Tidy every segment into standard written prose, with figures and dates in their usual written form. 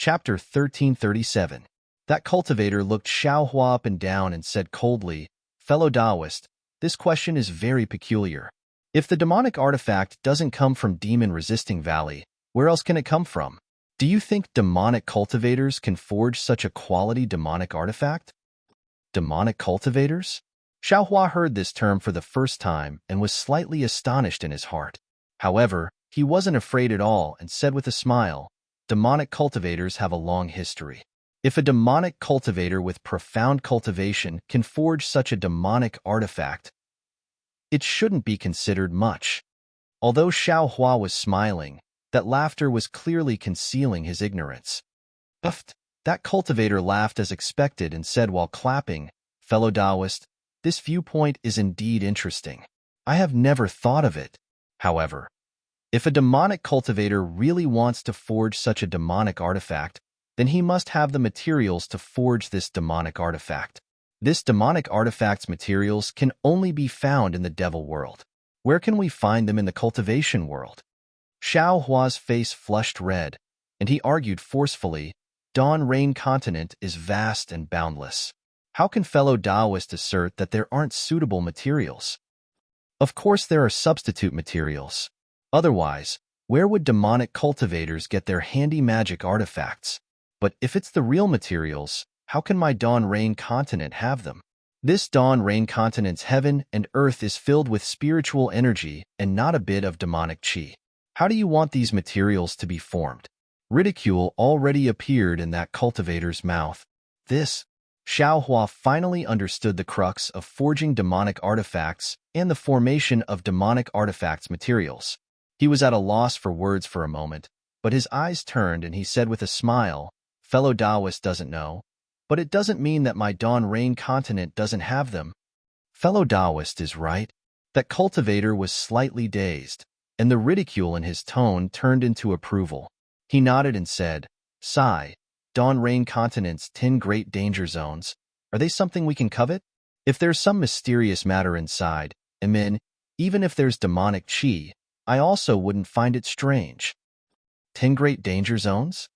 Chapter 1337. That cultivator looked Xiaohua up and down and said coldly, "Fellow Taoist, this question is very peculiar. If the demonic artifact doesn't come from demon-resisting valley, where else can it come from? Do you think demonic cultivators can forge such a quality demonic artifact?" Demonic cultivators? Xiaohua heard this term for the first time and was slightly astonished in his heart. However, he wasn't afraid at all and said with a smile, "Demonic cultivators have a long history. If a demonic cultivator with profound cultivation can forge such a demonic artifact, it shouldn't be considered much." Although Xiaohua was smiling, that laughter was clearly concealing his ignorance. "Uft." That cultivator laughed as expected and said while clapping, "Fellow Taoist, this viewpoint is indeed interesting. I have never thought of it. However, if a demonic cultivator really wants to forge such a demonic artifact, then he must have the materials to forge this demonic artifact. This demonic artifact's materials can only be found in the devil world. Where can we find them in the cultivation world?" Xiaohua's face flushed red, and he argued forcefully, "Dawn Rain Continent is vast and boundless. How can fellow Taoists assert that there aren't suitable materials? Of course there are substitute materials. Otherwise, where would demonic cultivators get their handy magic artifacts? But if it's the real materials, how can my Dawn Rain Continent have them? This Dawn Rain Continent's heaven and earth is filled with spiritual energy and not a bit of demonic qi. How do you want these materials to be formed?" Ridicule already appeared in that cultivator's mouth. Xiaohua finally understood the crux of forging demonic artifacts and the formation of demonic artifacts materials. He was at a loss for words for a moment, but his eyes turned and he said with a smile, "Fellow Taoist doesn't know, but it doesn't mean that my Dawn Rain Continent doesn't have them. Fellow Taoist is right." That cultivator was slightly dazed, and the ridicule in his tone turned into approval. He nodded and said, "Sigh, Dawn Rain Continent's 10 great danger zones, are they something we can covet? If there's some mysterious matter inside, even if there's demonic qi, I also wouldn't find it strange." 10 great danger zones?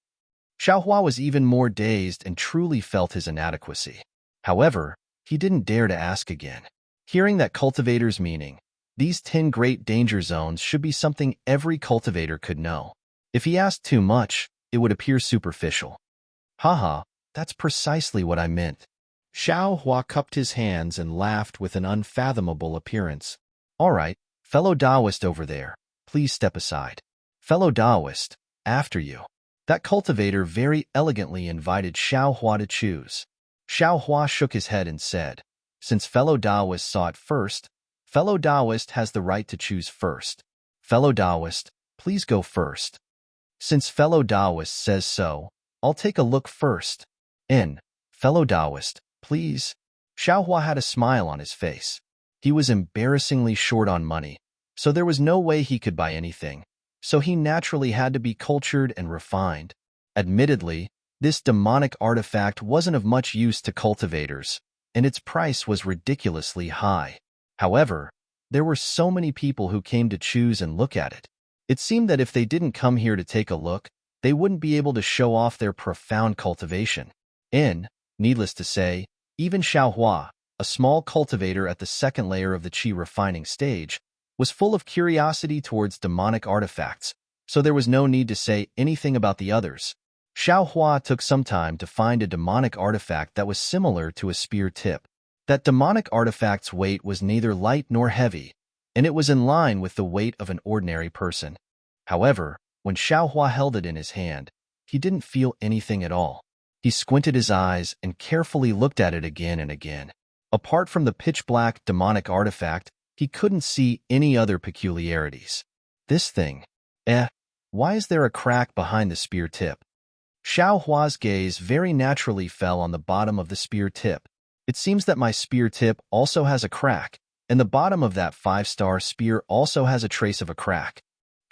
Xiaohua was even more dazed and truly felt his inadequacy. However, he didn't dare to ask again. Hearing that cultivator's meaning, these 10 great danger zones should be something every cultivator could know. If he asked too much, it would appear superficial. "Haha, that's precisely what I meant." Xiaohua cupped his hands and laughed with an unfathomable appearance. "All right, fellow Taoist over there, please step aside. Fellow Taoist, after you." That cultivator very elegantly invited Xiaohua to choose. Xiaohua shook his head and said, "Since fellow Taoist saw it first, fellow Taoist has the right to choose first. Fellow Taoist, please go first." "Since fellow Taoist says so, I'll take a look first. Fellow Taoist, please." Xiaohua had a smile on his face. He was embarrassingly short on money, so there was no way he could buy anything, so he naturally had to be cultured and refined. Admittedly, this demonic artifact wasn't of much use to cultivators, and its price was ridiculously high. However, there were so many people who came to choose and look at it. It seemed that if they didn't come here to take a look, they wouldn't be able to show off their profound cultivation. Needless to say, even Xiaohua, a small cultivator at the second layer of the qi refining stage, was full of curiosity towards demonic artifacts, so there was no need to say anything about the others. Xiaohua took some time to find a demonic artifact that was similar to a spear tip. That demonic artifact's weight was neither light nor heavy, and it was in line with the weight of an ordinary person. However, when Xiaohua held it in his hand, he didn't feel anything at all. He squinted his eyes and carefully looked at it again and again. Apart from the pitch-black demonic artifact, he couldn't see any other peculiarities. This thing. Why is there a crack behind the spear tip? Xiaohua's gaze very naturally fell on the bottom of the spear tip. It seems that my spear tip also has a crack, and the bottom of that 5-star spear also has a trace of a crack.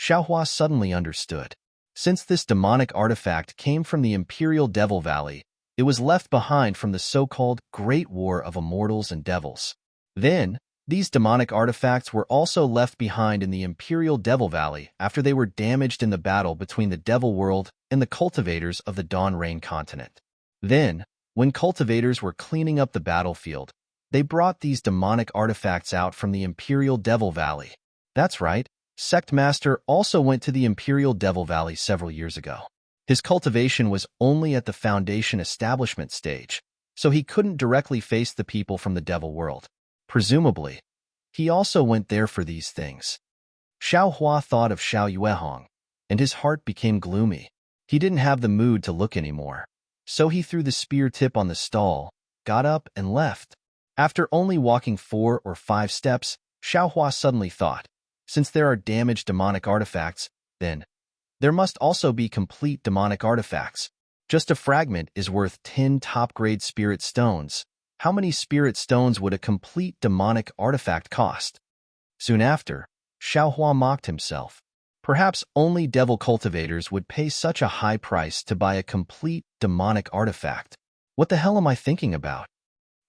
Xiaohua suddenly understood. Since this demonic artifact came from the Imperial Devil Valley, it was left behind from the so-called Great War of Immortals and Devils. Then, these demonic artifacts were also left behind in the Imperial Devil Valley after they were damaged in the battle between the Devil World and the cultivators of the Dawn Rain continent. Then, when cultivators were cleaning up the battlefield, they brought these demonic artifacts out from the Imperial Devil Valley. That's right, Sect Master also went to the Imperial Devil Valley several years ago. His cultivation was only at the Foundation establishment stage, so he couldn't directly face the people from the Devil World. Presumably, he also went there for these things. Xiao Hua thought of Xiao Yuehong, and his heart became gloomy. He didn't have the mood to look anymore, so he threw the spear tip on the stall, got up, and left. After only walking 4 or 5 steps, Xiao Hua suddenly thought, since there are damaged demonic artifacts, then there must also be complete demonic artifacts. Just a fragment is worth 10 top-grade spirit stones. How many spirit stones would a complete demonic artifact cost? Soon after, Xiao Hua mocked himself. Perhaps only devil cultivators would pay such a high price to buy a complete demonic artifact. What the hell am I thinking about?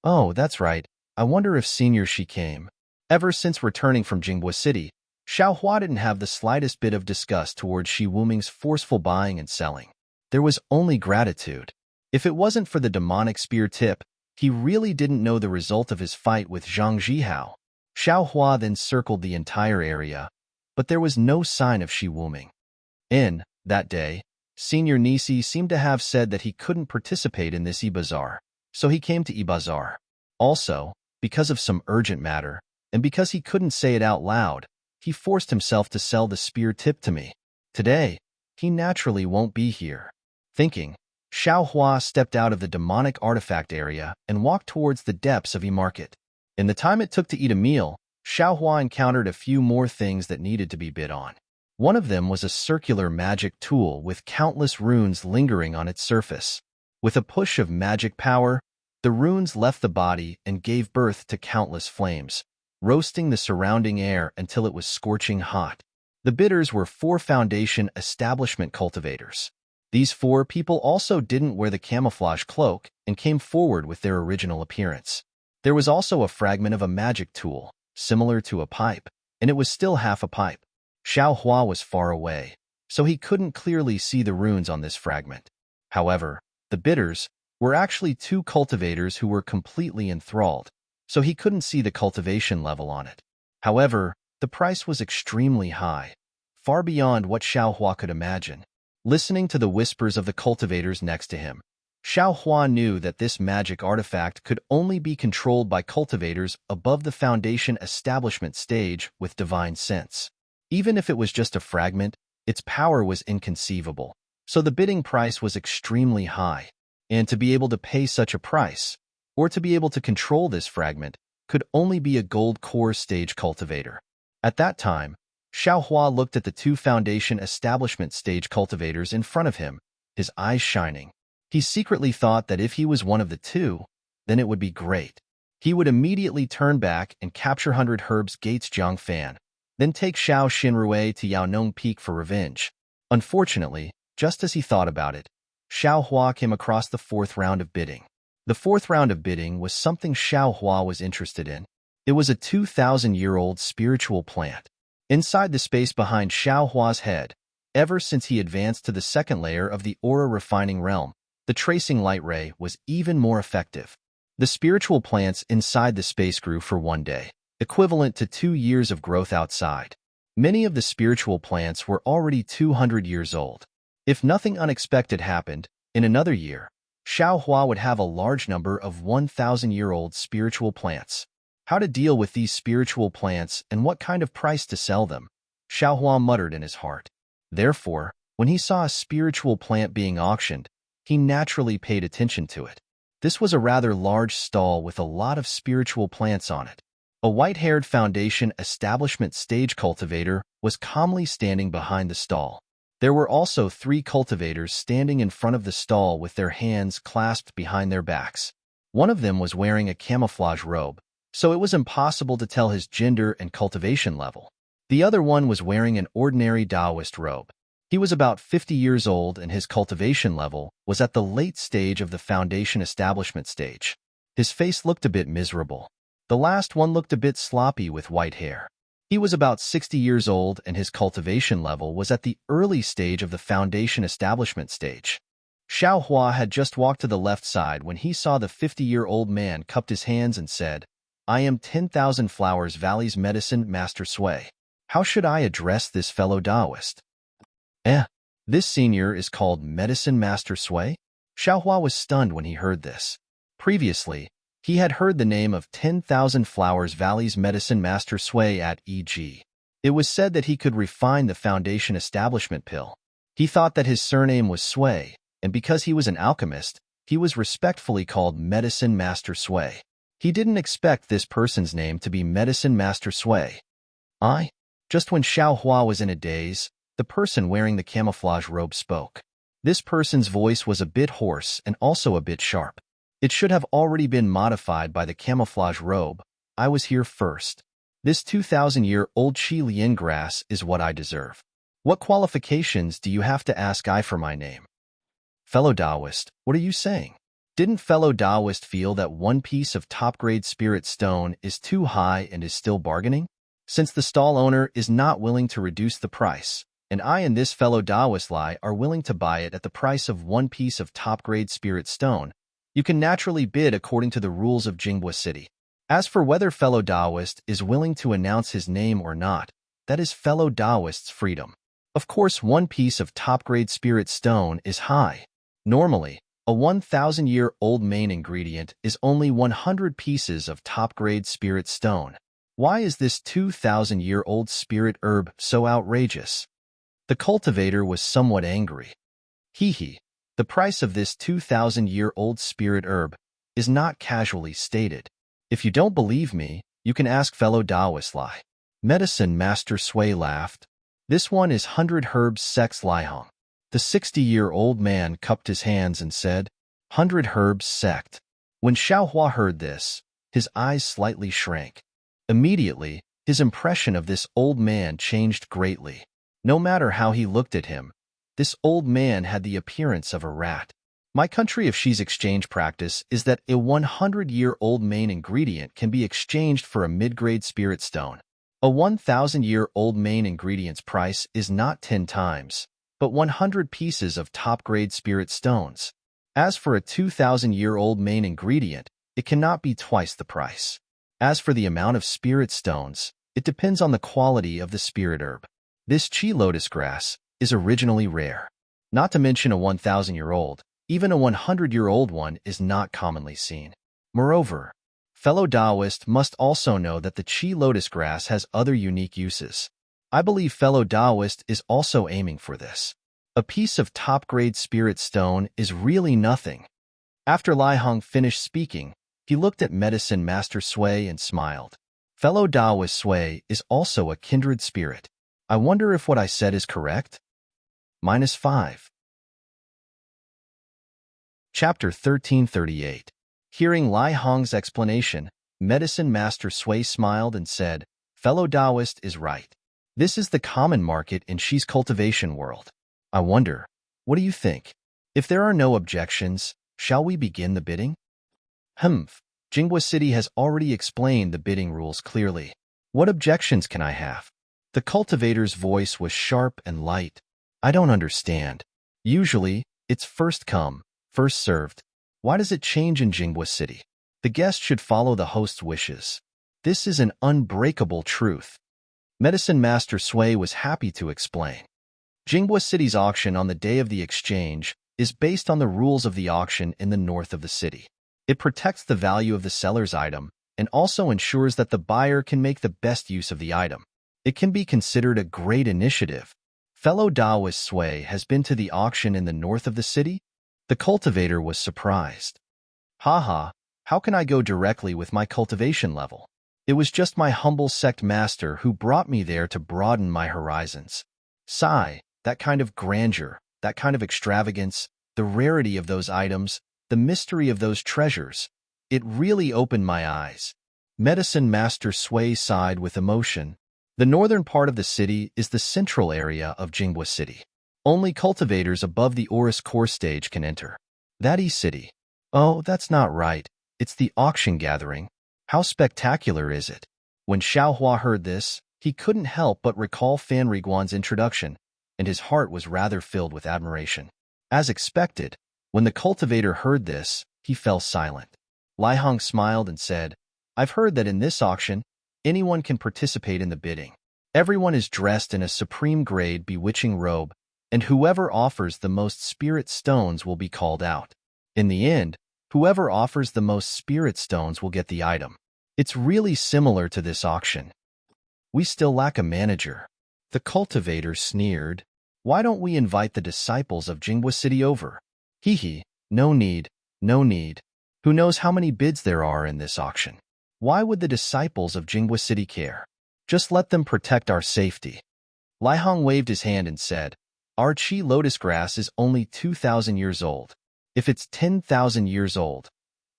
Oh, that's right. I wonder if Senior Shi came. Ever since returning from Jinghua City, Xiao Hua didn't have the slightest bit of disgust towards Shi Wuming's forceful buying and selling. There was only gratitude. If it wasn't for the demonic spear tip, he really didn't know the result of his fight with Zhang Zhihao. Xiao Hua then circled the entire area, but there was no sign of Shi Wuming. That day, Senior Nisi seemed to have said that he couldn't participate in this e-bazaar, so he came to e-bazaar. Also, because of some urgent matter, and because he couldn't say it out loud, he forced himself to sell the spear tip to me. Today, he naturally won't be here. Thinking, Xiao Hua stepped out of the demonic artifact area and walked towards the depths of e-market. In the time it took to eat a meal, Xiao Hua encountered a few more things that needed to be bid on. One of them was a circular magic tool with countless runes lingering on its surface. With a push of magic power, the runes left the body and gave birth to countless flames, roasting the surrounding air until it was scorching hot. The bidders were 4 Foundation establishment cultivators. These 4 people also didn't wear the camouflage cloak and came forward with their original appearance. There was also a fragment of a magic tool, similar to a pipe, and it was still half a pipe. Xiao Hua was far away, so he couldn't clearly see the runes on this fragment. However, the bidders were actually 2 cultivators who were completely enthralled, so he couldn't see the cultivation level on it. However, the price was extremely high, far beyond what Xiao Hua could imagine. Listening to the whispers of the cultivators next to him, Xiao Hua knew that this magic artifact could only be controlled by cultivators above the Foundation establishment stage with divine sense. Even if it was just a fragment, its power was inconceivable, so the bidding price was extremely high. And to be able to pay such a price, or to be able to control this fragment, could only be a gold core stage cultivator. At that time, Xiao Hua looked at the 2 Foundation establishment stage cultivators in front of him, his eyes shining. He secretly thought that if he was one of the 2, then it would be great. He would immediately turn back and capture 100 Herbs Gates Jiangfan, then take Xiao Xinrui to Yaonong Peak for revenge. Unfortunately, just as he thought about it, Xiao Hua came across the 4th round of bidding. The 4th round of bidding was something Xiao Hua was interested in. It was a 2,000-year-old spiritual plant. Inside the space behind Xiao Hua's head, ever since he advanced to the 2nd layer of the aura refining realm, the tracing light ray was even more effective. The spiritual plants inside the space grew for 1 day, equivalent to 2 years of growth outside. Many of the spiritual plants were already 200 years old. If nothing unexpected happened, in another year, Xiao Hua would have a large number of 1,000-year-old spiritual plants. How to deal with these spiritual plants and what kind of price to sell them, Xiao Hua muttered in his heart. Therefore, when he saw a spiritual plant being auctioned, he naturally paid attention to it. This was a rather large stall with a lot of spiritual plants on it. A white-haired Foundation establishment stage cultivator was calmly standing behind the stall. There were also 3 cultivators standing in front of the stall with their hands clasped behind their backs. One of them was wearing a camouflage robe, so it was impossible to tell his gender and cultivation level. The other one was wearing an ordinary Taoist robe. He was about 50 years old and his cultivation level was at the late stage of the Foundation establishment stage. His face looked a bit miserable. The last one looked a bit sloppy with white hair. He was about 60 years old and his cultivation level was at the early stage of the foundation establishment stage. Xiao Hua had just walked to the left side when he saw the 50-year-old man cupped his hands and said, "I am 10,000 Flowers Valley's medicine master Sui. How should I address this fellow Taoist?" This senior is called Medicine Master Sui? Xiao Hua was stunned when he heard this. Previously, he had heard the name of 10,000 Flowers Valley's Medicine Master Sui at e.g. It was said that he could refine the foundation establishment pill. He thought that his surname was Sui, and because he was an alchemist, he was respectfully called Medicine Master Sui. He didn't expect this person's name to be Medicine Master Sui. Just when Xiao Hua was in a daze, the person wearing the camouflage robe spoke. This person's voice was a bit hoarse and also a bit sharp. It should have already been modified by the camouflage robe. I was here first. This 2,000-year-old Qi Lian grass is what I deserve. What qualifications do you have to ask I for my name? Fellow Taoist, what are you saying? Didn't fellow Taoist feel that one piece of top-grade spirit stone is too high and is still bargaining? Since the stall owner is not willing to reduce the price, and I and this fellow Taoist Lai are willing to buy it at the price of one piece of top-grade spirit stone, you can naturally bid according to the rules of Jinghua City. As for whether fellow Taoist is willing to announce his name or not, that is fellow Taoist's freedom. Of course, one piece of top-grade spirit stone is high. Normally, a 1,000-year-old main ingredient is only 100 pieces of top-grade spirit stone. Why is this 2,000-year-old spirit herb so outrageous? The cultivator was somewhat angry. The price of this 2,000-year-old spirit herb is not casually stated. If you don't believe me, you can ask fellow Taoist Lai. Medicine Master Sui laughed. This one is 100 herbs sex Laihong. The 60-year-old man cupped his hands and said, 100 herbs sect. When Xiao Hua heard this, his eyes slightly shrank. Immediately, his impression of this old man changed greatly. No matter how he looked at him, this old man had the appearance of a rat. My country of Xi's exchange practice is that a 100-year-old main ingredient can be exchanged for a mid-grade spirit stone. A 1,000-year-old main ingredient's price is not 10 times, but 100 pieces of top-grade spirit stones. As for a 2,000-year-old main ingredient, it cannot be twice the price. As for the amount of spirit stones, it depends on the quality of the spirit herb. This Qi lotus grass is originally rare. Not to mention a 1,000-year-old, even a 100-year-old one is not commonly seen. Moreover, fellow Taoist must also know that the Qi lotus grass has other unique uses. I believe fellow Taoist is also aiming for this. A piece of top-grade spirit stone is really nothing. After Lai Hong finished speaking, he looked at Medicine Master Sui and smiled. Fellow Taoist Sui is also a kindred spirit. I wonder if what I said is correct? -5. Chapter 1338. Hearing Lai Hong's explanation, Medicine Master Sui smiled and said, fellow Taoist is right. This is the common market in Xi's cultivation world. I wonder, what do you think? If there are no objections, shall we begin the bidding? Jinghua City has already explained the bidding rules clearly. What objections can I have? The cultivator's voice was sharp and light. I don't understand. Usually, it's first come, first served. Why does it change in Jinghua City? The guest should follow the host's wishes. This is an unbreakable truth. Medicine Master Sui was happy to explain. Jinghua City's auction on the day of the exchange is based on the rules of the auction in the north of the city. It protects the value of the seller's item and also ensures that the buyer can make the best use of the item. It can be considered a great initiative. Fellow Taoist Sui has been to the auction in the north of the city? The cultivator was surprised. How can I go directly with my cultivation level? It was just my humble sect master who brought me there to broaden my horizons. Sigh, that kind of grandeur, that kind of extravagance, the rarity of those items, the mystery of those treasures. It really opened my eyes. Medicine Master Sui sighed with emotion. The northern part of the city is the central area of Jinghua City. Only cultivators above the Oris core stage can enter. That city. Oh, that's not right. It's the auction gathering. How spectacular is it? When Xiao Hua heard this, He couldn't help but recall Fan Riguan's introduction, and his heart was rather filled with admiration. As expected, when the cultivator heard this, he fell silent. Lai Hong smiled and said, "I've heard that in this auction, anyone can participate in the bidding. Everyone is dressed in a supreme-grade bewitching robe, and whoever offers the most spirit stones will be called out. In the end, whoever offers the most spirit stones will get the item. It's really similar to this auction. We still lack a manager." The cultivator sneered. "Why don't we invite the disciples of Jinghua City over?" "Hee hee, no need, no need. Who knows how many bids there are in this auction? Why would the disciples of Jinghua City care? Just let them protect our safety." Lai Hong waved his hand and said, "Our Qi lotus grass is only 2,000 years old. If it's 10,000 years old,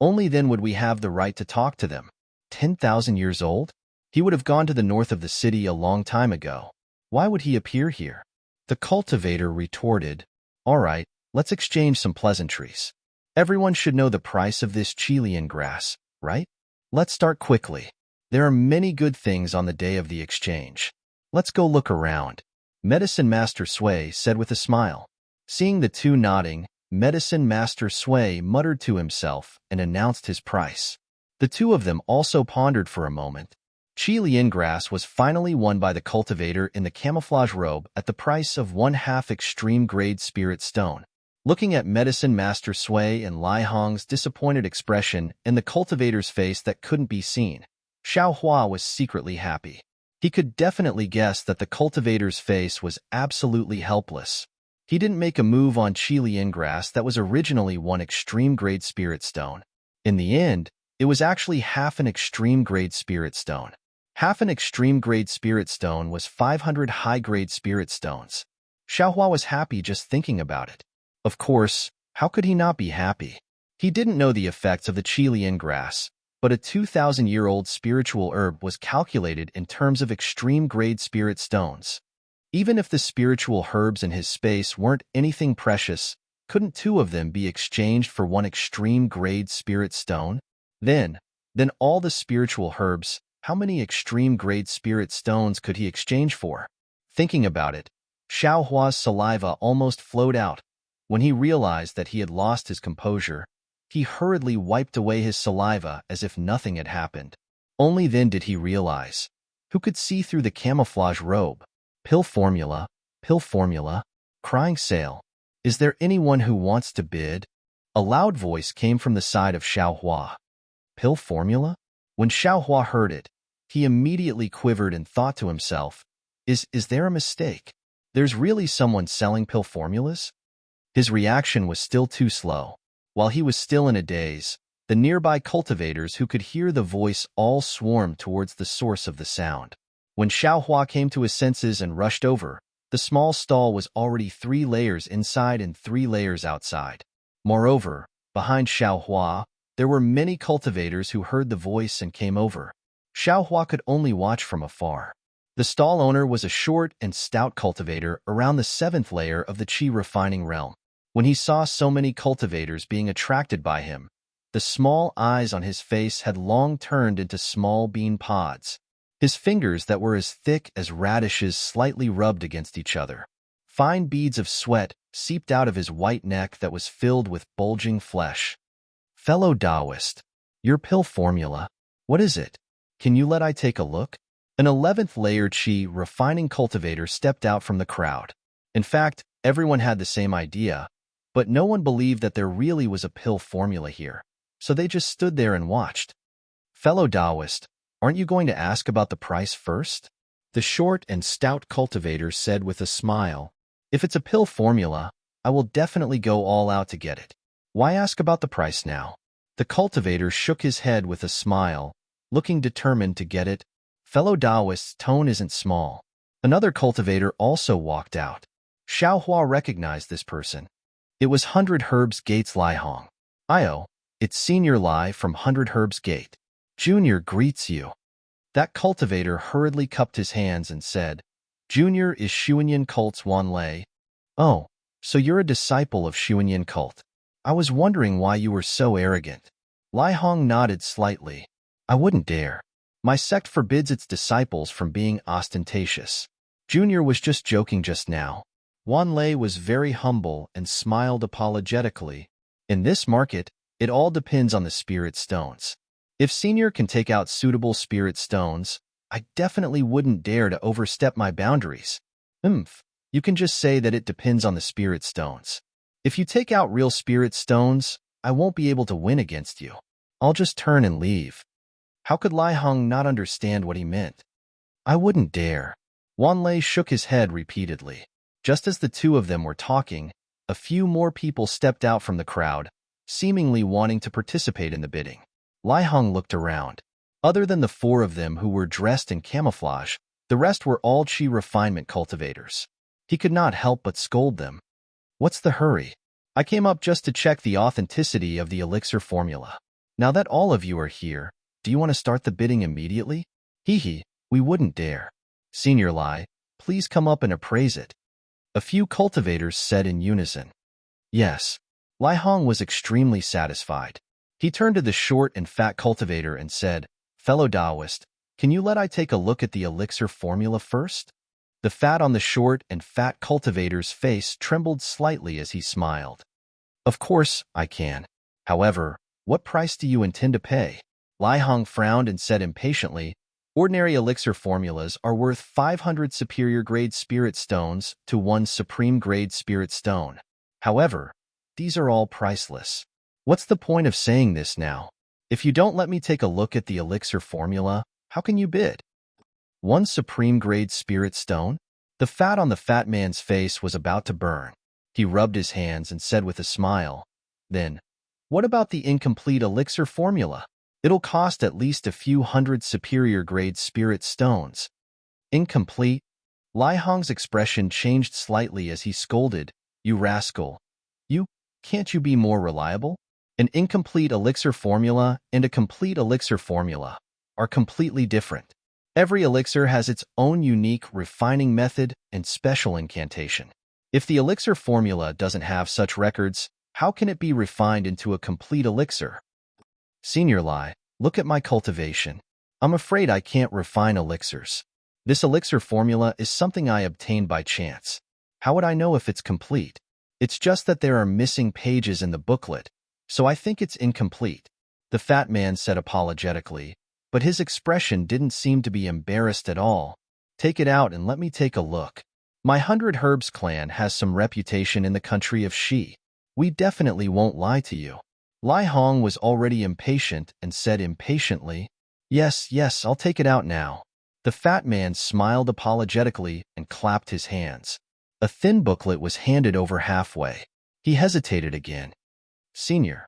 only then would we have the right to talk to them." 10,000 years old? He would have gone to the north of the city a long time ago. Why would he appear here? The cultivator retorted, "All right, let's exchange some pleasantries. Everyone should know the price of this Chilean grass, right? Let's start quickly. There are many good things on the day of the exchange. Let's go look around," Medicine Master Sui said with a smile. Seeing the two nodding, Medicine Master Sui muttered to himself and announced his price. The two of them also pondered for a moment. Chilean grass was finally won by the cultivator in the camouflage robe at the price of 1/2 extreme-grade spirit stone. Looking at Medicine Master Sui and Lai Hong's disappointed expression and the cultivator's face that couldn't be seen, Xiao Hua was secretly happy. He could definitely guess that the cultivator's face was absolutely helpless. He didn't make a move on Chilean grass that was originally 1 extreme-grade spirit stone. In the end, it was actually 1/2 an extreme-grade spirit stone. 1/2 an extreme-grade spirit stone was 500 high-grade spirit stones. Xiao Hua was happy just thinking about it. Of course, how could he not be happy? He didn't know the effects of the Chilean grass, but a 2,000-year-old spiritual herb was calculated in terms of extreme-grade spirit stones. Even if the spiritual herbs in his space weren't anything precious, couldn't 2 of them be exchanged for 1 extreme-grade spirit stone? Then all the spiritual herbs, how many extreme-grade spirit stones could he exchange for? Thinking about it, Xiao Hua's saliva almost flowed out. When he realized that he had lost his composure, he hurriedly wiped away his saliva as if nothing had happened. Only then did he realize. Who could see through the camouflage robe? Pill formula, crying sale. Is there anyone who wants to bid? A loud voice came from the side of Xiao Hua. Pill formula? When Xiao Hua heard it, he immediately quivered and thought to himself, Is there a mistake? There's really someone selling pill formulas? His reaction was still too slow. While he was still in a daze, the nearby cultivators who could hear the voice all swarmed towards the source of the sound. When Xiao Hua came to his senses and rushed over, the small stall was already 3 layers inside and 3 layers outside. Moreover, behind Xiao Hua, there were many cultivators who heard the voice and came over. Xiao Hua could only watch from afar. The stall owner was a short and stout cultivator around the 7th layer of the Qi refining realm. When he saw so many cultivators being attracted by him, the small eyes on his face had long turned into small bean pods. His fingers that were as thick as radishes slightly rubbed against each other. Fine beads of sweat seeped out of his white neck that was filled with bulging flesh. Fellow Taoist, your pill formula, what is it? Can you let I take a look? An 11th layer Qi refining cultivator stepped out from the crowd. In fact, everyone had the same idea, but no one believed that there really was a pill formula here, so they just stood there and watched. Fellow Taoist, aren't you going to ask about the price first? The short and stout cultivator said with a smile. If it's a pill formula, I will definitely go all out to get it. Why ask about the price now? The cultivator shook his head with a smile, looking determined to get it. Fellow Taoist's tone isn't small. Another cultivator also walked out. Xiao Hua recognized this person. It was 100 Herbs Gate's Lai Hong. Io, it's Senior Lai from 100 Herbs Gate. Junior greets you. That cultivator hurriedly cupped his hands and said, Junior is Xuanyan Cult's Wan Lei. Oh, so you're a disciple of Xuanyan Cult. I was wondering why you were so arrogant. Lai Hong nodded slightly. I wouldn't dare. My sect forbids its disciples from being ostentatious. Junior was just joking just now. Wanlei was very humble and smiled apologetically. In this market, it all depends on the spirit stones. If Senior can take out suitable spirit stones, I definitely wouldn't dare to overstep my boundaries. You can just say that it depends on the spirit stones. If you take out real spirit stones, I won't be able to win against you. I'll just turn and leave. How could Lai Hong not understand what he meant? I wouldn't dare. Wanlei shook his head repeatedly. Just as the two of them were talking, a few more people stepped out from the crowd, seemingly wanting to participate in the bidding. Lai Hong looked around. Other than the four of them who were dressed in camouflage, the rest were all Qi refinement cultivators. He could not help but scold them. What's the hurry? I came up just to check the authenticity of the elixir formula. Now that all of you are here, do you want to start the bidding immediately? Hee, we wouldn't dare. Senior Lai, please come up and appraise it. A few cultivators said in unison. Yes. Lai Hong was extremely satisfied. He turned to the short and fat cultivator and said, Fellow Taoist, can you let I take a look at the elixir formula first? The fat on the short and fat cultivator's face trembled slightly as he smiled. Of course, I can. However, what price do you intend to pay? Lai Hong frowned and said impatiently, Ordinary elixir formulas are worth 500 superior grade spirit stones to 1 supreme grade spirit stone. However, these are all priceless. What's the point of saying this now? If you don't let me take a look at the elixir formula, how can you bid? 1 supreme grade spirit stone? The fat on the fat man's face was about to burn. He rubbed his hands and said with a smile, Then, what about the incomplete elixir formula? It'll cost at least a few hundred superior grade spirit stones. Incomplete? Lai Hong's expression changed slightly as he scolded, You rascal. Can't you be more reliable? An incomplete elixir formula and a complete elixir formula are completely different. Every elixir has its own unique refining method and special incantation. If the elixir formula doesn't have such records, how can it be refined into a complete elixir? Senior Lai, look at my cultivation. I'm afraid I can't refine elixirs. This elixir formula is something I obtained by chance. How would I know if it's complete? It's just that there are missing pages in the booklet, so I think it's incomplete. The fat man said apologetically, but his expression didn't seem to be embarrassed at all. Take it out and let me take a look. My 100 Herbs clan has some reputation in the country of Xi. We definitely won't lie to you. Lai Hong was already impatient and said impatiently, Yes, I'll take it out now. The fat man smiled apologetically and clapped his hands. A thin booklet was handed over halfway. He hesitated again. Senior,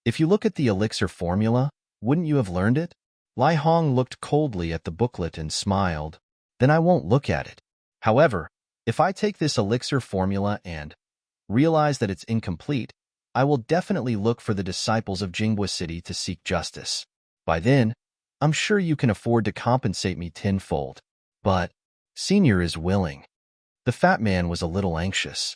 if you look at the elixir formula, wouldn't you have learned it? Lai Hong looked coldly at the booklet and smiled. Then I won't look at it. However, if I take this elixir formula and realize that it's incomplete, I will definitely look for the disciples of Jinghua City to seek justice. By then, I'm sure you can afford to compensate me tenfold. But Senior is willing. The fat man was a little anxious.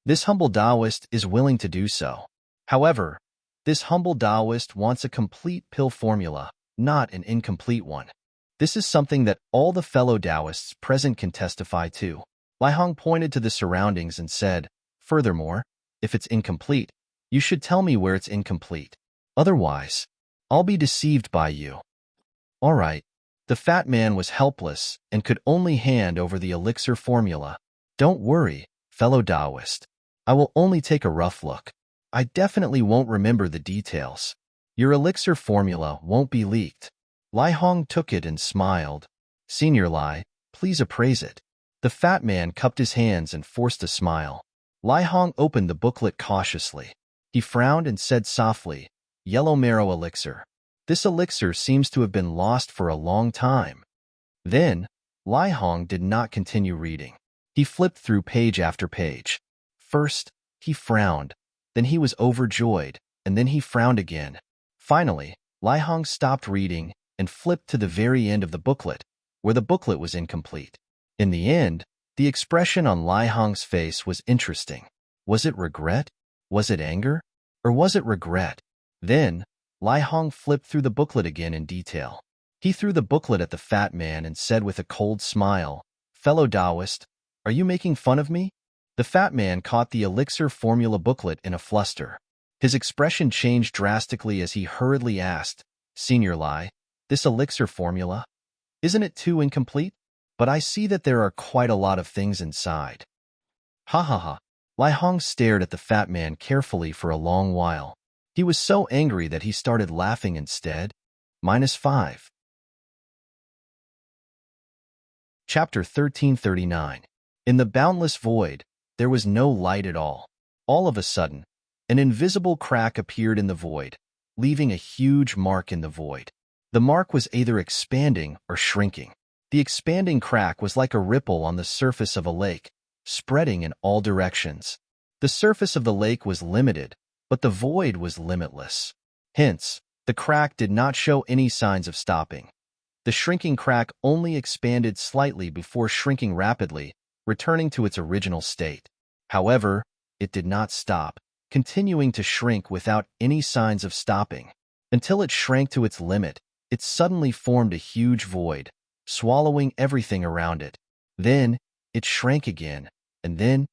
This humble Taoist is willing to do so. However, this humble Taoist wants a complete pill formula, not an incomplete one. This is something that all the fellow Taoists present can testify to. Lai Hong pointed to the surroundings and said, Furthermore, if it's incomplete, you should tell me where it's incomplete. Otherwise, I'll be deceived by you. All right. The fat man was helpless and could only hand over the elixir formula. Don't worry, fellow Taoist. I will only take a rough look. I definitely won't remember the details. Your elixir formula won't be leaked. Lai Hong took it and smiled. Senior Lai, please appraise it. The fat man cupped his hands and forced a smile. Lai Hong opened the booklet cautiously. He frowned and said softly, Yellow marrow elixir. This elixir seems to have been lost for a long time. Then, Lai Hong did not continue reading. He flipped through page after page. First, he frowned, then he was overjoyed, and then he frowned again. Finally, Lai Hong stopped reading and flipped to the very end of the booklet, where the booklet was incomplete. In the end, the expression on Lai Hong's face was interesting. Was it regret? Was it anger? Or was it regret? Then, Lai Hong flipped through the booklet again in detail. He threw the booklet at the fat man and said with a cold smile, "Fellow Taoist, are you making fun of me?" The fat man caught the elixir formula booklet in a fluster. His expression changed drastically as he hurriedly asked, "Senior Lai, this elixir formula? Isn't it too incomplete? But I see that there are quite a lot of things inside." Ha ha ha. Lai Hong stared at the fat man carefully for a long while. He was so angry that he started laughing instead. -5. Chapter 1339. In the boundless void, there was no light at all. All of a sudden, an invisible crack appeared in the void, leaving a huge mark in the void. The mark was either expanding or shrinking. The expanding crack was like a ripple on the surface of a lake, spreading in all directions. The surface of the lake was limited, but the void was limitless. Hence, the crack did not show any signs of stopping. The shrinking crack only expanded slightly before shrinking rapidly, returning to its original state. However, it did not stop, continuing to shrink without any signs of stopping. Until it shrank to its limit, it suddenly formed a huge void, swallowing everything around it. Then, it shrank again, and then,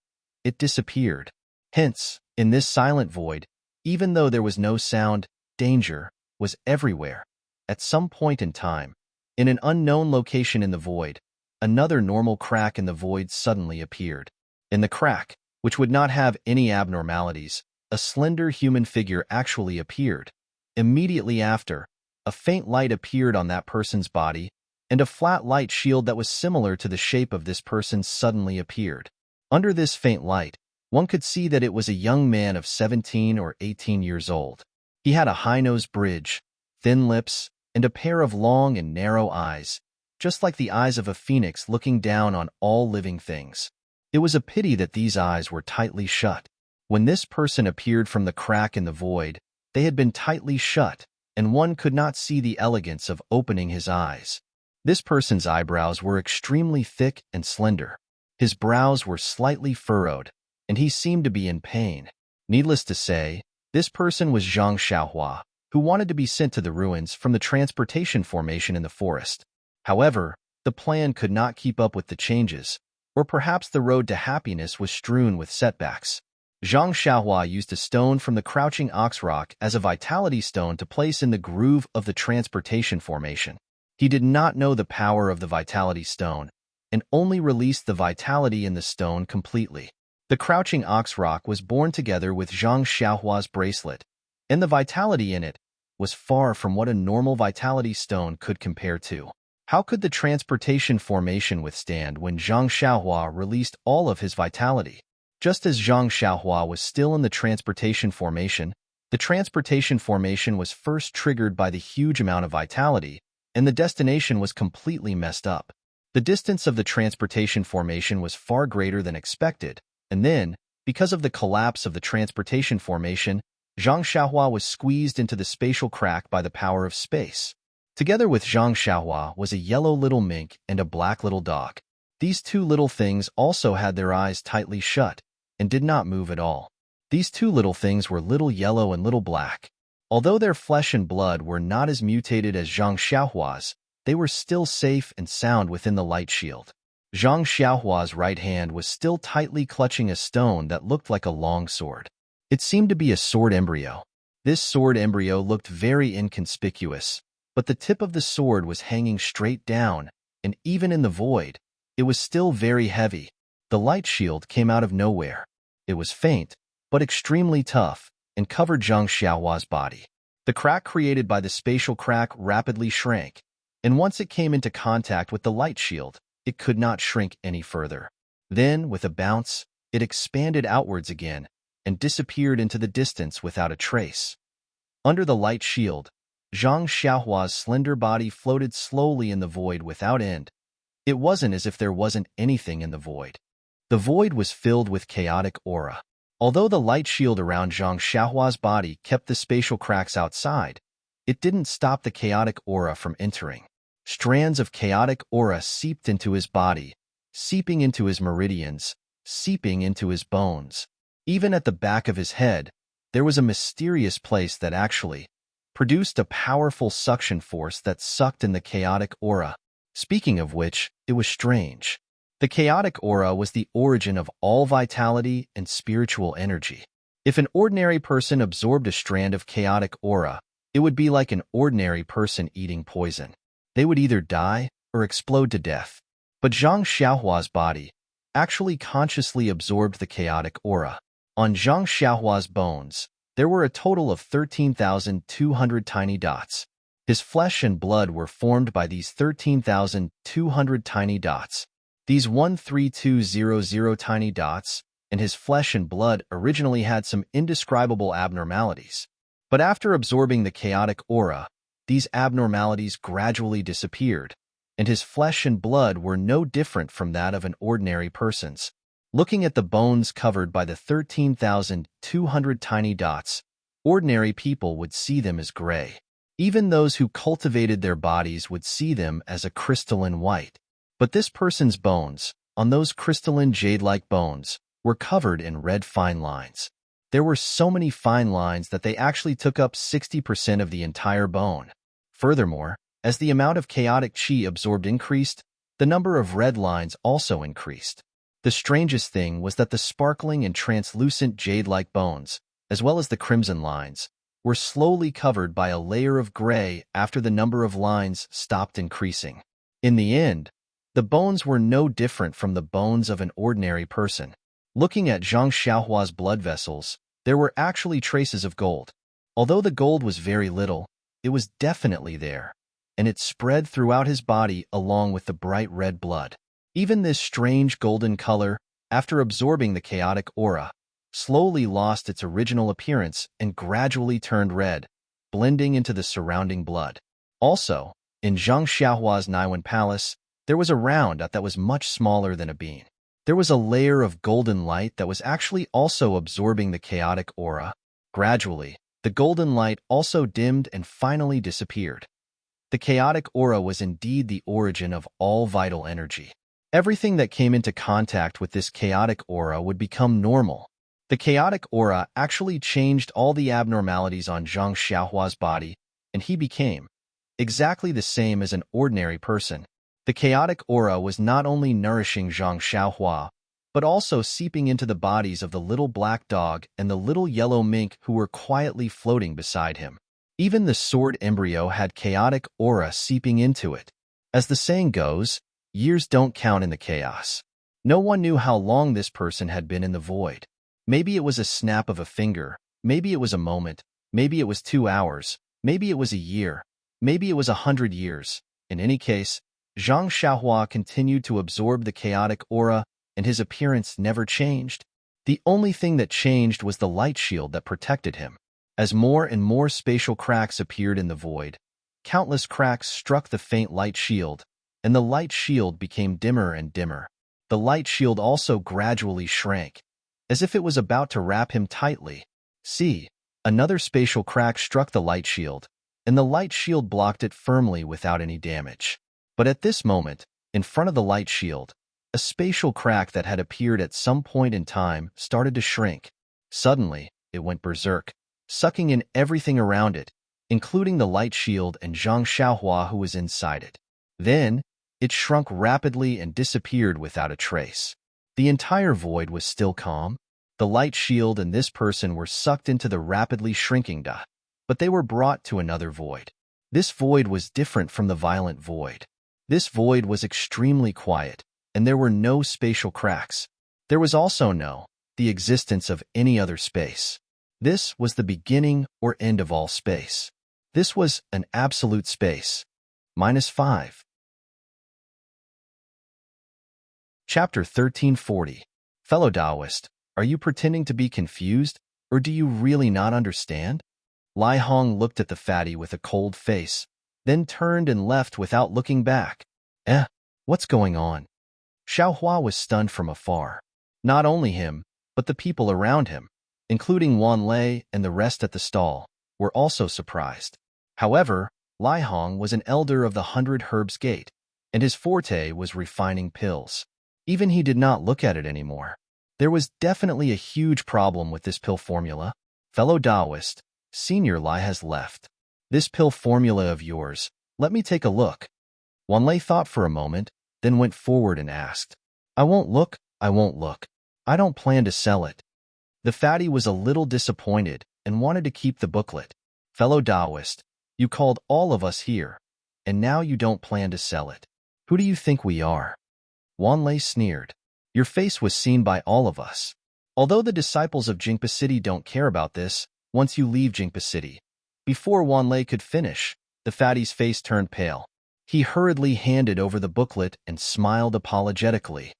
it disappeared. Hence, in this silent void, even though there was no sound, danger was everywhere. At some point in time, in an unknown location in the void, another normal crack in the void suddenly appeared. In the crack, which would not have any abnormalities, a slender human figure actually appeared. Immediately after, a faint light appeared on that person's body, and a flat light shield that was similar to the shape of this person suddenly appeared. Under this faint light, one could see that it was a young man of 17 or 18 years old. He had a high-nosed bridge, thin lips, and a pair of long and narrow eyes, just like the eyes of a phoenix looking down on all living things. It was a pity that these eyes were tightly shut. When this person appeared from the crack in the void, they had been tightly shut, and one could not see the elegance of opening his eyes. This person's eyebrows were extremely thick and slender. His brows were slightly furrowed, and he seemed to be in pain. Needless to say, this person was Zhang Xiaohua, who wanted to be sent to the ruins from the transportation formation in the forest. However, the plan could not keep up with the changes, or perhaps the road to happiness was strewn with setbacks. Zhang Xiaohua used a stone from the crouching ox rock as a vitality stone to place in the groove of the transportation formation. He did not know the power of the vitality stone, and only released the vitality in the stone completely. The crouching ox rock was born together with Zhang Xiaohua's bracelet, and the vitality in it was far from what a normal vitality stone could compare to. How could the transportation formation withstand when Zhang Xiaohua released all of his vitality? Just as Zhang Xiaohua was still in the transportation formation was first triggered by the huge amount of vitality, and the destination was completely messed up. The distance of the transportation formation was far greater than expected, and then, because of the collapse of the transportation formation, Zhang Xiaohua was squeezed into the spatial crack by the power of space. Together with Zhang Xiaohua was a yellow little mink and a black little dog. These two little things also had their eyes tightly shut and did not move at all. These two little things were Little Yellow and Little Black. Although their flesh and blood were not as mutated as Zhang Xiaohua's, they were still safe and sound within the light shield. Zhang Xiaohua's right hand was still tightly clutching a stone that looked like a long sword. It seemed to be a sword embryo. This sword embryo looked very inconspicuous, but the tip of the sword was hanging straight down, and even in the void, it was still very heavy. The light shield came out of nowhere. It was faint, but extremely tough, and covered Zhang Xiaohua's body. The crack created by the spatial crack rapidly shrank, and once it came into contact with the light shield, it could not shrink any further. Then, with a bounce, it expanded outwards again, and disappeared into the distance without a trace. Under the light shield, Zhang Xiaohua's slender body floated slowly in the void without end. It wasn't as if there wasn't anything in the void. The void was filled with chaotic aura. Although the light shield around Zhang Xiaohua's body kept the spatial cracks outside, it didn't stop the chaotic aura from entering. Strands of chaotic aura seeped into his body, seeping into his meridians, seeping into his bones. Even at the back of his head, there was a mysterious place that actually produced a powerful suction force that sucked in the chaotic aura. Speaking of which, it was strange. The chaotic aura was the origin of all vitality and spiritual energy. If an ordinary person absorbed a strand of chaotic aura, it would be like an ordinary person eating poison. They would either die or explode to death. But Zhang Xiaohua's body actually consciously absorbed the chaotic aura. On Zhang Xiaohua's bones, there were a total of 13,200 tiny dots. His flesh and blood were formed by these 13,200 tiny dots. These 13200 tiny dots and his flesh and blood originally had some indescribable abnormalities. But after absorbing the chaotic aura, these abnormalities gradually disappeared, and his flesh and blood were no different from that of an ordinary person's. Looking at the bones covered by the 13,200 tiny dots, ordinary people would see them as gray. Even those who cultivated their bodies would see them as a crystalline white. But this person's bones, on those crystalline jade-like bones, were covered in red fine lines. There were so many fine lines that they actually took up 60% of the entire bone. Furthermore, as the amount of chaotic qi absorbed increased, the number of red lines also increased. The strangest thing was that the sparkling and translucent jade-like bones, as well as the crimson lines, were slowly covered by a layer of gray after the number of lines stopped increasing. In the end, the bones were no different from the bones of an ordinary person. Looking at Zhang Xiaohua's blood vessels, there were actually traces of gold. Although the gold was very little, it was definitely there, and it spread throughout his body along with the bright red blood. Even this strange golden color, after absorbing the chaotic aura, slowly lost its original appearance and gradually turned red, blending into the surrounding blood. Also, in Zhang Xiaohua's Naiwan Palace, there was a round that was much smaller than a bean. There was a layer of golden light that was actually also absorbing the chaotic aura. Gradually, the golden light also dimmed and finally disappeared. The chaotic aura was indeed the origin of all vital energy. Everything that came into contact with this chaotic aura would become normal. The chaotic aura actually changed all the abnormalities on Zhang Xiaohua's body, and he became exactly the same as an ordinary person. The chaotic aura was not only nourishing Zhang Xiaohua, but also seeping into the bodies of the little black dog and the little yellow mink who were quietly floating beside him. Even the sword embryo had chaotic aura seeping into it. As the saying goes, years don't count in the chaos. No one knew how long this person had been in the void. Maybe it was a snap of a finger, maybe it was a moment, maybe it was 2 hours, maybe it was a year, maybe it was 100 years. In any case, Zhang Xiaohua continued to absorb the chaotic aura, and his appearance never changed. The only thing that changed was the light shield that protected him. As more and more spatial cracks appeared in the void, countless cracks struck the faint light shield, and the light shield became dimmer and dimmer. The light shield also gradually shrank, as if it was about to wrap him tightly. See, another spatial crack struck the light shield, and the light shield blocked it firmly without any damage. But at this moment, in front of the light shield, a spatial crack that had appeared at some point in time started to shrink. Suddenly, it went berserk, sucking in everything around it, including the light shield and Zhang Xiaohua who was inside it. Then, it shrunk rapidly and disappeared without a trace. The entire void was still calm. The light shield and this person were sucked into the rapidly shrinking dot, but they were brought to another void. This void was different from the violent void. This void was extremely quiet, and there were no spatial cracks. There was also the existence of any other space. This was the beginning or end of all space. This was an absolute space. -5. Chapter 1340. Fellow Taoist, are you pretending to be confused, or do you really not understand? Lai Hong looked at the fatty with a cold face, then turned and left without looking back. What's going on? Xiao Hua was stunned from afar. Not only him, but the people around him, including Wan Lei and the rest at the stall, were also surprised. However, Lai Hong was an elder of the 100 Herbs Gate, and his forte was refining pills. Even he did not look at it anymore. There was definitely a huge problem with this pill formula. Fellow Taoist, Senior Lai has left. This pill formula of yours, let me take a look. Wanlei thought for a moment, then went forward and asked, I won't look, I won't look. I don't plan to sell it. The fatty was a little disappointed and wanted to keep the booklet. Fellow Taoist, you called all of us here, and now you don't plan to sell it. Who do you think we are? Wanlei sneered. Your face was seen by all of us. Although the disciples of Jingpa City don't care about this, once you leave Jingpa City. Before Wanlei could finish, the fatty's face turned pale. He hurriedly handed over the booklet and smiled apologetically.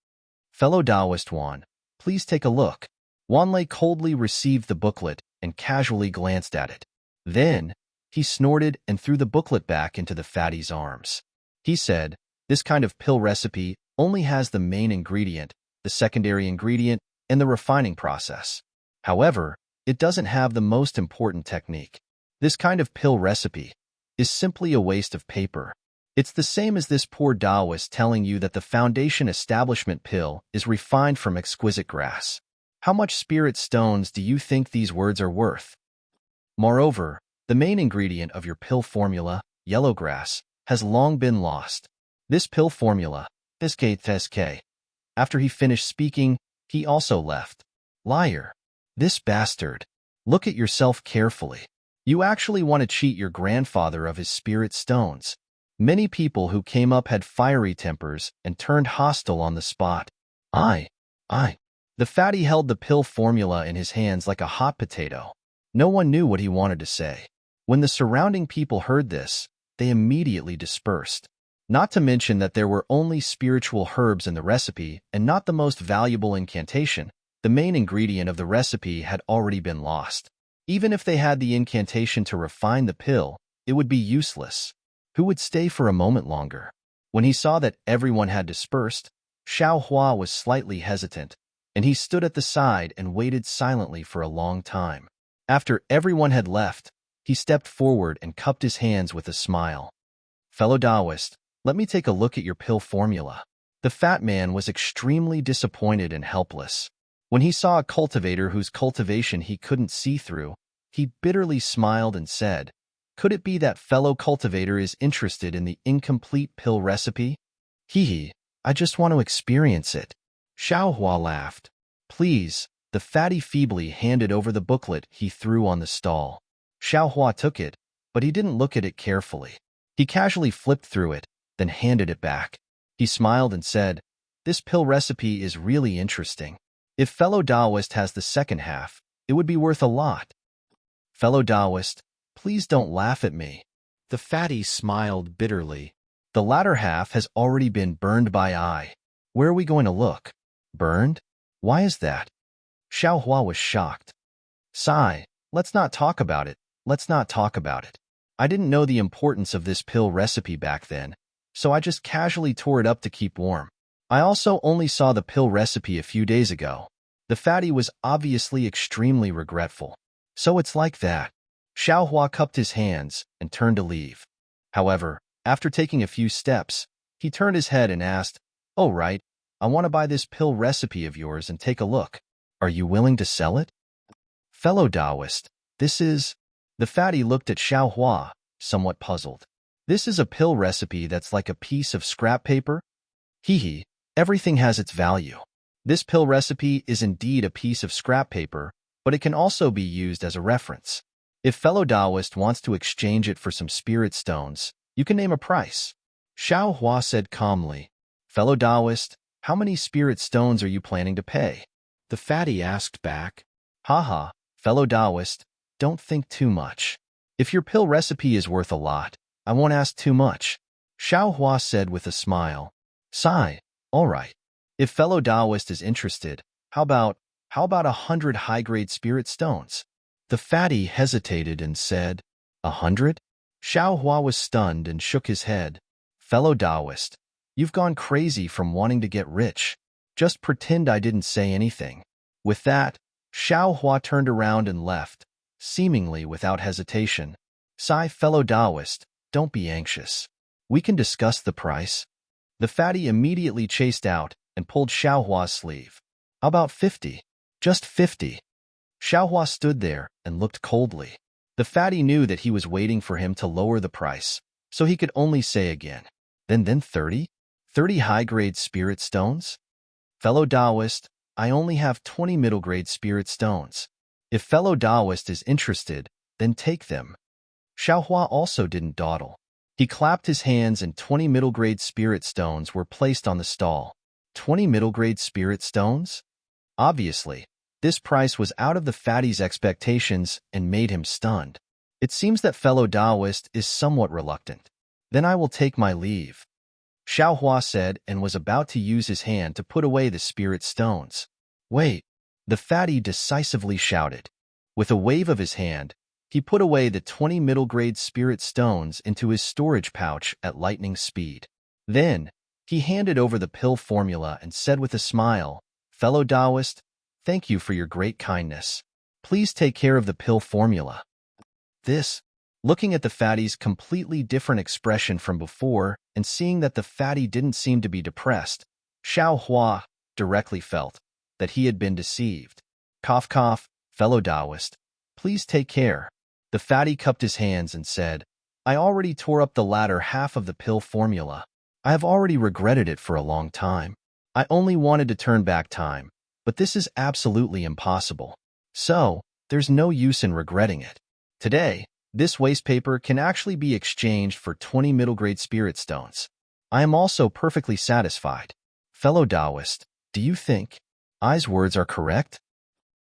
Fellow Taoist Wan, please take a look. Wanlei coldly received the booklet and casually glanced at it. Then, he snorted and threw the booklet back into the fatty's arms. He said, this kind of pill recipe only has the main ingredient, the secondary ingredient, and the refining process. However, it doesn't have the most important technique. This kind of pill recipe is simply a waste of paper. It's the same as this poor Taoist telling you that the foundation establishment pill is refined from exquisite grass. How much spirit stones do you think these words are worth? Moreover, the main ingredient of your pill formula, yellow grass, has long been lost. This pill formula, SK. After he finished speaking, he also left. Liar. This bastard. Look at yourself carefully. You actually want to cheat your grandfather of his spirit stones. Many people who came up had fiery tempers and turned hostile on the spot. I. The fatty held the pill formula in his hands like a hot potato. No one knew what he wanted to say. When the surrounding people heard this, they immediately dispersed. Not to mention that there were only spiritual herbs in the recipe and not the most valuable incantation. The main ingredient of the recipe had already been lost. Even if they had the incantation to refine the pill, it would be useless. Who would stay for a moment longer? When he saw that everyone had dispersed, Xiao Hua was slightly hesitant, and he stood at the side and waited silently for a long time. After everyone had left, he stepped forward and cupped his hands with a smile. Fellow Taoist, let me take a look at your pill formula. The fat man was extremely disappointed and helpless. When he saw a cultivator whose cultivation he couldn't see through, he bitterly smiled and said, could it be that fellow cultivator is interested in the incomplete pill recipe? Hee, I just want to experience it. Xiao Hua laughed. Please, the fatty feebly handed over the booklet he threw on the stall. Xiao Hua took it, but he didn't look at it carefully. He casually flipped through it, then handed it back. He smiled and said, this pill recipe is really interesting. If fellow Taoist has the second half, it would be worth a lot. Fellow Taoist, please don't laugh at me. The fatty smiled bitterly. The latter half has already been burned by I. Where are we going to look? Burned? Why is that? Xiao Hua was shocked. Sigh, let's not talk about it. Let's not talk about it. I didn't know the importance of this pill recipe back then, so I just casually tore it up to keep warm. I also only saw the pill recipe a few days ago. The fatty was obviously extremely regretful. So it's like that. Xiao Hua cupped his hands and turned to leave. However, after taking a few steps, he turned his head and asked, oh right, I want to buy this pill recipe of yours and take a look. Are you willing to sell it? Fellow Taoist, this is... The fatty looked at Xiao Hua, somewhat puzzled. This is a pill recipe that's like a piece of scrap paper? Hee, everything has its value. This pill recipe is indeed a piece of scrap paper, but it can also be used as a reference. If fellow Taoist wants to exchange it for some spirit stones, you can name a price. Xiao Hua said calmly, fellow Taoist, how many spirit stones are you planning to pay? The fatty asked back. Haha, fellow Taoist, don't think too much. If your pill recipe is worth a lot, I won't ask too much. Xiao Hua said with a smile. Sigh, all right. If fellow Taoist is interested, how about 100 high-grade spirit stones? The fatty hesitated and said, 100? Xiao Hua was stunned and shook his head. Fellow Taoist, you've gone crazy from wanting to get rich. Just pretend I didn't say anything. With that, Xiao Hua turned around and left, seemingly without hesitation. Sigh, fellow Taoist, don't be anxious. We can discuss the price. The fatty immediately chased out and pulled Xiao Hua's sleeve. How about 50? Just 50. Xiao Hua stood there and looked coldly. The fatty knew that he was waiting for him to lower the price, so he could only say again, Then 30? 30 high-grade spirit stones? Fellow Taoist, I only have 20 middle-grade spirit stones. If fellow Taoist is interested, then take them. Xiaohua also didn't dawdle. He clapped his hands and 20 middle-grade spirit stones were placed on the stall. 20 middle-grade spirit stones? Obviously, this price was out of the fatty's expectations and made him stunned. It seems that fellow Taoist is somewhat reluctant. Then I will take my leave, Xiaohua said and was about to use his hand to put away the spirit stones. Wait, the fatty decisively shouted. With a wave of his hand, he put away the 20 middle-grade spirit stones into his storage pouch at lightning speed. Then, he handed over the pill formula and said with a smile, Fellow Taoist, thank you for your great kindness. Please take care of the pill formula. Looking at the fatty's completely different expression from before and seeing that the fatty didn't seem to be depressed, Xiaohua directly felt that he had been deceived. Cough, cough, fellow Taoist, please take care. The fatty cupped his hands and said, I already tore up the latter half of the pill formula. I have already regretted it for a long time. I only wanted to turn back time, but this is absolutely impossible. So, there's no use in regretting it. Today, this waste paper can actually be exchanged for 20 middle-grade spirit stones. I am also perfectly satisfied. Fellow Taoist, do you think I's words are correct?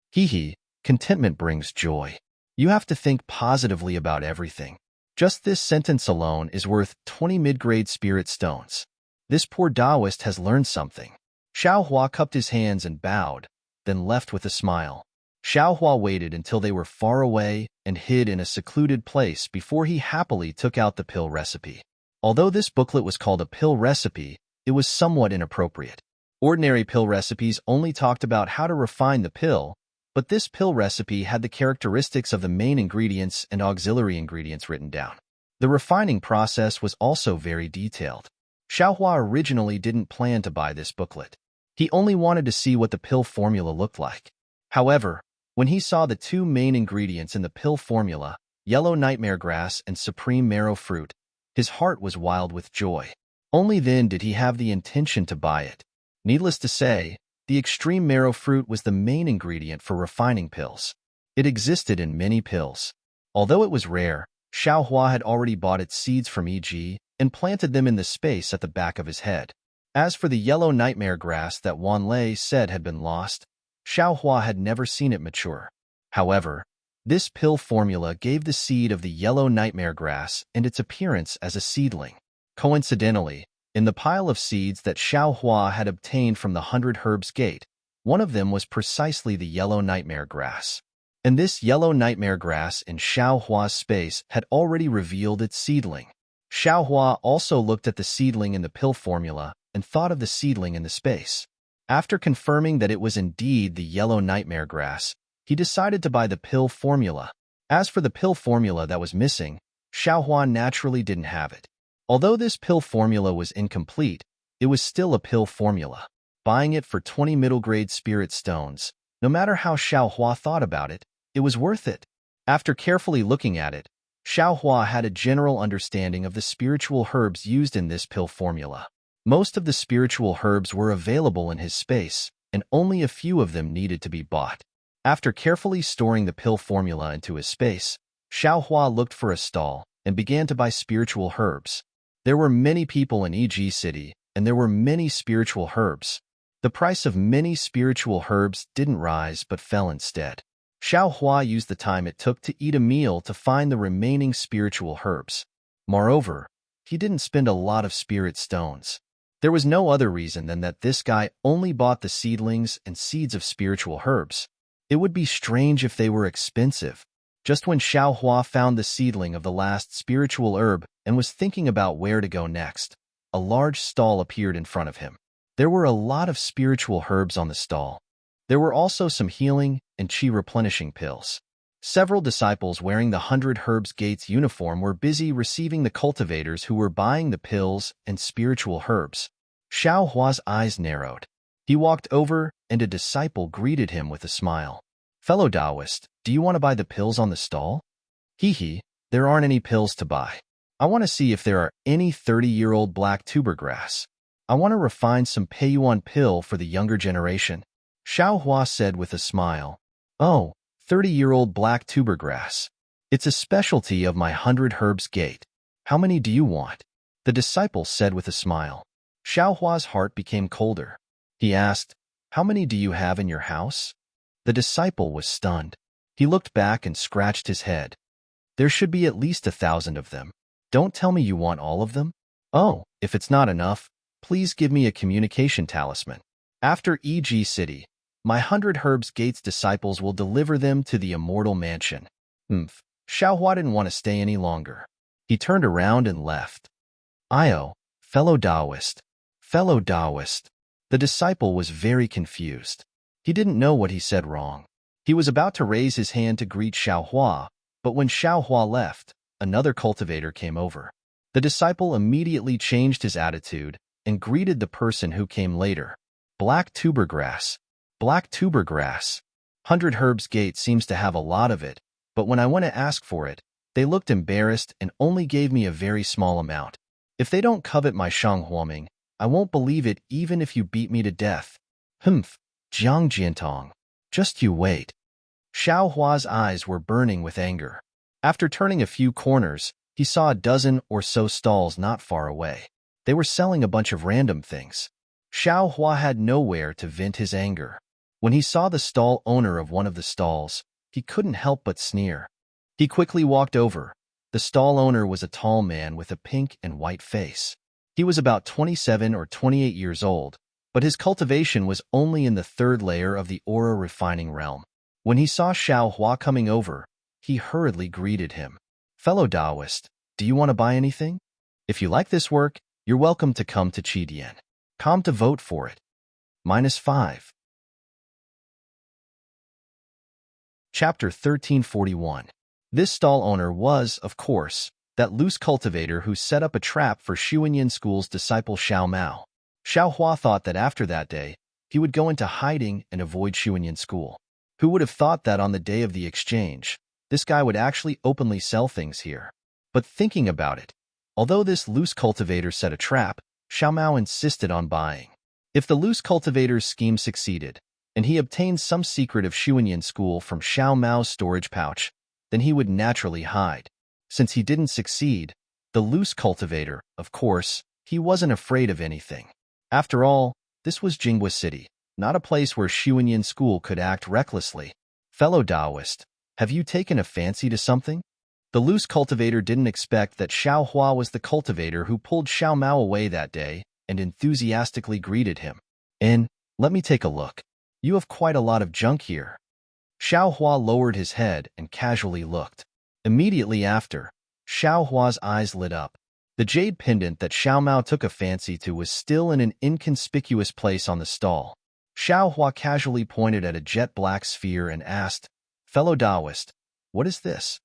Hee, contentment brings joy. You have to think positively about everything. Just this sentence alone is worth 20 mid-grade spirit stones. This poor Taoist has learned something. Xiaohua cupped his hands and bowed, then left with a smile. Xiaohua waited until they were far away and hid in a secluded place before he happily took out the pill recipe. Although this booklet was called a pill recipe, it was somewhat inappropriate. Ordinary pill recipes only talked about how to refine the pill, but this pill recipe had the characteristics of the main ingredients and auxiliary ingredients written down. The refining process was also very detailed. Xiaohua originally didn't plan to buy this booklet. He only wanted to see what the pill formula looked like. However, when he saw the two main ingredients in the pill formula, yellow nightmare grass and supreme marrow fruit, his heart was wild with joy. Only then did he have the intention to buy it. Needless to say, the extreme marrow fruit was the main ingredient for refining pills. It existed in many pills. Although it was rare, Xiaohua had already bought its seeds from E.G. and planted them in the space at the back of his head. As for the yellow nightmare grass that Wan Lei said had been lost, Xiaohua had never seen it mature. However, this pill formula gave the seed of the yellow nightmare grass and its appearance as a seedling. Coincidentally, in the pile of seeds that Xiaohua had obtained from the 100 Herbs Gate, one of them was precisely the yellow nightmare grass. And this yellow nightmare grass in Xiaohua's space had already revealed its seedling. Xiaohua also looked at the seedling in the pill formula and thought of the seedling in the space. After confirming that it was indeed the yellow nightmare grass, he decided to buy the pill formula. As for the pill formula that was missing, Xiaohua naturally didn't have it. Although this pill formula was incomplete, it was still a pill formula. Buying it for 20 middle-grade spirit stones, no matter how Xiaohua thought about it, it was worth it. After carefully looking at it, Xiaohua had a general understanding of the spiritual herbs used in this pill formula. Most of the spiritual herbs were available in his space, and only a few of them needed to be bought. After carefully storing the pill formula into his space, Xiaohua looked for a stall and began to buy spiritual herbs. There were many people in E.G. City, and there were many spiritual herbs. The price of many spiritual herbs didn't rise but fell instead. Xiaohua used the time it took to eat a meal to find the remaining spiritual herbs. Moreover, he didn't spend a lot of spirit stones. There was no other reason than that this guy only bought the seedlings and seeds of spiritual herbs. It would be strange if they were expensive. Just when Xiaohua found the seedling of the last spiritual herb and was thinking about where to go next, a large stall appeared in front of him. There were a lot of spiritual herbs on the stall. There were also some healing and chi replenishing pills. Several disciples wearing the 100 Herbs Gates uniform were busy receiving the cultivators who were buying the pills and spiritual herbs. Xiaohua's eyes narrowed. He walked over, and a disciple greeted him with a smile. Fellow Taoist, do you want to buy the pills on the stall? Hee hee, there aren't any pills to buy. I want to see if there are any 30-year-old black tubergrass. I want to refine some Peiyuan pill for the younger generation. Xiao Hua said with a smile. Oh, 30-year-old black tubergrass. It's a specialty of my 100 Herbs Gate. How many do you want? The disciple said with a smile. Xiao Hua's heart became colder. He asked, how many do you have in your house? The disciple was stunned. He looked back and scratched his head. There should be at least 1,000 of them. Don't tell me you want all of them. Oh, if it's not enough, please give me a communication talisman. After E.G. City, my 100 Herbs Gates disciples will deliver them to the immortal mansion. Xiao Hua didn't want to stay any longer. He turned around and left. Io, fellow Taoist. Fellow Taoist. The disciple was very confused. He didn't know what he said wrong. He was about to raise his hand to greet Xiao Hua, but when Xiao Hua left, another cultivator came over. The disciple immediately changed his attitude and greeted the person who came later. Black tubergrass. Black tubergrass. 100 Herbs Gate seems to have a lot of it, but when I went to ask for it, they looked embarrassed and only gave me a very small amount. If they don't covet my Shanghuaming, I won't believe it even if you beat me to death. Jiang Jiantong. Just you wait. Xiao Hua's eyes were burning with anger. After turning a few corners, he saw a dozen or so stalls not far away. They were selling a bunch of random things. Xiao Hua had nowhere to vent his anger. When he saw the stall owner of one of the stalls, he couldn't help but sneer. He quickly walked over. The stall owner was a tall man with a pink and white face. He was about 27 or 28 years old, but his cultivation was only in the 3rd layer of the aura refining realm. When he saw Xiao Hua coming over, he hurriedly greeted him. Fellow Taoist, do you want to buy anything? If you like this work, you're welcome to come to Qidian. Come to vote for it. -5. Chapter 1341. This stall owner was, of course, that loose cultivator who set up a trap for Xuanyan School's disciple Xiao Mao. Xiao Hua thought that after that day, he would go into hiding and avoid Xuanyan School. Who would have thought that on the day of the exchange, this guy would actually openly sell things here? But thinking about it, although this loose cultivator set a trap, Xiao Mao insisted on buying. If the loose cultivator's scheme succeeded, and he obtained some secret of Xuanyan School from Xiao Mao's storage pouch, then he would naturally hide. Since he didn't succeed, the loose cultivator, of course, he wasn't afraid of anything. After all, this was Jinghua City, not a place where Xuanyan School could act recklessly. Fellow Taoist, have you taken a fancy to something? The loose cultivator didn't expect that Xiao Hua was the cultivator who pulled Xiao Mao away that day and enthusiastically greeted him. Let me take a look. You have quite a lot of junk here. Xiao Hua lowered his head and casually looked. Immediately after, Xiao Hua's eyes lit up. The jade pendant that Xiao Mao took a fancy to was still in an inconspicuous place on the stall. Xiao Hua casually pointed at a jet-black sphere and asked, Fellow Taoist, what is this?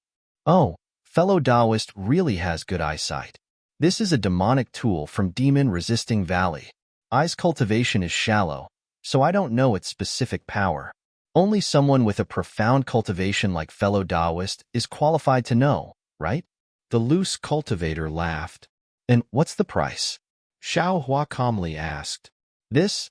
Oh, fellow Taoist really has good eyesight. This is a demonic tool from Demon-Resisting Valley. Eye's cultivation is shallow, so I don't know its specific power. Only someone with a profound cultivation like fellow Taoist is qualified to know, right? The loose cultivator laughed. And what's the price? Xiao Hua calmly asked. This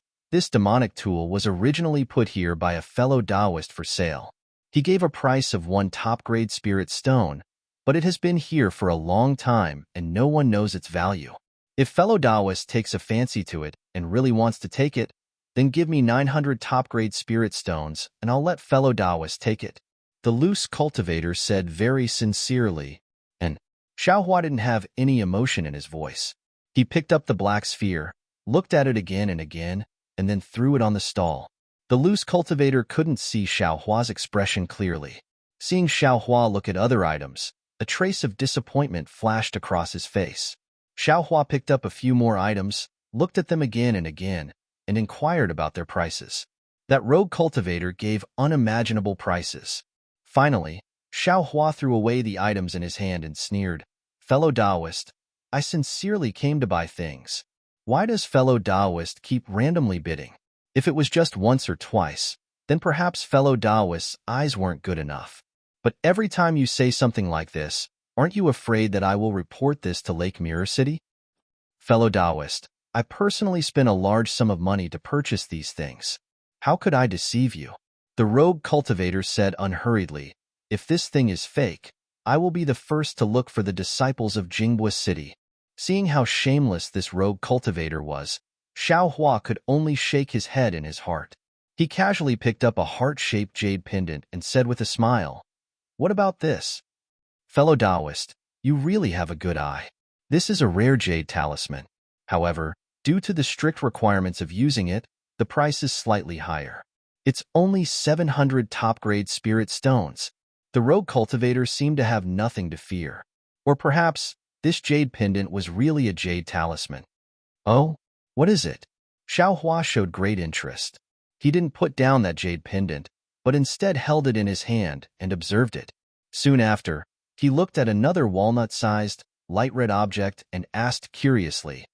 demonic tool was originally put here by a fellow Taoist for sale. He gave a price of 1 top-grade spirit stone, but it has been here for a long time and no one knows its value. If fellow Taoist takes a fancy to it and really wants to take it, then give me 900 top-grade spirit stones and I'll let fellow Taoist take it. The loose cultivator said very sincerely, and Xiao Hua didn't have any emotion in his voice. He picked up the black sphere, looked at it again and again, and then threw it on the stall. The loose cultivator couldn't see Xiao Hua's expression clearly. Seeing Xiao Hua look at other items, a trace of disappointment flashed across his face. Xiao Hua picked up a few more items, looked at them again and again, and inquired about their prices. That rogue cultivator gave unimaginable prices. Finally, Xiao Hua threw away the items in his hand and sneered, Fellow Taoist, I sincerely came to buy things. Why does fellow Taoist keep randomly bidding? If it was just once or twice, then perhaps fellow Taoist's eyes weren't good enough. But every time you say something like this, aren't you afraid that I will report this to Lake Mirror City? Fellow Taoist, I personally spent a large sum of money to purchase these things. How could I deceive you? The rogue cultivator said unhurriedly, if this thing is fake, I will be the first to look for the disciples of Jingbua City. Seeing how shameless this rogue cultivator was, Xiao Hua could only shake his head in his heart. He casually picked up a heart-shaped jade pendant and said with a smile, what about this? Fellow Taoist, you really have a good eye. This is a rare jade talisman. However, due to the strict requirements of using it, the price is slightly higher. It's only 700 top-grade spirit stones. The rogue cultivator seemed to have nothing to fear. Or perhaps, this jade pendant was really a jade talisman. Oh, what is it? Xiao Hua showed great interest. He didn't put down that jade pendant, but instead held it in his hand and observed it. Soon after, he looked at another walnut-sized, light red object and asked curiously,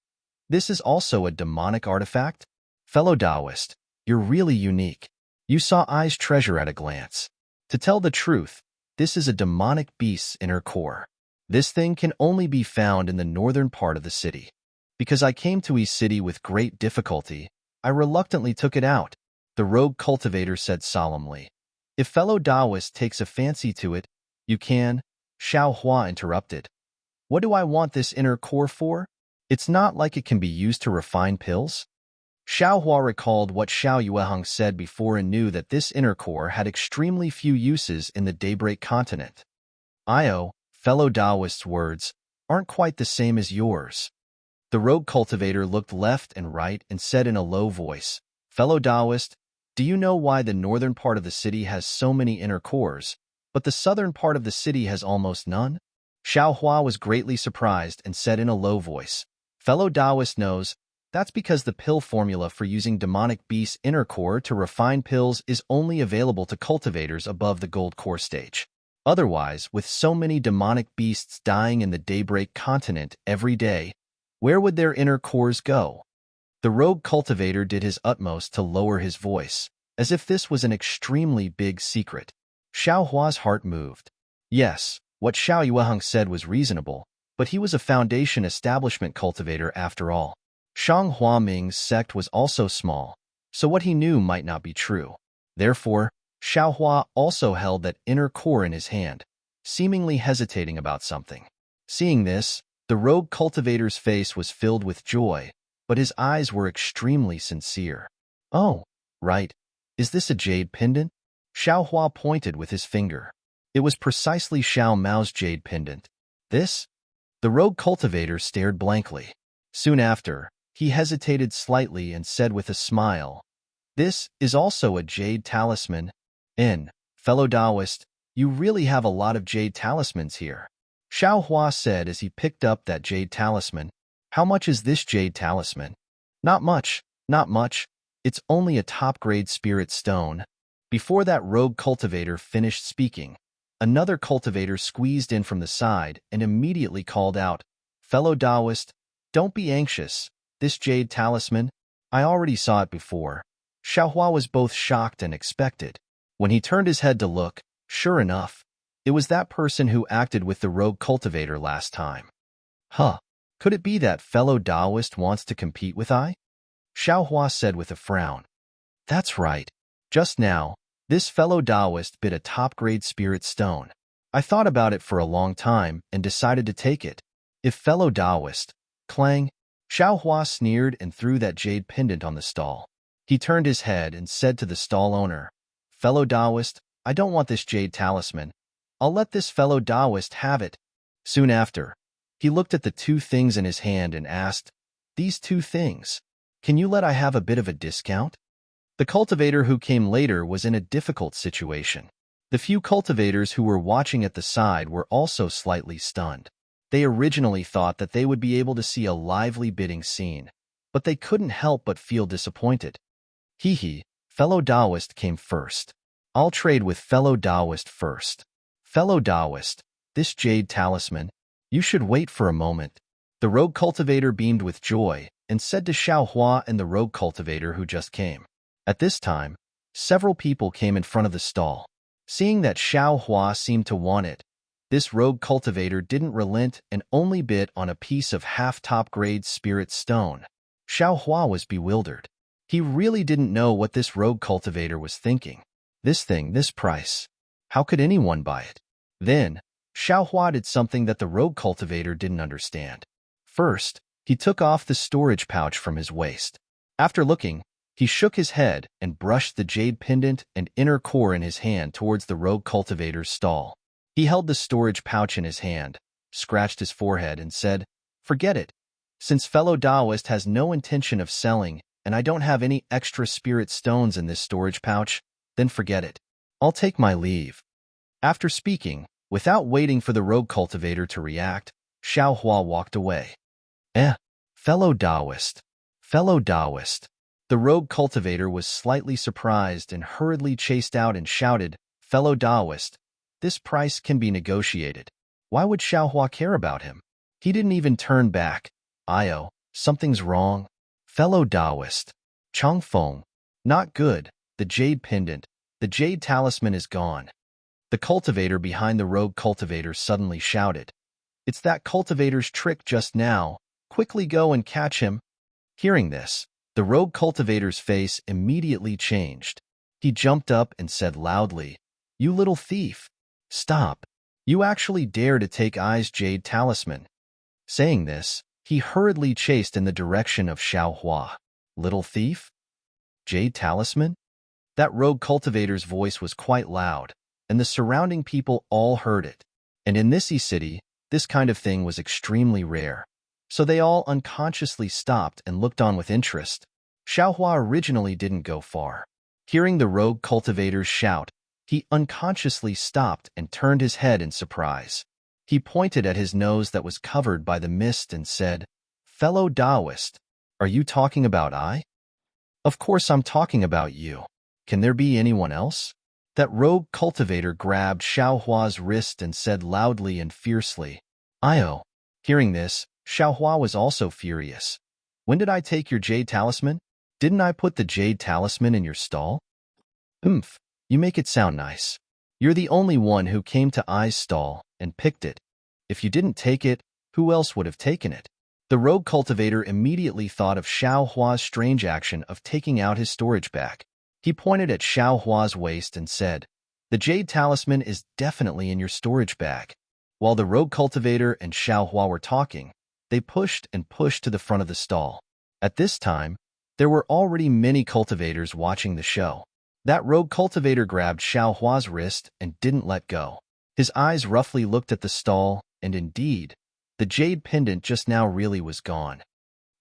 this is also a demonic artifact? Fellow Taoist, you're really unique. You saw Ai's treasure at a glance. To tell the truth, this is a demonic beast's inner core. This thing can only be found in the northern part of the city. Because I came to East City with great difficulty, I reluctantly took it out, the rogue cultivator said solemnly. If fellow Taoist takes a fancy to it, you can, Xiao Hua interrupted. What do I want this inner core for? It's not like it can be used to refine pills. Xiao Hua recalled what Xiao Yueheng said before and knew that this inner core had extremely few uses in the Daybreak continent. Io, fellow Taoist's words, aren't quite the same as yours. The rogue cultivator looked left and right and said in a low voice, fellow Taoist, do you know why the northern part of the city has so many inner cores, but the southern part of the city has almost none? Xiao Hua was greatly surprised and said in a low voice, fellow Taoist knows, that's because the pill formula for using demonic beast's inner core to refine pills is only available to cultivators above the gold core stage. Otherwise, with so many demonic beasts dying in the Daybreak continent every day, where would their inner cores go? The rogue cultivator did his utmost to lower his voice, as if this was an extremely big secret. Xiao Hua's heart moved. Yes, what Xiao Yueheng said was reasonable, but he was a foundation establishment cultivator after all. Shang Hua Ming's sect was also small, so what he knew might not be true. Therefore, Xiao Hua also held that inner core in his hand, seemingly hesitating about something. Seeing this, the rogue cultivator's face was filled with joy, but his eyes were extremely sincere. Oh, right. Is this a jade pendant? Xiao Hua pointed with his finger. It was precisely Xiao Mao's jade pendant. This? The rogue cultivator stared blankly. Soon after, he hesitated slightly and said with a smile, this is also a jade talisman. Fellow Taoist, you really have a lot of jade talismans here. Xiao Hua said as he picked up that jade talisman. How much is this jade talisman? Not much, not much. It's only a top-grade spirit stone. Before that rogue cultivator finished speaking, another cultivator squeezed in from the side and immediately called out, fellow Taoist, don't be anxious. This jade talisman, I already saw it before. Xiao Hua was both shocked and expected. When he turned his head to look, sure enough, it was that person who acted with the rogue cultivator last time. Huh, could it be that fellow Taoist wants to compete with I? Xiao Hua said with a frown. That's right. Just now, this fellow Taoist bit a top-grade spirit stone. I thought about it for a long time and decided to take it. If fellow Taoist, clang, Xiao Hua sneered and threw that jade pendant on the stall. He turned his head and said to the stall owner, fellow Taoist, I don't want this jade talisman. I'll let this fellow Taoist have it. Soon after, he looked at the two things in his hand and asked, these two things, can you let I have a bit of a discount? The cultivator who came later was in a difficult situation. The few cultivators who were watching at the side were also slightly stunned. They originally thought that they would be able to see a lively bidding scene, but they couldn't help but feel disappointed. Hee, fellow Taoist came first. I'll trade with fellow Taoist first. Fellow Taoist, this jade talisman, you should wait for a moment. The rogue cultivator beamed with joy and said to Xiao Hua and the rogue cultivator who just came. At this time, several people came in front of the stall. Seeing that Xiao Hua seemed to want it, this rogue cultivator didn't relent and only bit on a piece of half-top-grade spirit stone. Xiao Hua was bewildered. He really didn't know what this rogue cultivator was thinking. This thing, this price. How could anyone buy it? Then, Xiao Hua did something that the rogue cultivator didn't understand. First, he took off the storage pouch from his waist. After looking, he shook his head and brushed the jade pendant and inner core in his hand towards the rogue cultivator's stall. He held the storage pouch in his hand, scratched his forehead, and said, "Forget it. Since fellow Taoist has no intention of selling and I don't have any extra spirit stones in this storage pouch, then forget it. I'll take my leave." After speaking, without waiting for the rogue cultivator to react, Xiao Hua walked away. Fellow Taoist. Fellow Taoist. The rogue cultivator was slightly surprised and hurriedly chased out and shouted, "Fellow Taoist, this price can be negotiated." Why would Xiao Hua care about him? He didn't even turn back. "Io, something's wrong." Fellow Taoist. Chang Feng. Not good. The jade pendant, the jade talisman is gone. The cultivator behind the rogue cultivator suddenly shouted, "It's that cultivator's trick just now. Quickly go and catch him." Hearing this, the rogue cultivator's face immediately changed. He jumped up and said loudly, "You little thief! Stop! You actually dare to take I's jade talisman." Saying this, he hurriedly chased in the direction of Xiao Hua. Little thief? Jade talisman? That rogue cultivator's voice was quite loud, and the surrounding people all heard it. And in this city, this kind of thing was extremely rare. So they all unconsciously stopped and looked on with interest. Xiao Hua originally didn't go far. Hearing the rogue cultivator's shout, he unconsciously stopped and turned his head in surprise. He pointed at his nose that was covered by the mist and said, "Fellow Taoist, are you talking about I?" "Of course I'm talking about you. Can there be anyone else?" That rogue cultivator grabbed Xiao Hua's wrist and said loudly and fiercely, "Io." Hearing this, Xiao Hua was also furious. "When did I take your jade talisman? Didn't I put the jade talisman in your stall?" "Oomph, you make it sound nice. You're the only one who came to I's stall and picked it. If you didn't take it, who else would have taken it?" The rogue cultivator immediately thought of Xiao Hua's strange action of taking out his storage bag. He pointed at Xiao Hua's waist and said, "The jade talisman is definitely in your storage bag." While the rogue cultivator and Xiao Hua were talking, they pushed and pushed to the front of the stall. At this time, there were already many cultivators watching the show. That rogue cultivator grabbed Xiao Hua's wrist and didn't let go. His eyes roughly looked at the stall, and indeed, the jade pendant just now really was gone.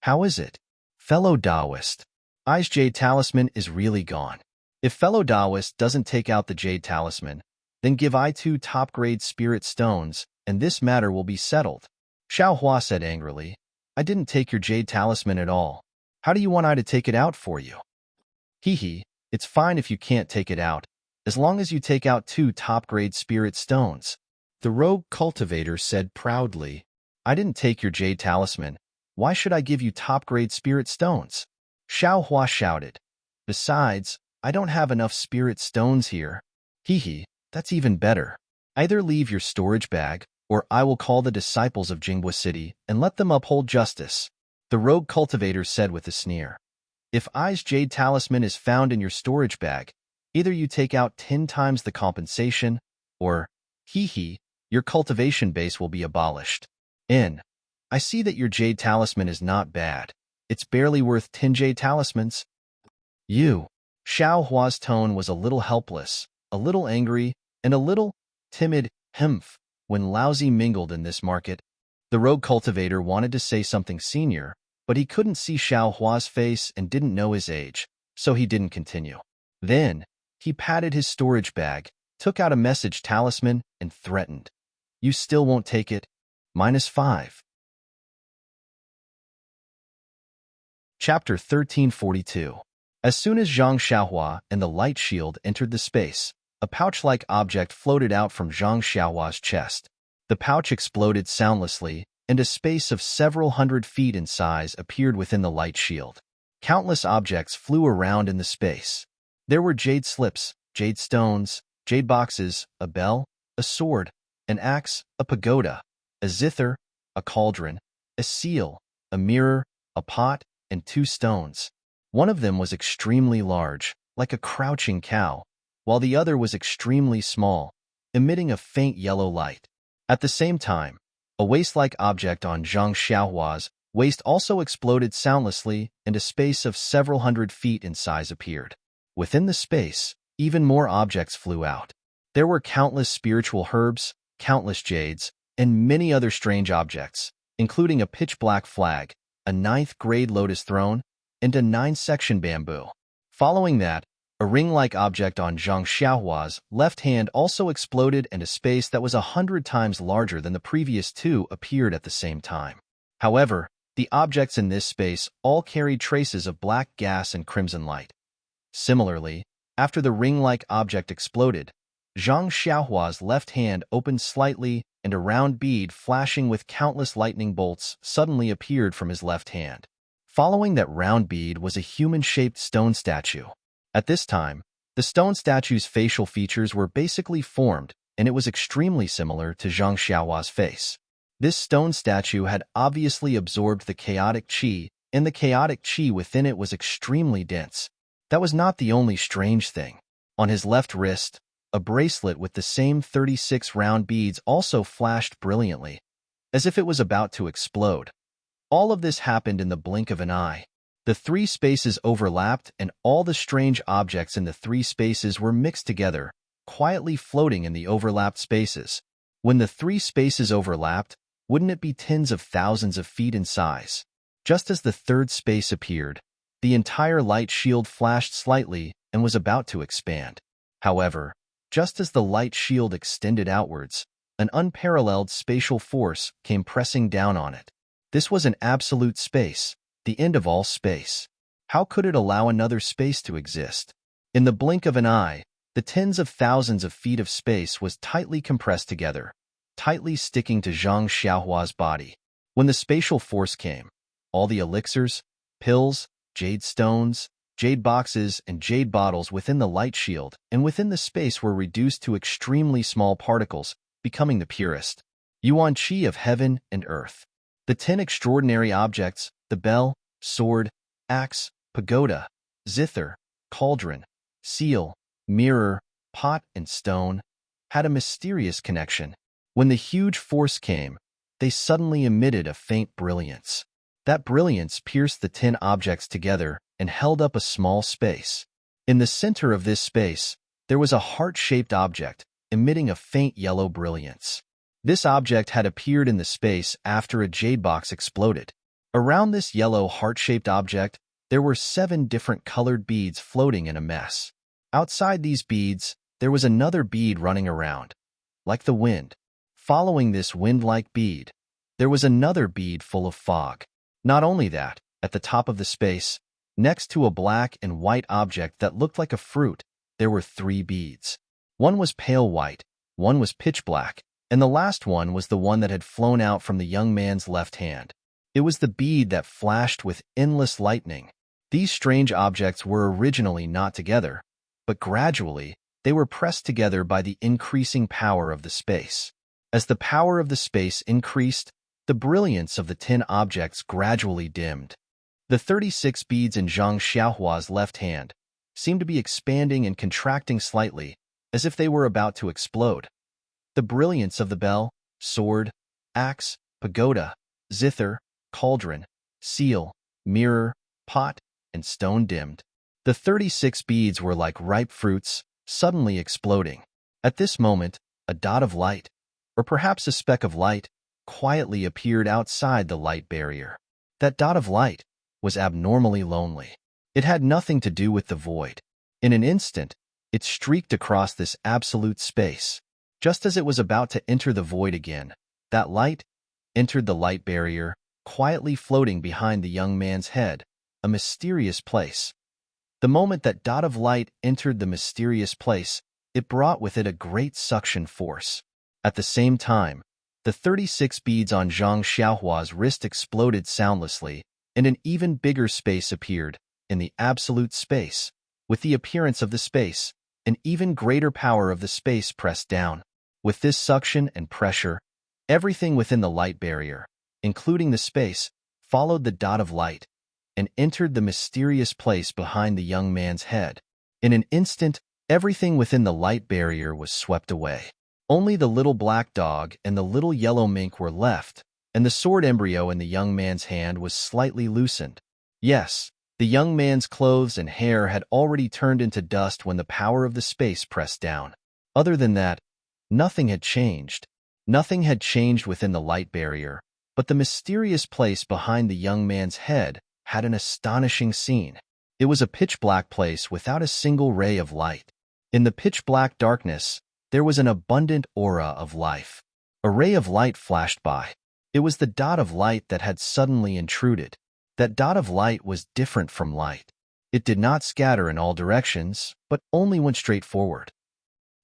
"How is it? Fellow Taoist, I's jade talisman is really gone. If fellow Taoist doesn't take out the jade talisman, then give I 2 top-grade spirit stones, and this matter will be settled." Xiao Hua said angrily, "I didn't take your jade talisman at all. How do you want I to take it out for you?" "Hee, it's fine if you can't take it out, as long as you take out 2 top-grade spirit stones." The rogue cultivator said proudly, "I didn't take your jade talisman. Why should I give you top-grade spirit stones?" Xiao Hua shouted, "Besides, I don't have enough spirit stones here." "Hee, that's even better. Either leave your storage bag, or I will call the disciples of Jinghua City and let them uphold justice," the rogue cultivator said with a sneer. "If I's jade talisman is found in your storage bag, either you take out 10 times the compensation, or, your cultivation base will be abolished. I see that your jade talisman is not bad. It's barely worth 10 jade talismans." "You." Xiao Hua's tone was a little helpless, a little angry, and a little timid. When lousy mingled in this market. The rogue cultivator wanted to say something senior, but he couldn't see Xiao Hua's face and didn't know his age, so he didn't continue. Then, he patted his storage bag, took out a message talisman, and threatened, "You still won't take it? -5. Chapter 1342. As soon as Zhang Xiaohua and the light shield entered the space, a pouch-like object floated out from Zhang Xiaohua's chest. The pouch exploded soundlessly, and a space of several hundred feet in size appeared within the light shield. Countless objects flew around in the space. There were jade slips, jade stones, jade boxes, a bell, a sword, an axe, a pagoda, a zither, a cauldron, a seal, a mirror, a pot, and 2 stones. One of them was extremely large, like a crouching cow, while the other was extremely small, emitting a faint yellow light. At the same time, a waist-like object on Zhang Xiaohua's waist also exploded soundlessly, and a space of several hundred feet in size appeared. Within the space, even more objects flew out. There were countless spiritual herbs, countless jades, and many other strange objects, including a pitch-black flag, a 9th-grade lotus throne, and a 9-section bamboo. Following that, a ring-like object on Zhang Xiaohua's left hand also exploded, and a space that was 100 times larger than the previous 2 appeared at the same time. However, the objects in this space all carried traces of black gas and crimson light. Similarly, after the ring-like object exploded, Zhang Xiaohua's left hand opened slightly, and a round bead flashing with countless lightning bolts suddenly appeared from his left hand. Following that round bead was a human-shaped stone statue. At this time, the stone statue's facial features were basically formed, and it was extremely similar to Zhang Xiaohua's face. This stone statue had obviously absorbed the chaotic qi, and the chaotic qi within it was extremely dense. That was not the only strange thing. On his left wrist, a bracelet with the same 36 round beads also flashed brilliantly, as if it was about to explode. All of this happened in the blink of an eye. The 3 spaces overlapped, and all the strange objects in the 3 spaces were mixed together, quietly floating in the overlapped spaces. When the 3 spaces overlapped, wouldn't it be tens of thousands of feet in size? Just as the 3rd space appeared, the entire light shield flashed slightly and was about to expand. However, just as the light shield extended outwards, an unparalleled spatial force came pressing down on it. This was an absolute space, the end of all space. How could it allow another space to exist? In the blink of an eye, the tens of thousands of feet of space was tightly compressed together, tightly sticking to Zhang Xiaohua's body. When the spatial force came, all the elixirs, pills, jade stones, jade boxes, and jade bottles within the light shield and within the space were reduced to extremely small particles, becoming the purest yuan qi of heaven and earth. The 10 extraordinary objects, the bell, sword, axe, pagoda, zither, cauldron, seal, mirror, pot, and stone, had a mysterious connection. When the huge force came, they suddenly emitted a faint brilliance. That brilliance pierced the 10 objects together and held up a small space. In the center of this space, there was a heart-shaped object, emitting a faint yellow brilliance. This object had appeared in the space after a jade box exploded. Around this yellow heart-shaped object, there were 7 different colored beads floating in a mess. Outside these beads, there was another bead running around, like the wind. Following this wind-like bead, there was another bead full of fog. Not only that, at the top of the space, next to a black and white object that looked like a fruit, there were 3 beads. One was pale white, one was pitch black, and the last one was the one that had flown out from the young man's left hand. It was the bead that flashed with endless lightning. These strange objects were originally not together, but gradually, they were pressed together by the increasing power of the space. As the power of the space increased, the brilliance of the 10 objects gradually dimmed. The 36 beads in Zhang Xiaohua's left hand seemed to be expanding and contracting slightly, as if they were about to explode. The brilliance of the bell, sword, axe, pagoda, zither, cauldron, seal, mirror, pot, and stone dimmed. The 36 beads were like ripe fruits, suddenly exploding. At this moment, a dot of light, or perhaps a speck of light, quietly appeared outside the light barrier. That dot of light was abnormally lonely. It had nothing to do with the void. In an instant, it streaked across this absolute space. Just as it was about to enter the void again, that light entered the light barrier, quietly floating behind the young man's head, a mysterious place. The moment that dot of light entered the mysterious place, it brought with it a great suction force. At the same time, the 36 beads on Zhang Xiaohua's wrist exploded soundlessly, and an even bigger space appeared, in the absolute space. With the appearance of the space, an even greater power of the space pressed down. With this suction and pressure, everything within the light barrier, including the space, followed the dot of light and entered the mysterious place behind the young man's head. In an instant, everything within the light barrier was swept away. Only the little black dog and the little yellow mink were left, and the sword embryo in the young man's hand was slightly loosened. Yes, the young man's clothes and hair had already turned into dust when the power of the space pressed down. Other than that, nothing had changed. Nothing had changed within the light barrier, but the mysterious place behind the young man's head had an astonishing scene. It was a pitch-black place without a single ray of light. In the pitch-black darkness, there was an abundant aura of life. A ray of light flashed by. It was the dot of light that had suddenly intruded. That dot of light was different from light. It did not scatter in all directions, but only went straight forward.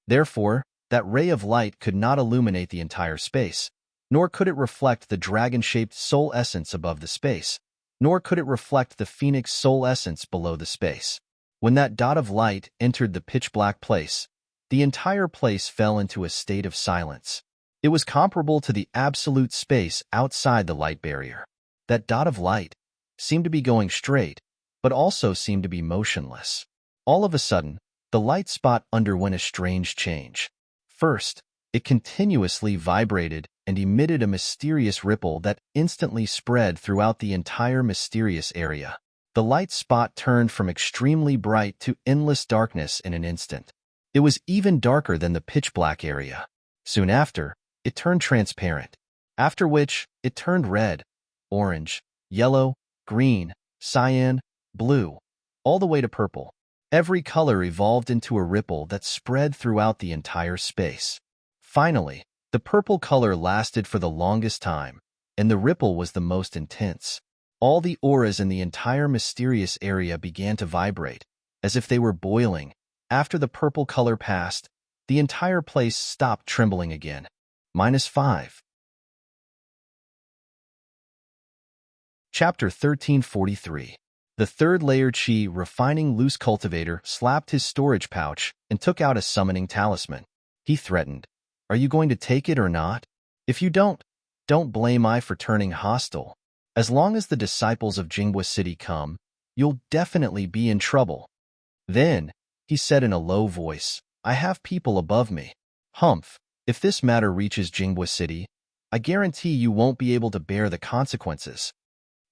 Therefore, that ray of light could not illuminate the entire space, nor could it reflect the dragon-shaped soul essence above the space, nor could it reflect the phoenix soul essence below the space. When that dot of light entered the pitch-black place, the entire place fell into a state of silence. It was comparable to the absolute space outside the light barrier. That dot of light seemed to be going straight, but also seemed to be motionless. All of a sudden, the light spot underwent a strange change. First, it continuously vibrated and emitted a mysterious ripple that instantly spread throughout the entire mysterious area. The light spot turned from extremely bright to endless darkness in an instant. It was even darker than the pitch-black area. Soon after, it turned transparent, after which it turned red, orange, yellow, green, cyan, blue, all the way to purple. Every color evolved into a ripple that spread throughout the entire space. Finally, the purple color lasted for the longest time, and the ripple was the most intense. All the auras in the entire mysterious area began to vibrate, as if they were boiling. After the purple color passed, the entire place stopped trembling again. -5. Chapter 1343. The third layer Chi refining loose cultivator slapped his storage pouch and took out a summoning talisman. He threatened, "Are you going to take it or not? If you don't blame I for turning hostile. As long as the disciples of Jingwa City come, you'll definitely be in trouble." Then, he said in a low voice, "I have people above me. Humph, if this matter reaches Jingwa City, I guarantee you won't be able to bear the consequences."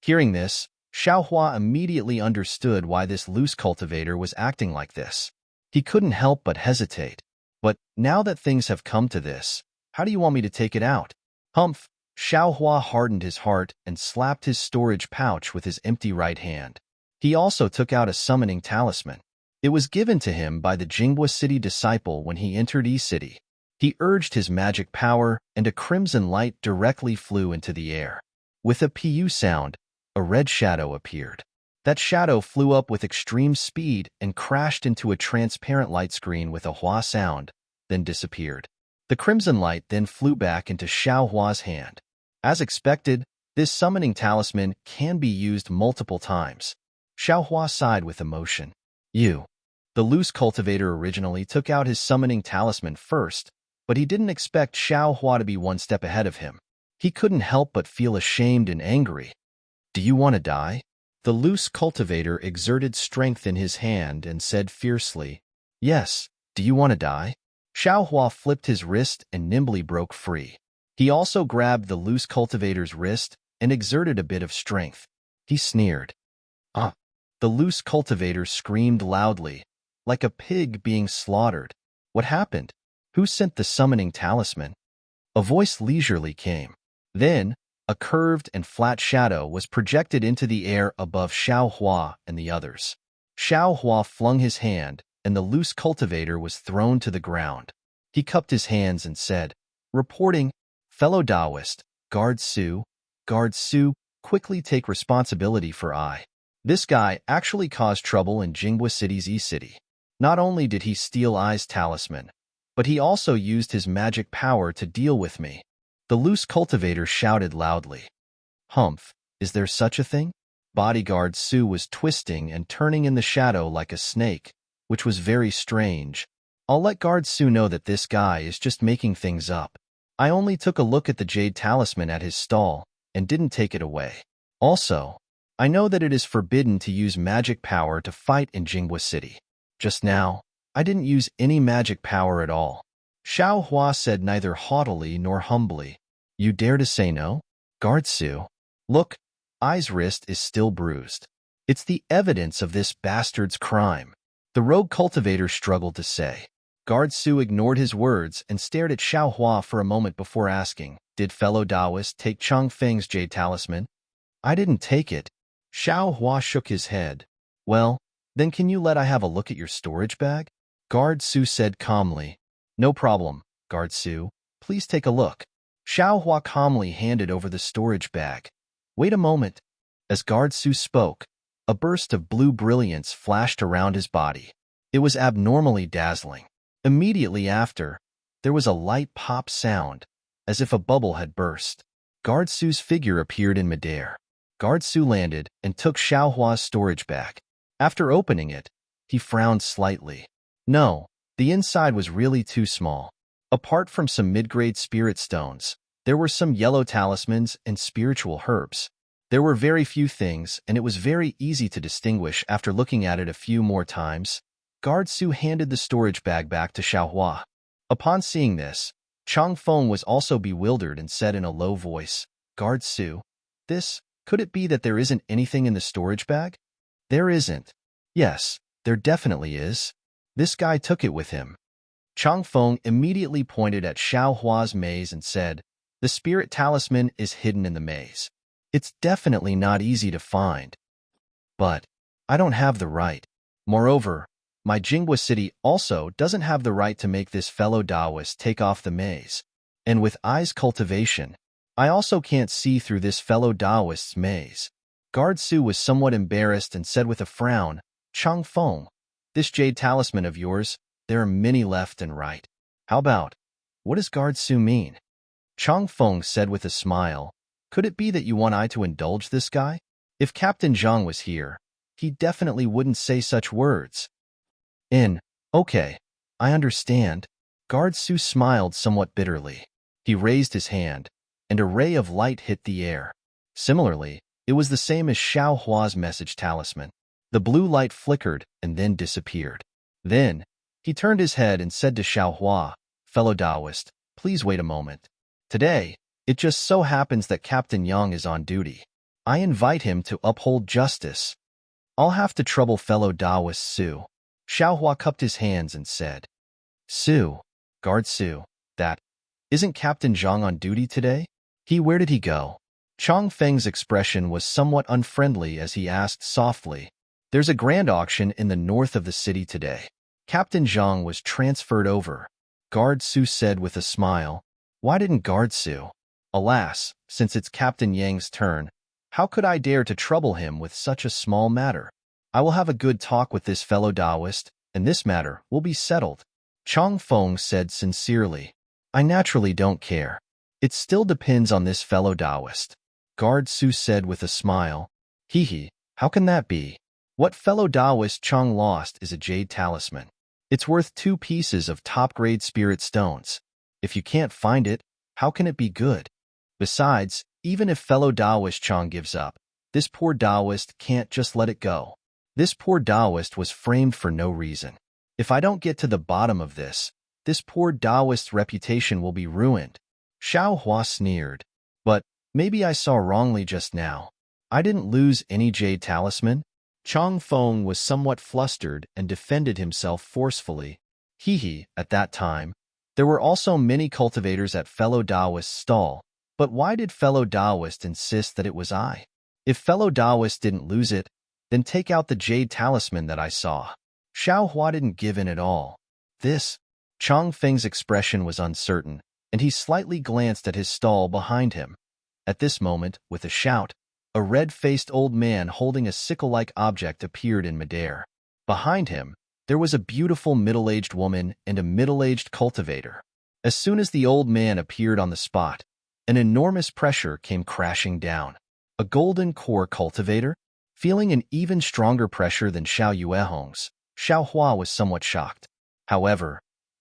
Hearing this, Xiaohua immediately understood why this loose cultivator was acting like this. He couldn't help but hesitate. "But now that things have come to this, how do you want me to take it out?" Humph! Xiaohua hardened his heart and slapped his storage pouch with his empty right hand. He also took out a summoning talisman. It was given to him by the Jingwa City disciple when he entered E-City. He urged his magic power, and a crimson light directly flew into the air. With a pu sound, a red shadow appeared. That shadow flew up with extreme speed and crashed into a transparent light screen with a hua sound, then disappeared. The crimson light then flew back into Xiaohua's hand. As expected, this summoning talisman can be used multiple times. Xiaohua sighed with emotion. The loose cultivator originally took out his summoning talisman first, but he didn't expect Xiaohua to be one step ahead of him. He couldn't help but feel ashamed and angry. "Do you want to die?" The loose cultivator exerted strength in his hand and said fiercely, "Yes, do you want to die?" Xiaohua flipped his wrist and nimbly broke free. He also grabbed the loose cultivator's wrist and exerted a bit of strength. He sneered. "Ah!" The loose cultivator screamed loudly, like a pig being slaughtered. "What happened? Who sent the summoning talisman?" A voice leisurely came. Then, a curved and flat shadow was projected into the air above Xiaohua and the others. Xiaohua flung his hand, and the loose cultivator was thrown to the ground. He cupped his hands and said, "Reporting, fellow Taoist, Guard Su, quickly take responsibility for I. This guy actually caused trouble in Jingwa City's E-City. Not only did he steal I's talisman, but he also used his magic power to deal with me." The loose cultivator shouted loudly. "Humph, is there such a thing?" Bodyguard Su was twisting and turning in the shadow like a snake, which was very strange. I'll let Guard Su know that this guy is just making things up. I only took a look at the jade talisman at his stall and didn't take it away. Also, I know that it is forbidden to use magic power to fight in Jinghua City. Just now, I didn't use any magic power at all. Xiao Hua said neither haughtily nor humbly. You dare to say no? Guard Su. Look, Ai's wrist is still bruised. It's the evidence of this bastard's crime. The rogue cultivator struggled to say. Guard Su ignored his words and stared at Xiao Hua for a moment before asking, Did fellow Taoist take Chang Feng's jade talisman? I didn't take it. Xiao Hua shook his head. Well, then can you let I have a look at your storage bag? Guard Su said calmly. No problem, Guard Su. Please take a look. Xiao Hua calmly handed over the storage bag. Wait a moment. As Guard Su spoke, a burst of blue brilliance flashed around his body. It was abnormally dazzling. Immediately after, there was a light pop sound, as if a bubble had burst. Guard Su's figure appeared in midair. Guard Su landed and took Xiao Hua's storage bag. After opening it, he frowned slightly. No, the inside was really too small. Apart from some mid-grade spirit stones, there were some yellow talismans and spiritual herbs. There were very few things, and it was very easy to distinguish after looking at it a few more times. Guard Su handed the storage bag back to Xiao Hua. Upon seeing this, Chang Feng was also bewildered and said in a low voice, Guard Su, could it be that there isn't anything in the storage bag? There isn't. Yes, there definitely is. This guy took it with him. Chang Feng immediately pointed at Xiao Hua's maze and said, The spirit talisman is hidden in the maze. It's definitely not easy to find. But I don't have the right. Moreover, my Jinghua City also doesn't have the right to make this fellow Taoist take off the maze. And with Ai's cultivation, I also can't see through this fellow Taoist's maze. Guard Su was somewhat embarrassed and said with a frown, Chang Feng, this jade talisman of yours, there are many left and right. How about? What does Guard Su mean? Chang Feng said with a smile, Could it be that you want I to indulge this guy? If Captain Zhang was here, he definitely wouldn't say such words. Okay, I understand. Guard Su smiled somewhat bitterly. He raised his hand, and a ray of light hit the air. Similarly, it was the same as Xiao Hua's message talisman. The blue light flickered and then disappeared. Then, he turned his head and said to Xiao Hua, Fellow Taoist, please wait a moment. Today, it just so happens that Captain Yang is on duty. I invite him to uphold justice. I'll have to trouble fellow Taoist Su. Xiao Hua cupped his hands and said, Su, Guard Su, isn't Captain Zhang on duty today? Where did he go? Chang Feng's expression was somewhat unfriendly as he asked softly, There's a grand auction in the north of the city today. Captain Zhang was transferred over. Guard Su said with a smile, Why didn't Guard Su? Alas, since it's Captain Yang's turn, how could I dare to trouble him with such a small matter? I will have a good talk with this fellow Taoist, and this matter will be settled. Chang Feng said sincerely, I naturally don't care. It still depends on this fellow Taoist. Guard Su said with a smile, How can that be? What fellow Taoist Chang lost is a jade talisman. It's worth 2 pieces of top-grade spirit stones. If you can't find it, how can it be good? Besides, even if fellow Taoist Chang gives up, this poor Taoist can't just let it go. This poor Taoist was framed for no reason. If I don't get to the bottom of this poor Taoist's reputation will be ruined. Xiao Hua sneered. But maybe I saw wrongly just now. I didn't lose any jade talisman. Chang Feng was somewhat flustered and defended himself forcefully. At that time, there were also many cultivators at fellow Taoist's stall, but why did fellow Taoist insist that it was I? If fellow Taoist didn't lose it, then take out the jade talisman that I saw. Xiao Hua didn't give in at all. Chang Feng's expression was uncertain, and he slightly glanced at his stall behind him. At this moment, with a shout, a red-faced old man holding a sickle-like object appeared in midair. Behind him, there was a beautiful middle-aged woman and a middle-aged cultivator. As soon as the old man appeared on the spot, an enormous pressure came crashing down. A golden core cultivator? Feeling an even stronger pressure than Xiao Yuehong's, Xiao Hua was somewhat shocked. However,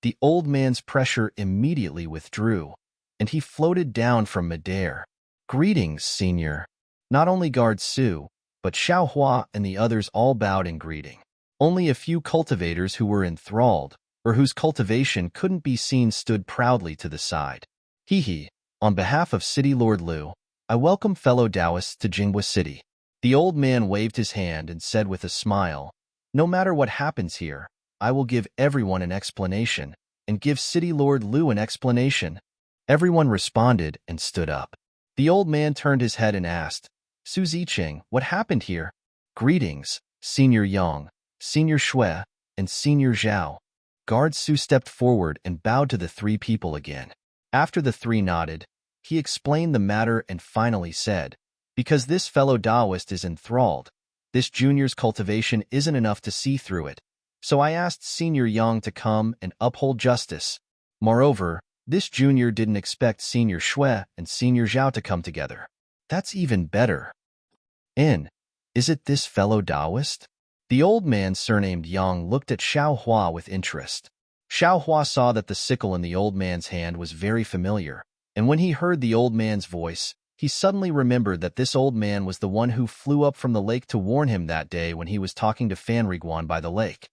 the old man's pressure immediately withdrew, and he floated down from midair. "Greetings, senior." Not only Guard Su, but Xiao Hua and the others all bowed in greeting. Only a few cultivators who were enthralled, or whose cultivation couldn't be seen, stood proudly to the side. Hee. On behalf of City Lord Liu, I welcome fellow Taoists to Jinghua City. The old man waved his hand and said with a smile, "No matter what happens here, I will give everyone an explanation, and give City Lord Liu an explanation." Everyone responded and stood up. The old man turned his head and asked, "Su Ziqing, what happened here?" "Greetings, Senior Yang, Senior Shui, and Senior Zhao." Guard Su stepped forward and bowed to the three people again. After the three nodded, he explained the matter and finally said, "Because this fellow Taoist is enthralled, this junior's cultivation isn't enough to see through it. So I asked Senior Yang to come and uphold justice. Moreover, this junior didn't expect Senior Shui and Senior Zhao to come together. That's even better. Is it this fellow Taoist?" The old man surnamed Yang looked at Xiao Hua with interest. Xiao Hua saw that the sickle in the old man's hand was very familiar, and when he heard the old man's voice, he suddenly remembered that this old man was the one who flew up from the lake to warn him that day when he was talking to Fan Riguan by the lake.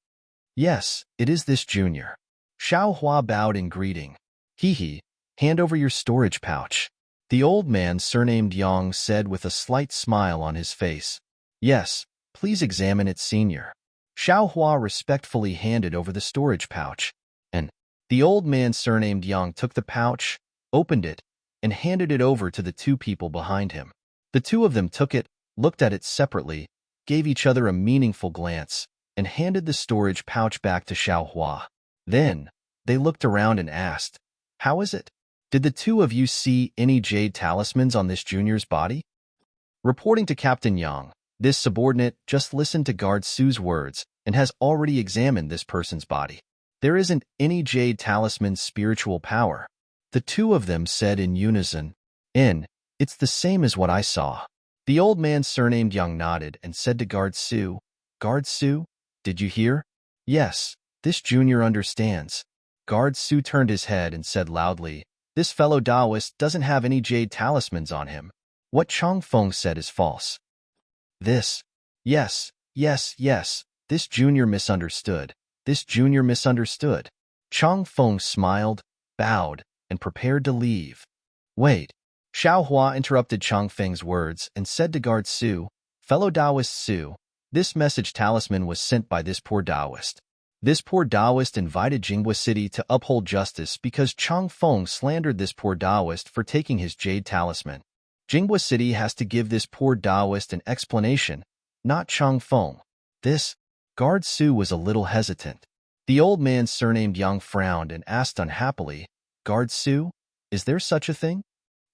"Yes, it is this junior." Xiao Hua bowed in greeting. Hee, hand over your storage pouch." The old man surnamed Yang said with a slight smile on his face. "Yes, please examine it, senior." Xiao Hua respectfully handed over the storage pouch, and the old man surnamed Yang took the pouch, opened it, and handed it over to the two people behind him. The two of them took it, looked at it separately, gave each other a meaningful glance, and handed the storage pouch back to Xiao Hua. Then, they looked around and asked, "How is it? Did the two of you see any jade talismans on this junior's body?" Reporting to Captain Yang, this subordinate just listened to Guard Su's words and has already examined this person's body. "There isn't any jade talisman's spiritual power." The two of them said in unison, "It's the same as what I saw." The old man surnamed Yang nodded and said to Guard Su, "Guard Su, did you hear?" "Yes, this junior understands." Guard Su turned his head and said loudly, "This fellow Taoist doesn't have any jade talismans on him. What Chang Feng said is false." Yes, this junior misunderstood. This junior misunderstood. Chang Feng smiled, bowed, and prepared to leave. "Wait." Xiao Hua interrupted Chang Feng's words and said to Guard Su, "Fellow Taoist Su, this message talisman was sent by this poor Taoist. This poor Taoist invited Jinghua City to uphold justice because Chang Feng slandered this poor Taoist for taking his jade talisman. Jinghua City has to give this poor Taoist an explanation, not Chang Feng." This Guard Su was a little hesitant. The old man surnamed Yang frowned and asked unhappily, "Guard Su, is there such a thing?"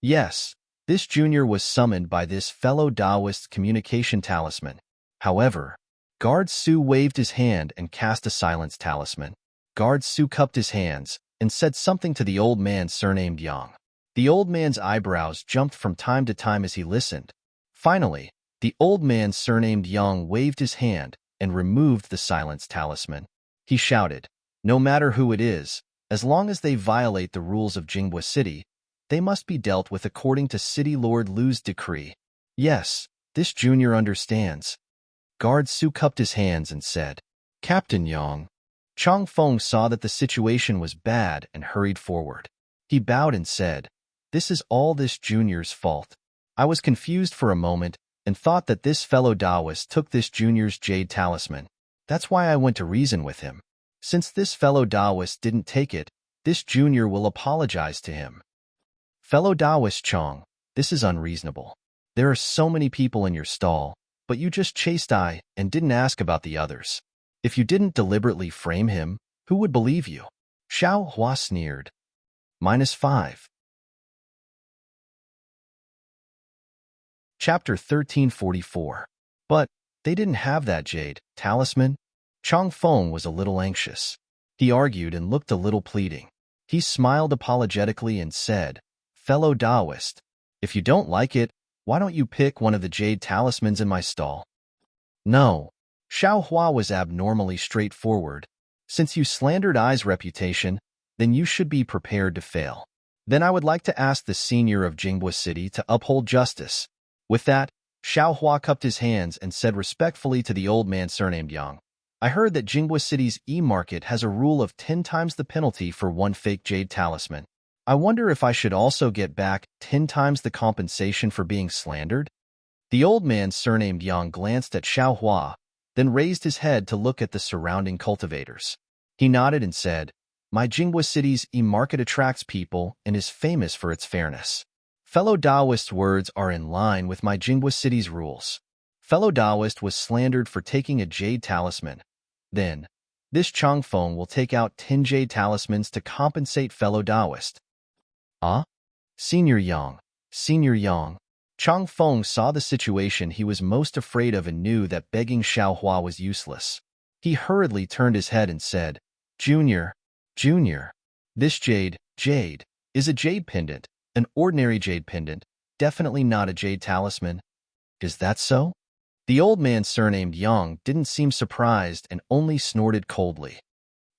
"Yes, this junior was summoned by this fellow Taoist communication talisman. However," Guard Su waved his hand and cast a silence talisman. Guard Su cupped his hands and said something to the old man surnamed Yang. The old man's eyebrows jumped from time to time as he listened. Finally, the old man surnamed Yang waved his hand and removed the silence talisman. He shouted, "No matter who it is, as long as they violate the rules of Jinghua City, they must be dealt with according to City Lord Liu's decree." "Yes, this junior understands." Guard Su cupped his hands and said, "Captain Yang." Chang Feng saw that the situation was bad and hurried forward. He bowed and said, "This is all this junior's fault. I was confused for a moment and thought that this fellow Taoist took this junior's jade talisman. That's why I went to reason with him. Since this fellow Taoist didn't take it, this junior will apologize to him." "Fellow Taoist Chang, this is unreasonable. There are so many people in your stall, but you just chased I and didn't ask about the others. If you didn't deliberately frame him, who would believe you?" Xiao Hua sneered. -5. Chapter 1344. But they didn't have that jade talisman. Chang Feng was a little anxious. He argued and looked a little pleading. He smiled apologetically and said, "Fellow Taoist, if you don't like it, why don't you pick one of the jade talismans in my stall?" "No." Xiao Hua was abnormally straightforward. "Since you slandered I's reputation, then you should be prepared to fail. Then I would like to ask the senior of Jinghua City to uphold justice." With that, Xiao Hua cupped his hands and said respectfully to the old man surnamed Yang, "I heard that Jinghua City's e-market has a rule of 10 times the penalty for one fake jade talisman. I wonder if I should also get back 10 times the compensation for being slandered?" The old man surnamed Yang glanced at Xiao Hua, then raised his head to look at the surrounding cultivators. He nodded and said, "My Jinghua City's e-market attracts people and is famous for its fairness. Fellow Taoist's words are in line with my Jinghua City's rules." Fellow Taoist was slandered for taking a jade talisman. Then, this Chang Feng will take out 10 jade talismans to compensate fellow Taoist. Ah? Senior Yang. Senior Yang. Chang Feng saw the situation he was most afraid of and knew that begging Xiao Hua was useless. He hurriedly turned his head and said, Junior, this jade, is a jade pendant, an ordinary jade pendant, definitely not a jade talisman. Is that so?" The old man surnamed Yang didn't seem surprised and only snorted coldly.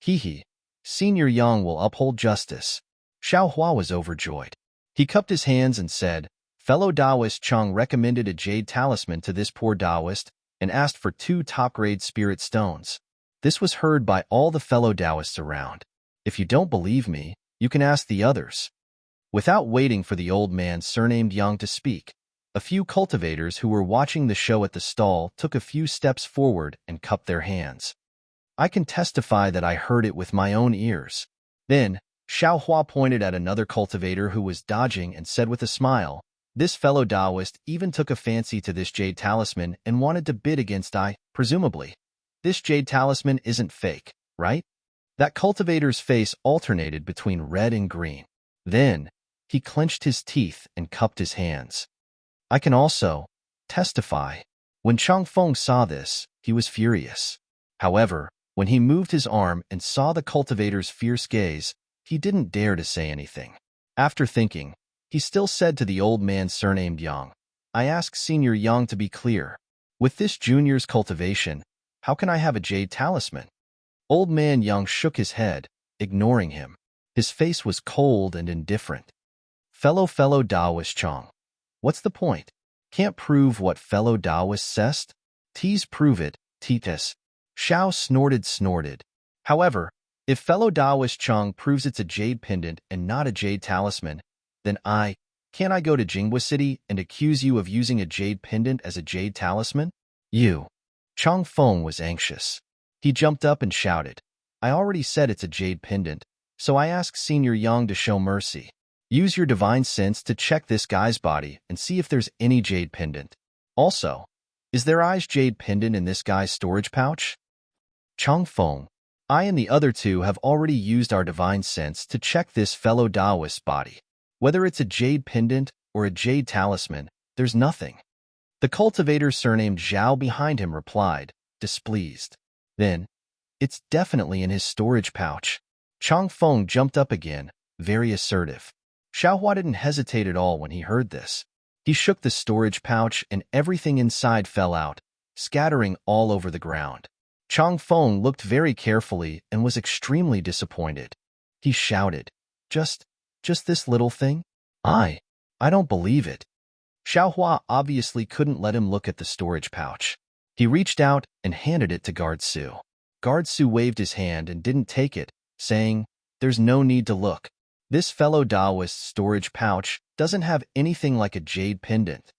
Hee, Senior Yang will uphold justice." Xiao Hua was overjoyed. He cupped his hands and said, "Fellow Taoist Chang recommended a jade talisman to this poor Taoist and asked for 2 top-grade spirit stones." This was heard by all the fellow Taoists around. If you don't believe me, you can ask the others. Without waiting for the old man surnamed Yang to speak, a few cultivators who were watching the show at the stall took a few steps forward and cupped their hands. "I can testify that I heard it with my own ears." Then, Xiao Hua pointed at another cultivator who was dodging and said with a smile, "This fellow Taoist even took a fancy to this jade talisman and wanted to bid against presumably. This jade talisman isn't fake, right?" That cultivator's face alternated between red and green. Then, he clenched his teeth and cupped his hands. "I can also testify." When Chang Feng saw this, he was furious. However, when he moved his arm and saw the cultivator's fierce gaze, he didn't dare to say anything. After thinking, he still said to the old man surnamed Yang, "I ask Senior Yang to be clear. With this junior's cultivation, how can I have a jade talisman?" Old man Yang shook his head, ignoring him. His face was cold and indifferent. Fellow Taoist Chang. What's the point? Can't prove what fellow Taoist says? Tease prove it, Titus. Xiao snorted. However, if fellow Taoist Chang proves it's a jade pendant and not a jade talisman, then can't I go to Jinghua City and accuse you of using a jade pendant as a jade talisman? You. Chang Feng was anxious. He jumped up and shouted, "I already said it's a jade pendant, so I ask Senior Yang to show mercy. Use your divine sense to check this guy's body and see if there's any jade pendant. Also, is there jade pendant in this guy's storage pouch?" Chang Feng, I and the other 2 have already used our divine sense to check this fellow Taoist's body. Whether it's a jade pendant or a jade talisman, there's nothing. The cultivator surnamed Zhao behind him replied, displeased. Then, "It's definitely in his storage pouch." Chang Feng jumped up again, very assertive. Xiao Hua didn't hesitate at all when he heard this. He shook the storage pouch and everything inside fell out, scattering all over the ground. Chang Feng looked very carefully and was extremely disappointed. He shouted, Just this little thing? I don't believe it." Xiao Hua obviously couldn't let him look at the storage pouch. He reached out and handed it to Guard Su. Guard Su waved his hand and didn't take it, saying, "There's no need to look. This fellow Taoist's storage pouch doesn't have anything like a jade pendant."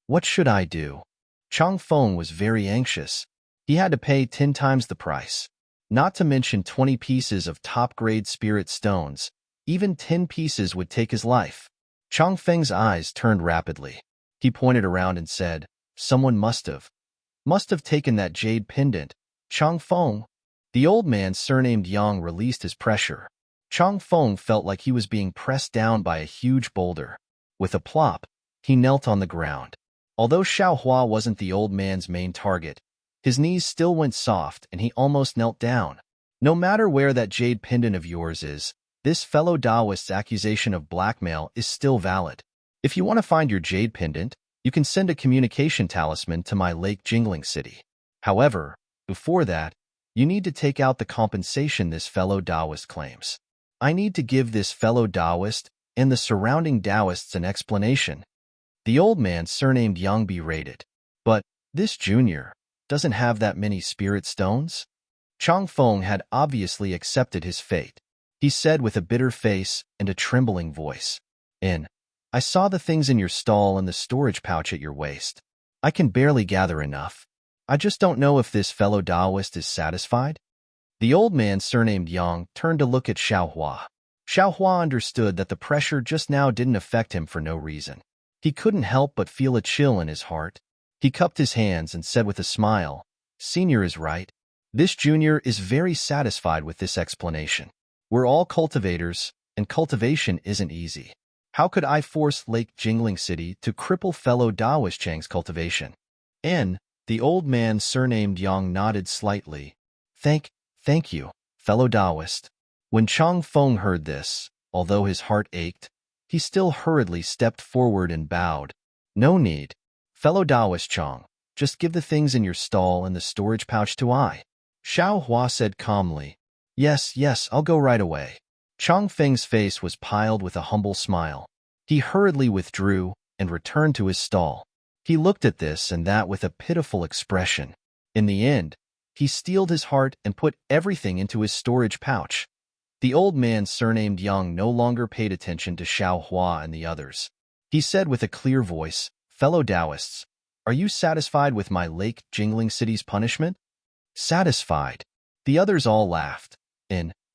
What should I do? Chang Feng was very anxious. He had to pay 10 times the price. Not to mention 20 pieces of top-grade spirit stones. Even 10 pieces would take his life. Chang Feng's eyes turned rapidly. He pointed around and said, "Someone must have taken that jade pendant. Chang Feng." The old man surnamed Yang released his pressure. Chang Feng felt like he was being pressed down by a huge boulder. With a plop, he knelt on the ground. Although Xiao Hua wasn't the old man's main target, his knees still went soft and he almost knelt down. "No matter where that jade pendant of yours is, this fellow Taoist's accusation of blackmail is still valid. If you want to find your jade pendant, you can send a communication talisman to my Lake Jingling City. However, before that, you need to take out the compensation this fellow Taoist claims." I need to give this fellow Taoist and the surrounding Taoists an explanation. The old man surnamed Yang berated. But this junior doesn't have that many spirit stones? Chang Feng had obviously accepted his fate. He said with a bitter face and a trembling voice, I saw the things in your stall and the storage pouch at your waist. I can barely gather enough. I just don't know if this fellow Taoist is satisfied." The old man surnamed Yang turned to look at Xiaohua. Xiaohua understood that the pressure just now didn't affect him for no reason. He couldn't help but feel a chill in his heart. He cupped his hands and said with a smile, "Senior is right. This junior is very satisfied with this explanation. We're all cultivators, and cultivation isn't easy. How could I force Lake Jingling City to cripple fellow Daoist Chang's cultivation?" The old man surnamed Yang nodded slightly. Thank you, fellow Daoist." When Chang Feng heard this, although his heart ached, he still hurriedly stepped forward and bowed. "No need. Fellow Daoist Chang, just give the things in your stall and the storage pouch to I." Xiao Hua said calmly, Yes, I'll go right away." Chang Feng's face was piled with a humble smile. He hurriedly withdrew and returned to his stall. He looked at this and that with a pitiful expression. In the end, he steeled his heart and put everything into his storage pouch. The old man surnamed Yang no longer paid attention to Xiao Hua and the others. He said with a clear voice, "Fellow Taoists, are you satisfied with my Lake Jingling City's punishment?" "Satisfied." The others all laughed.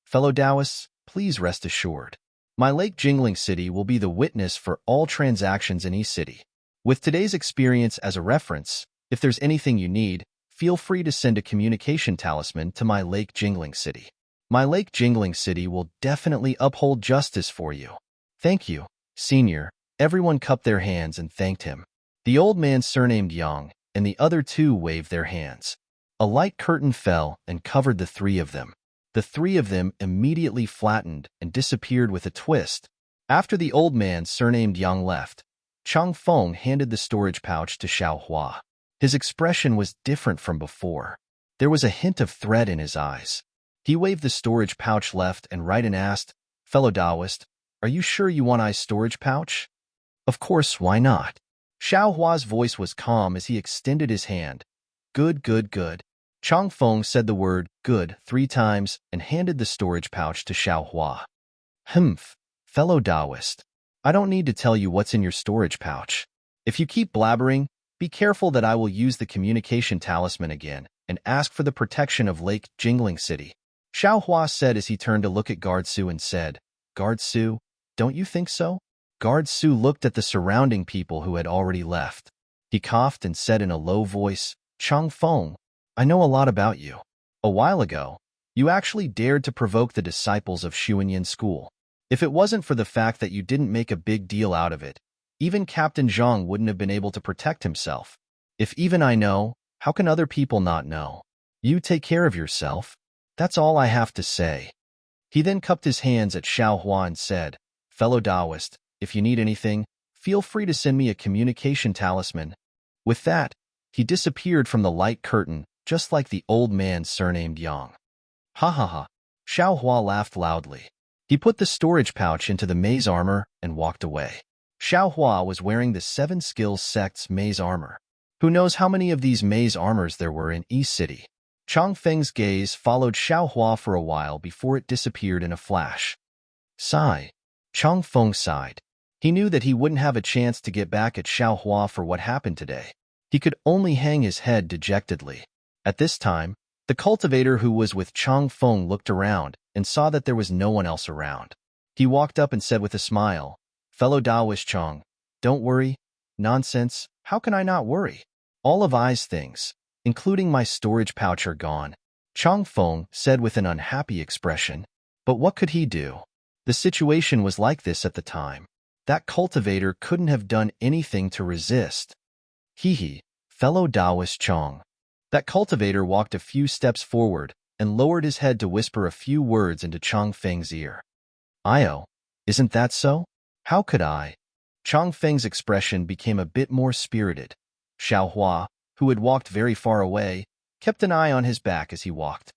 Fellow Taoists, please rest assured. My Lake Jingling City will be the witness for all transactions in East City. With today's experience as a reference, if there's anything you need, feel free to send a communication talisman to my Lake Jingling City. My Lake Jingling City will definitely uphold justice for you. "Thank you, Senior." Everyone cupped their hands and thanked him. The old man surnamed Yang and the other two waved their hands. A light curtain fell and covered the three of them. The three of them immediately flattened and disappeared with a twist. After the old man surnamed Yang left, Chang Feng handed the storage pouch to Xiao Hua. His expression was different from before. There was a hint of threat in his eyes. He waved the storage pouch left and right and asked, "Fellow Taoist, are you sure you want I's storage pouch?" "Of course, why not?" Xiao Hua's voice was calm as he extended his hand. Good. Chang Feng said the word "good" 3 times and handed the storage pouch to Xiao Hua. Fellow Taoist, I don't need to tell you what's in your storage pouch. If you keep blabbering, be careful that I will use the communication talisman again and ask for the protection of Lake Jingling City." Xiao Hua said as he turned to look at Guard Su and said, "Guard Su, don't you think so?" Guard Su looked at the surrounding people who had already left. He coughed and said in a low voice, "Chang Feng, I know a lot about you. A while ago, you actually dared to provoke the disciples of Xuanyan School. If it wasn't for the fact that you didn't make a big deal out of it, even Captain Zhang wouldn't have been able to protect himself. If even I know, how can other people not know? You take care of yourself. That's all I have to say." He then cupped his hands at Xiao Hua and said, "Fellow Taoist, if you need anything, feel free to send me a communication talisman." With that, he disappeared from the light curtain, just like the old man surnamed Yang. Ha. Xiao Hua laughed loudly. He put the storage pouch into the maze armor and walked away. Xiao Hua was wearing the 7 Skills Sect's maze armor. Who knows how many of these maze armors there were in East City? Chang Feng's gaze followed Xiao Hua for a while before it disappeared in a flash. Sigh. Chang Feng sighed. He knew that he wouldn't have a chance to get back at Xiao Hua for what happened today. He could only hang his head dejectedly. At this time, the cultivator who was with Chang Feng looked around and saw that there was no one else around. He walked up and said with a smile, "Fellow Taoist Chang, don't worry." "Nonsense, how can I not worry? All of I's things, including my storage pouch, are gone," Chang Feng said with an unhappy expression. But what could he do? The situation was like this at the time. That cultivator couldn't have done anything to resist. Fellow Taoist Chang. That cultivator walked a few steps forward and lowered his head to whisper a few words into Chang Feng's ear. "Io, isn't that so? How could I?" Chang Feng's expression became a bit more spirited. Xiao Hua, who had walked very far away, kept an eye on his back as he walked.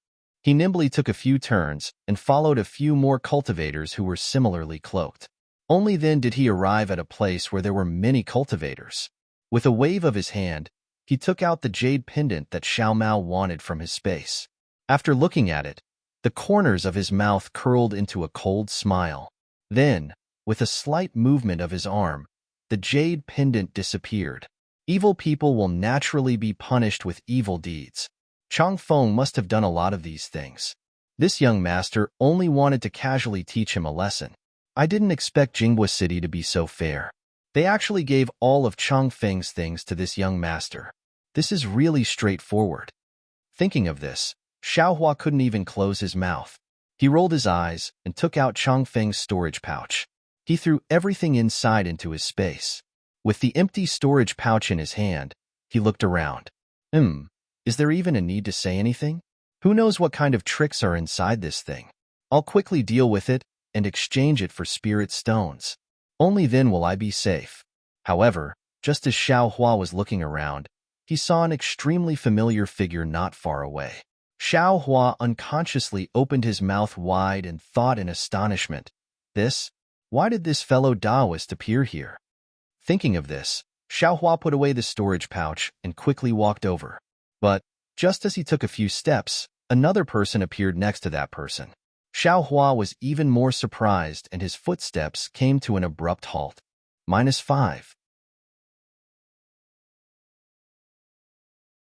He nimbly took a few turns and followed a few more cultivators who were similarly cloaked. Only then did he arrive at a place where there were many cultivators. With a wave of his hand, he took out the jade pendant that Xiao Mao wanted from his space. After looking at it, the corners of his mouth curled into a cold smile. Then, with a slight movement of his arm, the jade pendant disappeared. Evil people will naturally be punished with evil deeds. Chang Feng must have done a lot of these things. This young master only wanted to casually teach him a lesson. I didn't expect Jinghua City to be so fair. They actually gave all of Chang Feng's things to this young master. This is really straightforward. Thinking of this, Xiaohua couldn't even close his mouth. He rolled his eyes and took out Chang Feng's storage pouch. He threw everything inside into his space. With the empty storage pouch in his hand, he looked around. Is there even a need to say anything? Who knows what kind of tricks are inside this thing? I'll quickly deal with it and exchange it for spirit stones. Only then will I be safe. However, just as Xiao Hua was looking around, he saw an extremely familiar figure not far away. Xiao Hua unconsciously opened his mouth wide and thought in astonishment, why did this fellow Taoist appear here? Thinking of this, Xiao Hua put away the storage pouch and quickly walked over. But, just as he took a few steps, another person appeared next to that person. Xiao Hua was even more surprised and his footsteps came to an abrupt halt. -5.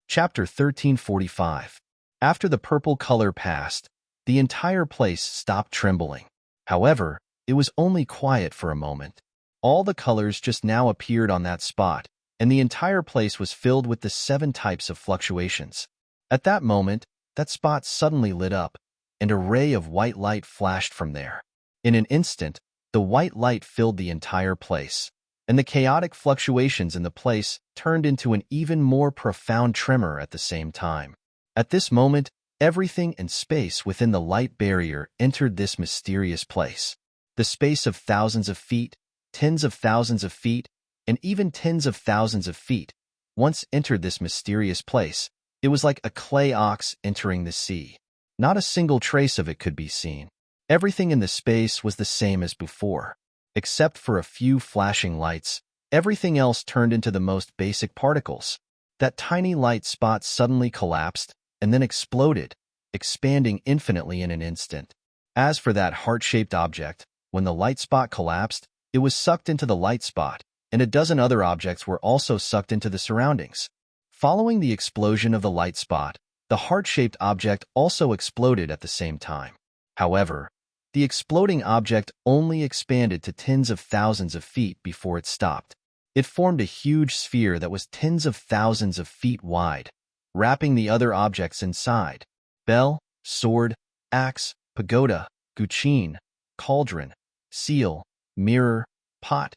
Chapter 1345. After the purple color passed, the entire place stopped trembling. However, it was only quiet for a moment. All the colors just now appeared on that spot, and the entire place was filled with the 7 types of fluctuations. At that moment, that spot suddenly lit up, and a ray of white light flashed from there. In an instant, the white light filled the entire place, and the chaotic fluctuations in the place turned into an even more profound tremor at the same time. At this moment, everything and space within the light barrier entered this mysterious place. The space of thousands of feet, tens of thousands of feet, and even tens of thousands of feet, once entered this mysterious place. It was like a clay ox entering the sea. Not a single trace of it could be seen. Everything in the space was the same as before. Except for a few flashing lights, everything else turned into the most basic particles. That tiny light spot suddenly collapsed and then exploded, expanding infinitely in an instant. As for that heart-shaped object, when the light spot collapsed, it was sucked into the light spot, and a dozen other objects were also sucked into the surroundings. Following the explosion of the light spot, the heart-shaped object also exploded at the same time. However, the exploding object only expanded to tens of thousands of feet before it stopped. It formed a huge sphere that was tens of thousands of feet wide, wrapping the other objects inside. Bell, sword, axe, pagoda, guqin, cauldron, seal, mirror, pot,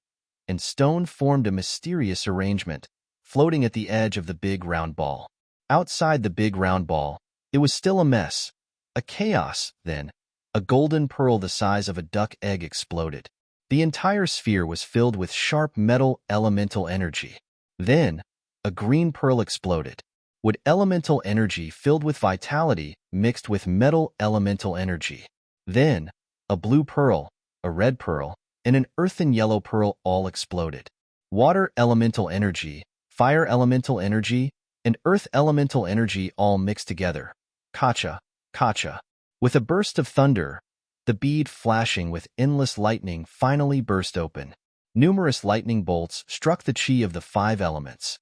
and stone formed a mysterious arrangement, floating at the edge of the big round ball. Outside the big round ball, it was still a mess, a chaos. Then, a golden pearl the size of a duck egg exploded. The entire sphere was filled with sharp metal elemental energy. Then, a green pearl exploded. Wood elemental energy filled with vitality mixed with metal elemental energy. Then, a blue pearl, a red pearl, and an earthen yellow pearl all exploded. Water elemental energy, fire elemental energy, and earth elemental energy all mixed together. Kacha, kacha. With a burst of thunder, the bead flashing with endless lightning finally burst open. Numerous lightning bolts struck the chi of the 5 elements.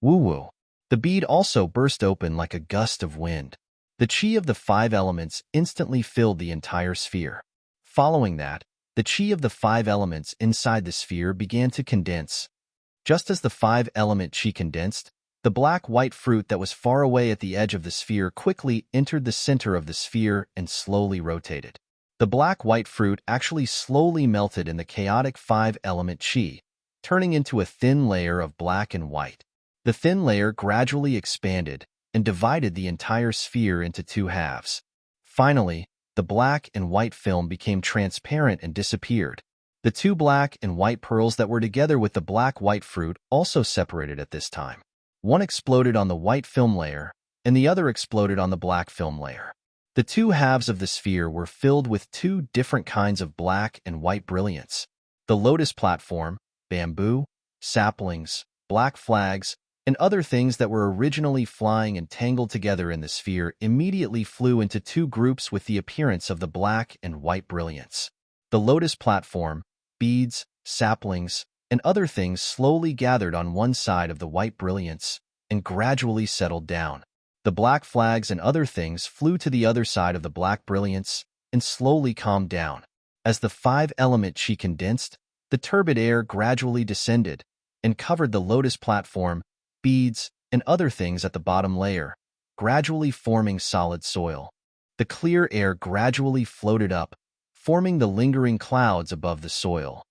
Woo-woo. The bead also burst open like a gust of wind. The chi of the 5 elements instantly filled the entire sphere. Following that, the chi of the 5 elements inside the sphere began to condense. Just as the 5-element chi condensed, the black-white fruit that was far away at the edge of the sphere quickly entered the center of the sphere and slowly rotated. The black-white fruit actually slowly melted in the chaotic 5-element chi, turning into a thin layer of black and white. The thin layer gradually expanded and divided the entire sphere into 2 halves. Finally, the black and white film became transparent and disappeared. The 2 black and white pearls that were together with the black-white fruit also separated at this time. One exploded on the white film layer, and the other exploded on the black film layer. The two halves of the sphere were filled with two different kinds of black and white brilliance. The lotus platform, bamboo, saplings, black flags, and other things that were originally flying and tangled together in the sphere immediately flew into two groups with the appearance of the black and white brilliance. The lotus platform, beads, saplings, and other things slowly gathered on one side of the white brilliance and gradually settled down. The black flags and other things flew to the other side of the black brilliance and slowly calmed down. As the five-element chi condensed, the turbid air gradually descended and covered the lotus platform, beads, and other things at the bottom layer, gradually forming solid soil. The clear air gradually floated up, forming the lingering clouds above the soil.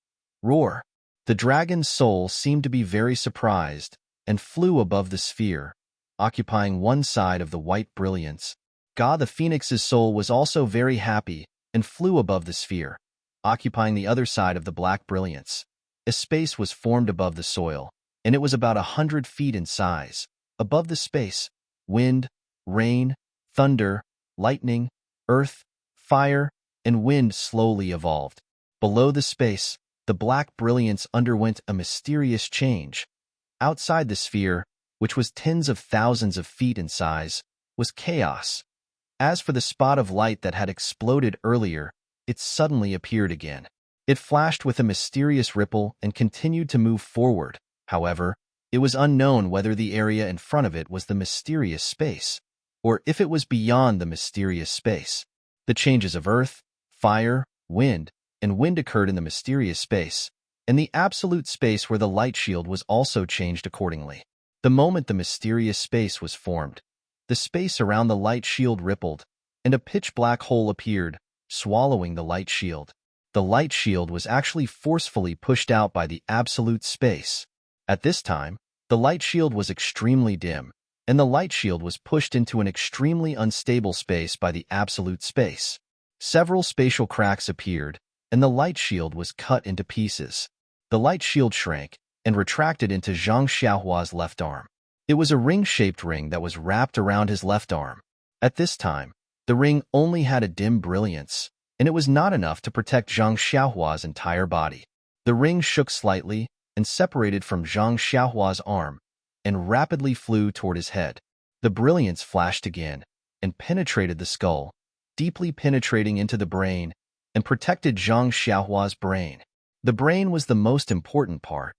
Roar! The dragon's soul seemed to be very surprised and flew above the sphere, occupying one side of the white brilliance. Ga the phoenix's soul was also very happy and flew above the sphere, occupying the other side of the black brilliance. A space was formed above the soil, and it was about 100 feet in size. Above the space, wind, rain, thunder, lightning, earth, fire, and wind slowly evolved. Below the space, the black brilliance underwent a mysterious change. Outside the sphere, which was tens of thousands of feet in size, was chaos. As for the spot of light that had exploded earlier, it suddenly appeared again. It flashed with a mysterious ripple and continued to move forward. However, it was unknown whether the area in front of it was the mysterious space, or if it was beyond the mysterious space. The changes of earth, fire, wind, and wind occurred in the mysterious space, and the absolute space where the light shield was also changed accordingly. The moment the mysterious space was formed, the space around the light shield rippled, and a pitch-black hole appeared, swallowing the light shield. The light shield was actually forcefully pushed out by the absolute space. At this time, the light shield was extremely dim, and the light shield was pushed into an extremely unstable space by the absolute space. Several spatial cracks appeared, and the light shield was cut into pieces. The light shield shrank and retracted into Zhang Xiaohua's left arm. It was a ring-shaped ring that was wrapped around his left arm. At this time, the ring only had a dim brilliance, and it was not enough to protect Zhang Xiaohua's entire body. The ring shook slightly and separated from Zhang Xiaohua's arm and rapidly flew toward his head. The brilliance flashed again and penetrated the skull, deeply penetrating into the brain, and protected Zhang Xiaohua's brain. The brain was the most important part.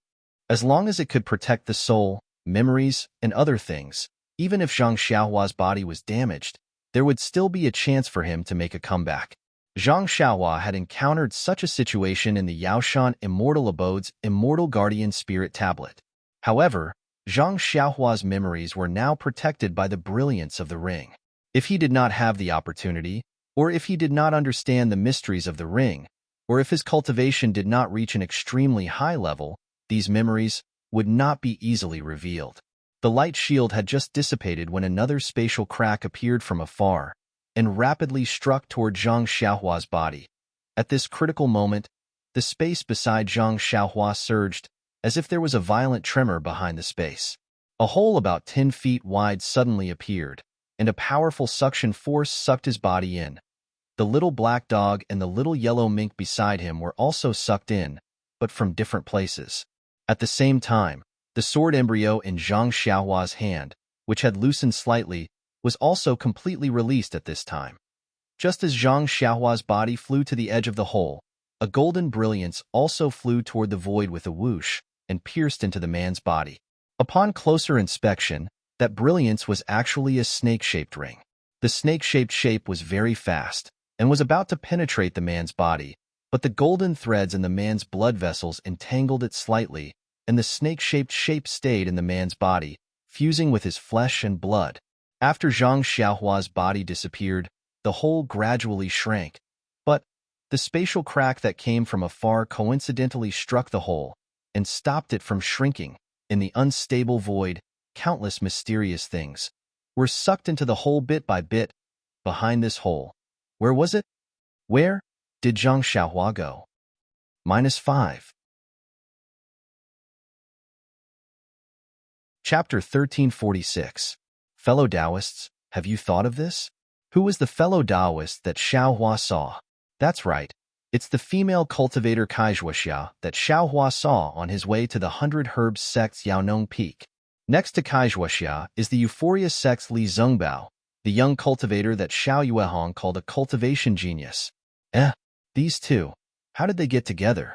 As long as it could protect the soul, memories, and other things, even if Zhang Xiaohua's body was damaged, there would still be a chance for him to make a comeback. Zhang Xiaohua had encountered such a situation in the Yaoshan Immortal Abode's Immortal Guardian Spirit Tablet. However, Zhang Xiaohua's memories were now protected by the brilliance of the ring. If he did not have the opportunity, or if he did not understand the mysteries of the ring, or if his cultivation did not reach an extremely high level, these memories would not be easily revealed. The light shield had just dissipated when another spatial crack appeared from afar and rapidly struck toward Zhang Xiaohua's body. At this critical moment, the space beside Zhang Xiaohua surged, as if there was a violent tremor behind the space. A hole about 10 feet wide suddenly appeared, and a powerful suction force sucked his body in. The little black dog and the little yellow mink beside him were also sucked in, but from different places. At the same time, the sword embryo in Zhang Xiaohua's hand, which had loosened slightly, was also completely released at this time. Just as Zhang Xiaohua's body flew to the edge of the hole, a golden brilliance also flew toward the void with a whoosh and pierced into the man's body. Upon closer inspection, that brilliance was actually a snake-shaped ring. The snake-shaped shape was very fast and was about to penetrate the man's body, but the golden threads in the man's blood vessels entangled it slightly, and the snake-shaped shape stayed in the man's body, fusing with his flesh and blood. After Zhang Xiaohua's body disappeared, the hole gradually shrank, but the spatial crack that came from afar coincidentally struck the hole and stopped it from shrinking. In the unstable void, countless mysterious things were sucked into the hole bit by bit. Behind this hole, where was it? Where did Zhang Xiaohua go? -5. Chapter 1346. Fellow Taoists, have you thought of this? Who was the fellow Taoist that Xiaohua saw? That's right. It's the female cultivator Kaixuoxia that Xiaohua saw on his way to the 100 Herbs sect's Yaonong Peak. Next to Kaixuoxia is the Euphoria sect's Li Zhengbao, the young cultivator that Xiao Yuehong called a cultivation genius. These two. How did they get together?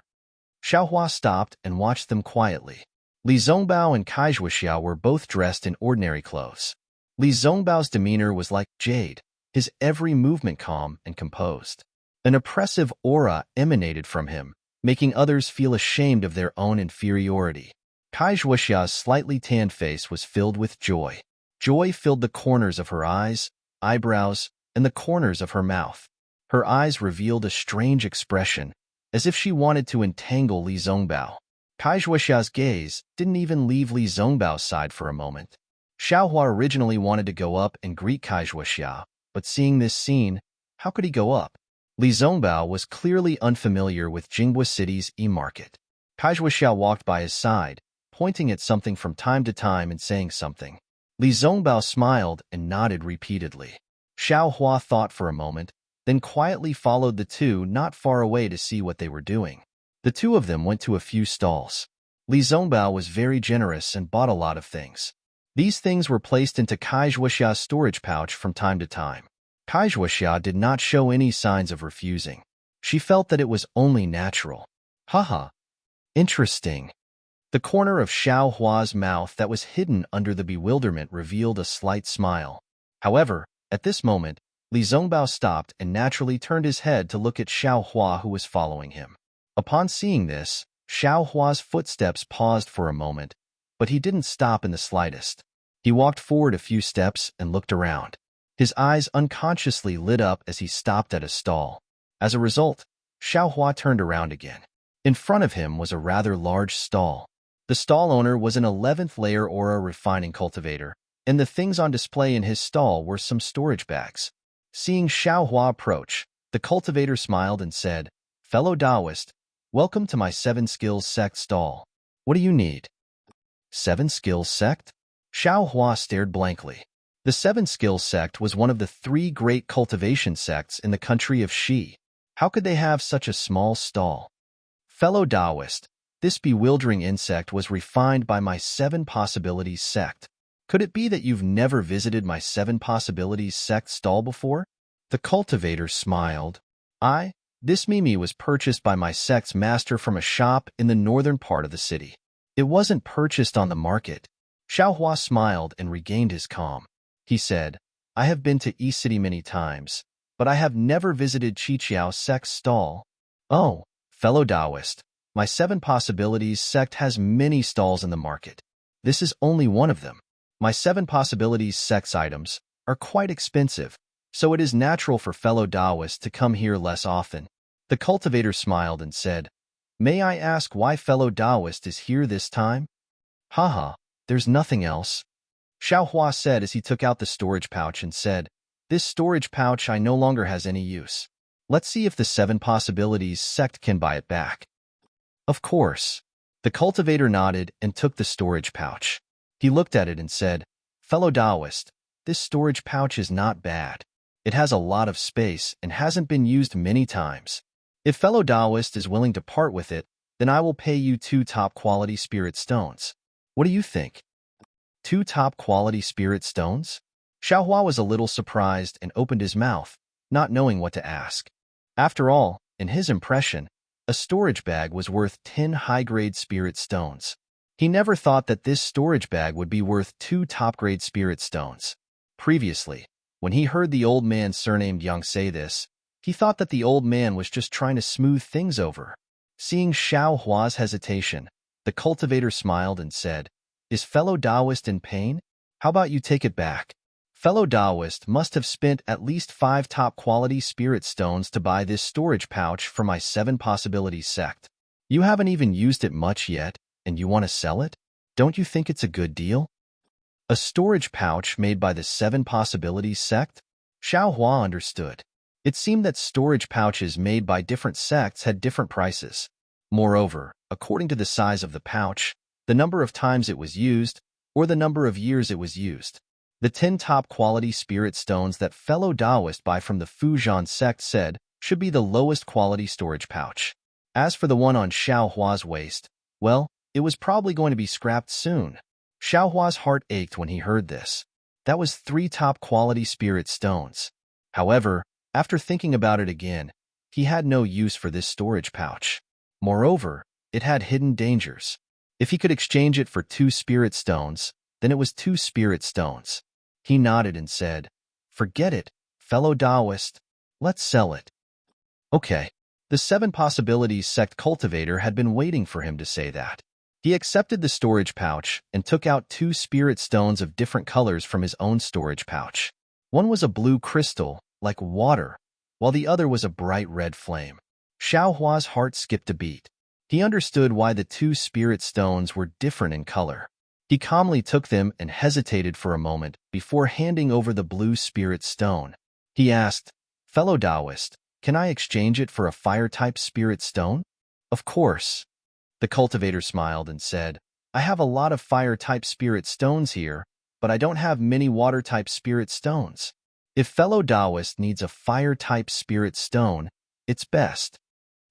Xiaohua stopped and watched them quietly. Li Zhengbao and Kaixuoxia were both dressed in ordinary clothes. Li Zhengbao's demeanor was like jade, his every movement calm and composed. An oppressive aura emanated from him, making others feel ashamed of their own inferiority. Kaixuoxia's slightly tanned face was filled with joy. Joy filled the corners of her eyes, eyebrows, and the corners of her mouth. Her eyes revealed a strange expression, as if she wanted to entangle Li Zhengbao. Kaixuoxia's gaze didn't even leave Li Zhengbao's side for a moment. Xiaohua originally wanted to go up and greet Kaixuoxia, but seeing this scene, how could he go up? Li Zhengbao was clearly unfamiliar with Jinghua City's e-market. Kaixuoxia walked by his side, pointing at something from time to time and saying something. Li Zhengbao smiled and nodded repeatedly. Xiaohua thought for a moment, then quietly followed the two not far away to see what they were doing. The two of them went to a few stalls. Li Zhengbao was very generous and bought a lot of things. These things were placed into Kaixuoxia's storage pouch from time to time. Kaixuoxia did not show any signs of refusing. She felt that it was only natural. Haha. Interesting. The corner of Xiaohua's mouth that was hidden under the bewilderment revealed a slight smile. However, at this moment, Li Zhengbao stopped and naturally turned his head to look at Xiaohua, who was following him. Upon seeing this, Xiaohua's footsteps paused for a moment, but he didn't stop in the slightest. He walked forward a few steps and looked around. His eyes unconsciously lit up as he stopped at a stall. As a result, Xiaohua turned around again. In front of him was a rather large stall. The stall owner was an 11th layer aura refining cultivator, and the things on display in his stall were some storage bags. Seeing Xiaohua approach, the cultivator smiled and said, "Fellow Taoist, welcome to my 7 Skills Sect stall. What do you need?" 7 Skills Sect? Xiaohua stared blankly. The 7 Skills Sect was one of the 3 great cultivation sects in the country of Xi. How could they have such a small stall? Fellow Taoist, this bewildering insect was refined by my 7 Possibilities sect. Could it be that you've never visited my 7 Possibilities sect stall before? The cultivator smiled. This Mimi was purchased by my sect's master from a shop in the northern part of the city. It wasn't purchased on the market. Xiaohua smiled and regained his calm. He said, I have been to East City many times, but I have never visited Qiqiao sect's stall. Oh, fellow Taoist, my 7 Possibilities sect has many stalls in the market. This is only one of them. My 7 Possibilities sect's items are quite expensive, so it is natural for fellow Taoists to come here less often. The cultivator smiled and said, May I ask why fellow Taoist is here this time? Haha, there's nothing else. Xiaohua said as he took out the storage pouch and said, This storage pouch no longer has any use. Let's see if the 7 Possibilities sect can buy it back. Of course. The cultivator nodded and took the storage pouch. He looked at it and said, Fellow Taoist, this storage pouch is not bad. It has a lot of space and hasn't been used many times. If fellow Taoist is willing to part with it, then I will pay you 2 top-quality spirit stones. What do you think? 2 top-quality spirit stones? Xiaohua was a little surprised and opened his mouth, not knowing what to ask. After all, in his impression, a storage bag was worth 10 high-grade spirit stones. He never thought that this storage bag would be worth 2 top-grade spirit stones. Previously, when he heard the old man surnamed Yang say this, he thought that the old man was just trying to smooth things over. Seeing Xiaohua's hesitation, the cultivator smiled and said, Is fellow Taoist in pain? How about you take it back? Fellow Taoist must have spent at least 5 top-quality spirit stones to buy this storage pouch for my 7 Possibilities sect. You haven't even used it much yet, and you want to sell it? Don't you think it's a good deal? A storage pouch made by the 7 Possibilities sect? Xiaohua understood. It seemed that storage pouches made by different sects had different prices. Moreover, according to the size of the pouch, the number of times it was used, or the number of years it was used. The 10 top-quality spirit stones that fellow Taoists buy from the Fujian sect said should be the lowest quality storage pouch. As for the one on Xiao Hua's waist, well, it was probably going to be scrapped soon. Xiao Hua's heart ached when he heard this. That was 3 top-quality spirit stones. However, after thinking about it again, he had no use for this storage pouch. Moreover, it had hidden dangers. If he could exchange it for 2 spirit stones, then it was 2 spirit stones. He nodded and said, "Forget it, fellow Taoist. Let's sell it." Okay. The 7 Possibilities sect cultivator had been waiting for him to say that. He accepted the storage pouch and took out 2 spirit stones of different colors from his own storage pouch. One was a blue crystal, like water, while the other was a bright red flame. Xiao Hua's heart skipped a beat. He understood why the 2 spirit stones were different in color. He calmly took them and hesitated for a moment before handing over the blue spirit stone. He asked, "Fellow Taoist, can I exchange it for a fire-type spirit stone?" "Of course." The cultivator smiled and said, "I have a lot of fire-type spirit stones here, but I don't have many water-type spirit stones. If fellow Taoist needs a fire-type spirit stone, it's best."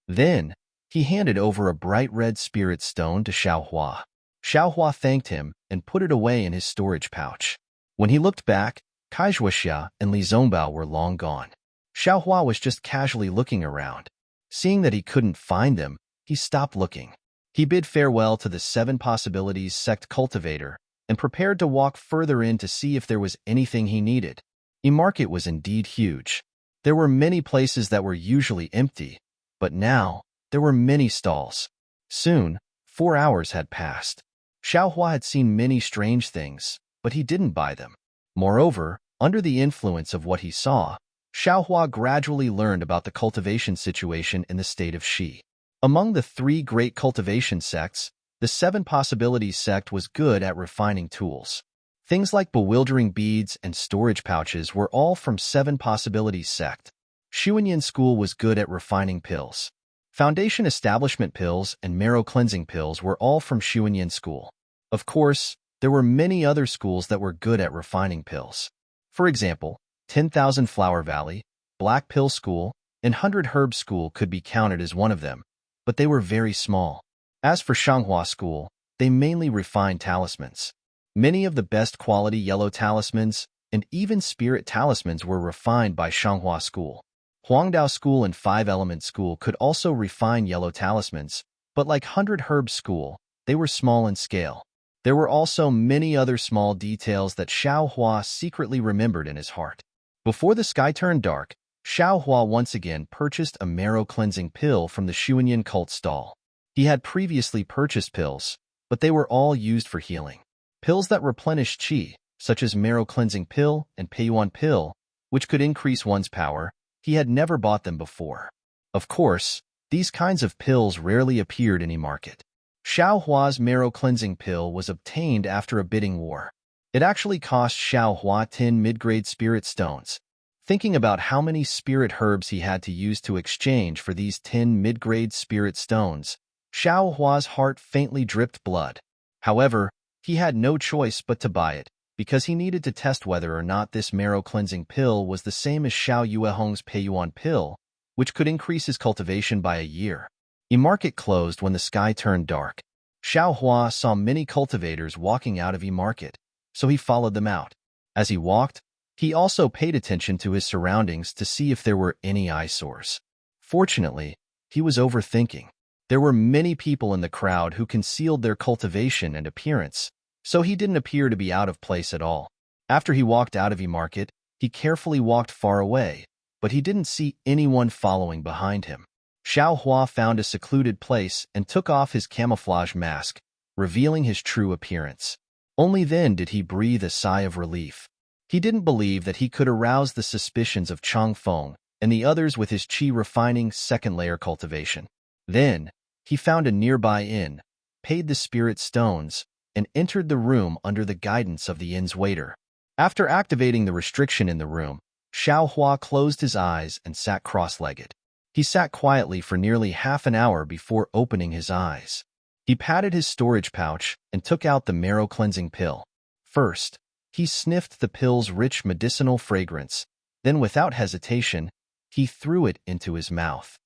Then, he handed over a bright red spirit stone to Xiao Hua. Xiao Hua thanked him and put it away in his storage pouch. When he looked back, Kaizhuoxia and Li Zongbao were long gone. Xiao Hua was just casually looking around. Seeing that he couldn't find them, he stopped looking. He bid farewell to the 7 Possibilities sect cultivator and prepared to walk further in to see if there was anything he needed. Embark was indeed huge. There were many places that were usually empty, but now there were many stalls. Soon, 4 hours had passed. Xiao Hua had seen many strange things, but he didn't buy them. Moreover, under the influence of what he saw, Xiao Hua gradually learned about the cultivation situation in the state of Xi. Among the 3 great cultivation sects, the 7 Possibilities sect was good at refining tools. Things like bewildering beads and storage pouches were all from 7 Possibilities sect. Xuanyan school was good at refining pills. Foundation establishment pills and marrow cleansing pills were all from Xuanyan school. Of course, there were many other schools that were good at refining pills. For example, 10,000 Flower Valley, Black Pill School, and 100 Herb School could be counted as one of them, but they were very small. As for Shanghua School, they mainly refined talismans. Many of the best quality yellow talismans and even spirit talismans were refined by Shanghua School. Huangdao School and 5-Element School could also refine yellow talismans, but like 100 Herb School, they were small in scale. There were also many other small details that Xiao Hua secretly remembered in his heart. Before the sky turned dark, Xiao Hua once again purchased a marrow cleansing pill from the Xuanyan cult stall. He had previously purchased pills, but they were all used for healing. Pills that replenished qi, such as marrow cleansing pill and Peiyuan pill, which could increase one's power, he had never bought them before. Of course, these kinds of pills rarely appeared in a market. Xiao Hua's marrow cleansing pill was obtained after a bidding war. It actually cost Xiao Hua 10 mid-grade spirit stones. Thinking about how many spirit herbs he had to use to exchange for these 10 mid-grade spirit stones, Xiao Hua's heart faintly dripped blood. However, he had no choice but to buy it, because he needed to test whether or not this marrow cleansing pill was the same as Xiao Yuehong's Peiyuan pill, which could increase his cultivation by a year. A market closed when the sky turned dark. Xiao Hua saw many cultivators walking out of a market, so he followed them out. As he walked, he also paid attention to his surroundings to see if there were any eyesores. Fortunately, he was overthinking. There were many people in the crowd who concealed their cultivation and appearance, so he didn't appear to be out of place at all. After he walked out of a market, he carefully walked far away, but he didn't see anyone following behind him. Xiao Hua found a secluded place and took off his camouflage mask, revealing his true appearance. Only then did he breathe a sigh of relief. He didn't believe that he could arouse the suspicions of Chang Feng and the others with his qi-refining second-layer cultivation. Then, he found a nearby inn, paid the spirit stones, and entered the room under the guidance of the inn's waiter. After activating the restriction in the room, Xiao Hua closed his eyes and sat cross-legged. He sat quietly for nearly half an hour before opening his eyes. He patted his storage pouch and took out the marrow cleansing pill. First, He sniffed the pill's rich medicinal fragrance, then without hesitation, he threw it into his mouth.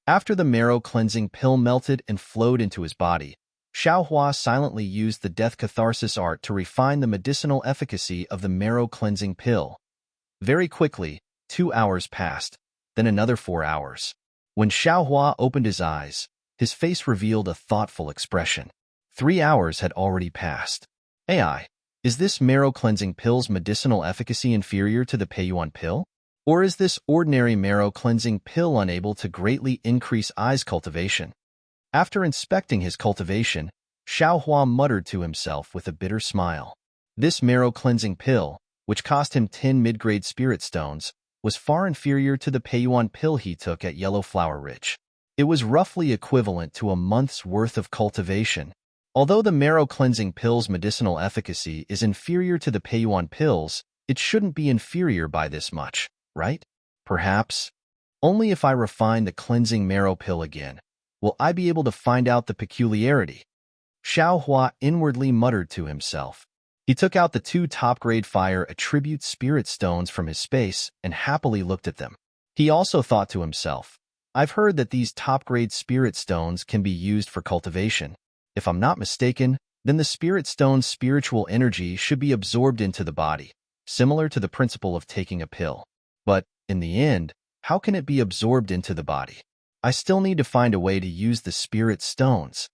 After the marrow-cleansing pill melted and flowed into his body, Xiaohua silently used the death catharsis art to refine the medicinal efficacy of the marrow-cleansing pill. Very quickly, 2 hours passed, then another 4 hours. When Xiaohua opened his eyes, his face revealed a thoughtful expression. 3 hours had already passed. AI, is this marrow-cleansing pill's medicinal efficacy inferior to the Peiyuan pill? Or is this ordinary marrow-cleansing pill unable to greatly increase Ai's cultivation? After inspecting his cultivation, Xiaohua muttered to himself with a bitter smile. This marrow-cleansing pill, which cost him 10 mid-grade spirit stones, was far inferior to the Peiyuan pill he took at Yellow Flower Ridge. It was roughly equivalent to a month's worth of cultivation. Although the marrow-cleansing pill's medicinal efficacy is inferior to the Peiyuan pills, it shouldn't be inferior by this much, right? Perhaps. Only if I refine the cleansing marrow pill again, will I be able to find out the peculiarity. Xiaohua inwardly muttered to himself. He took out the 2 top-grade fire attribute spirit stones from his space and happily looked at them. He also thought to himself, I've heard that these top-grade spirit stones can be used for cultivation. If I'm not mistaken, then the spirit stone's spiritual energy should be absorbed into the body, similar to the principle of taking a pill. But, in the end, how can it be absorbed into the body? I still need to find a way to use the spirit stones.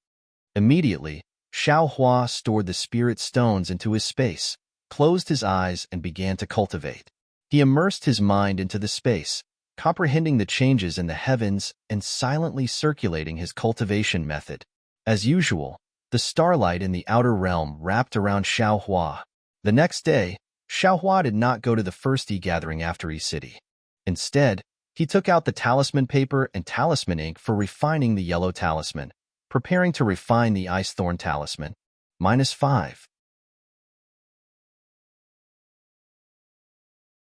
Immediately, Xiaohua stored the spirit stones into his space, closed his eyes, and began to cultivate. He immersed his mind into the space, comprehending the changes in the heavens and silently circulating his cultivation method. As usual, the starlight in the outer realm wrapped around Xiaohua. The next day, Xiaohua did not go to the first e-gathering after E-City. Instead, he took out the talisman paper and talisman ink for refining the yellow talisman, preparing to refine the ice thorn talisman. -5.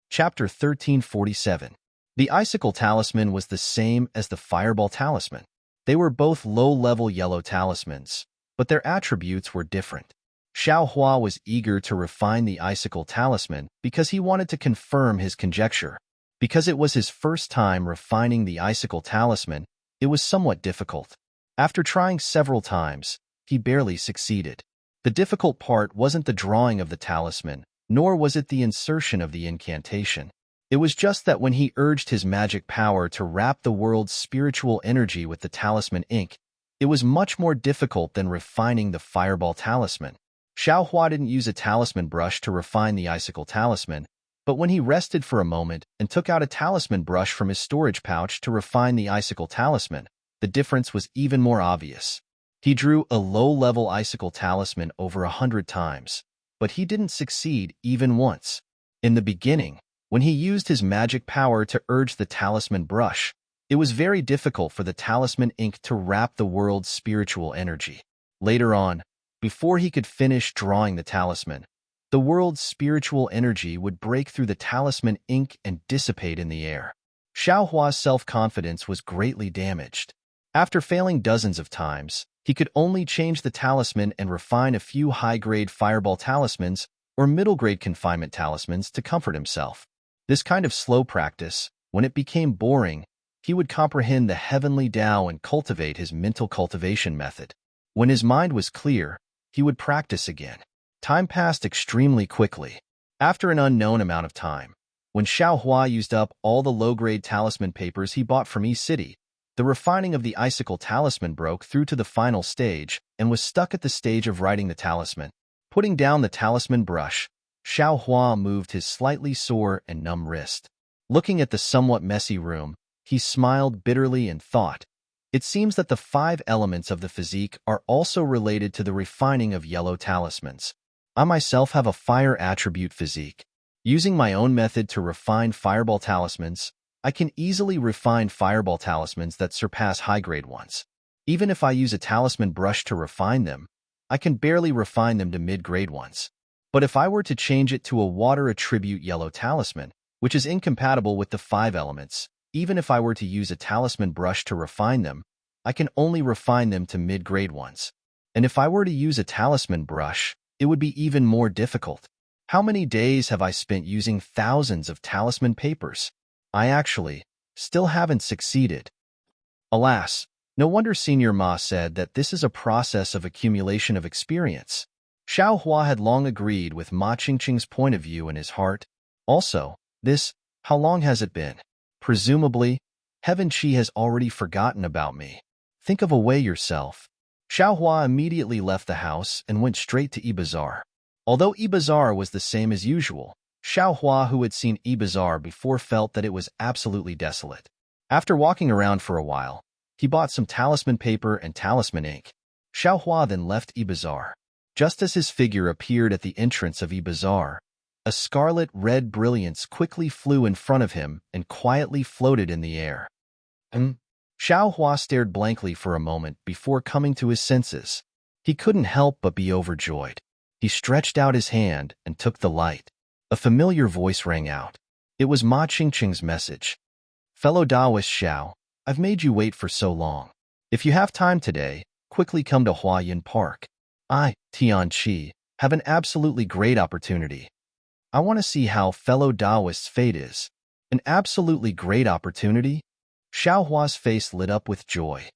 Chapter 1347. The icicle talisman was the same as the fireball talisman. They were both low-level yellow talismans, but their attributes were different. Xiaohua was eager to refine the icicle talisman because he wanted to confirm his conjecture. Because it was his first time refining the icicle talisman, it was somewhat difficult. After trying several times, he barely succeeded. The difficult part wasn't the drawing of the talisman, nor was it the insertion of the incantation. It was just that when he urged his magic power to wrap the world's spiritual energy with the talisman ink, it was much more difficult than refining the fireball talisman. Xiaohua didn't use a talisman brush to refine the icicle talisman, but when he rested for a moment and took out a talisman brush from his storage pouch to refine the icicle talisman, the difference was even more obvious. He drew a low-level icicle talisman over 100 times, but he didn't succeed even once. In the beginning, when he used his magic power to urge the talisman brush, it was very difficult for the talisman ink to wrap the world's spiritual energy. Later on, before he could finish drawing the talisman, the world's spiritual energy would break through the talisman ink and dissipate in the air. Xiaohua's self-confidence was greatly damaged. After failing dozens of times, he could only change the talisman and refine a few high-grade fireball talismans or middle-grade confinement talismans to comfort himself. This kind of slow practice, when it became boring, he would comprehend the heavenly Tao and cultivate his mental cultivation method. When his mind was clear, he would practice again. Time passed extremely quickly. After an unknown amount of time, when Xiaohua used up all the low-grade talisman papers he bought from E-City, the refining of the icicle talisman broke through to the final stage and was stuck at the stage of writing the talisman. Putting down the talisman brush, Xiaohua moved his slightly sore and numb wrist. Looking at the somewhat messy room, he smiled bitterly and thought, it seems that the 5 elements of the physique are also related to the refining of yellow talismans. I myself have a fire attribute physique. Using my own method to refine fireball talismans, I can easily refine fireball talismans that surpass high-grade ones. Even if I use a talisman brush to refine them, I can barely refine them to mid-grade ones. But if I were to change it to a water attribute yellow talisman, which is incompatible with the 5 elements, even if I were to use a talisman brush to refine them, I can only refine them to mid-grade ones. And if I were to use a talisman brush, it would be even more difficult. How many days have I spent using thousands of talisman papers? I actually still haven't succeeded. Alas, no wonder Senior Ma said that this is a process of accumulation of experience. Xiao Hua had long agreed with Ma Qingqing's point of view in his heart. Also, how long has it been? Presumably, Heaven Chi has already forgotten about me. Think of a way yourself. Xiao Hua immediately left the house and went straight to Bazaar. Although Bazaar was the same as usual, Xiao Hua, who had seen Bazaar before, felt that it was absolutely desolate. After walking around for a while, he bought some talisman paper and talisman ink. Xiao Hua then left Bazaar. Just as his figure appeared at the entrance of Bazaar, a scarlet-red brilliance quickly flew in front of him and quietly floated in the air. Xiao Hua stared blankly for a moment before coming to his senses. He couldn't help but be overjoyed. He stretched out his hand and took the light. A familiar voice rang out. It was Ma Qingqing's message. Fellow Taoist Xiao, I've made you wait for so long. If you have time today, quickly come to Huayan Park. I, Tian Qi, have an absolutely great opportunity. I want to see how fellow Taoist's fate is. An absolutely great opportunity? Xiao Hua's face lit up with joy.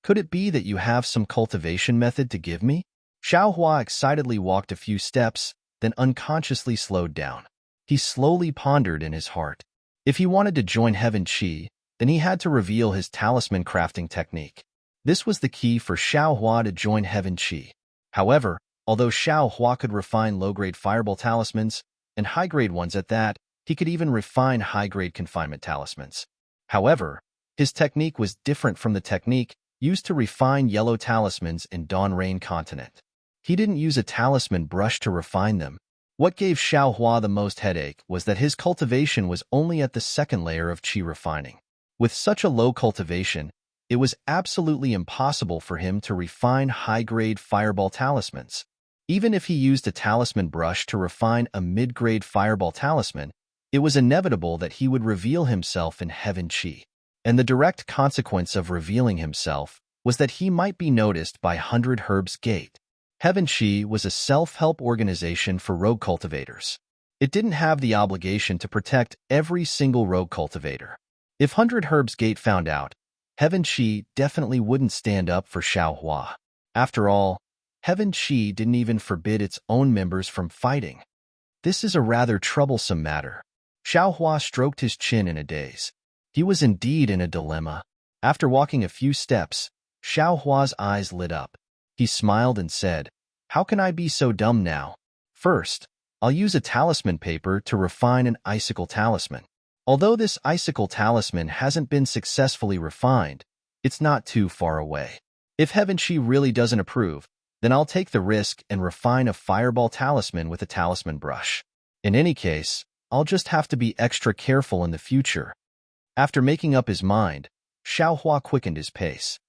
Could it be that you have some cultivation method to give me? Xiao Hua excitedly walked a few steps, then unconsciously slowed down. He slowly pondered in his heart. If he wanted to join Heaven Chi, then he had to reveal his talisman crafting technique. This was the key for Xiao Hua to join Heaven Chi. However, although Xiao Hua could refine low-grade fireball talismans, and high-grade ones at that, he could even refine high-grade confinement talismans. However, his technique was different from the technique used to refine yellow talismans in Dawn Rain Continent. He didn't use a talisman brush to refine them. What gave Xiao Hua the most headache was that his cultivation was only at the second layer of qi refining. With such a low cultivation, it was absolutely impossible for him to refine high-grade fireball talismans. Even if he used a talisman brush to refine a mid-grade fireball talisman, it was inevitable that he would reveal himself in Heaven Chi. And the direct consequence of revealing himself was that he might be noticed by 100 Herbs Gate. Heaven Chi was a self-help organization for rogue cultivators. It didn't have the obligation to protect every single rogue cultivator. If 100 Herbs Gate found out, Heaven Chi definitely wouldn't stand up for Xiao Hua. After all, Heaven Chi didn't even forbid its own members from fighting. This is a rather troublesome matter. Xiao Hua stroked his chin in a daze. He was indeed in a dilemma. After walking a few steps, Xiao Hua's eyes lit up. He smiled and said, "How can I be so dumb now? First, I'll use a talisman paper to refine an icicle talisman. Although this icicle talisman hasn't been successfully refined, it's not too far away. If Heaven Chi really doesn't approve, then I'll take the risk and refine a fireball talisman with a talisman brush. In any case, I'll just have to be extra careful in the future." After making up his mind, Xiao Hua quickened his pace.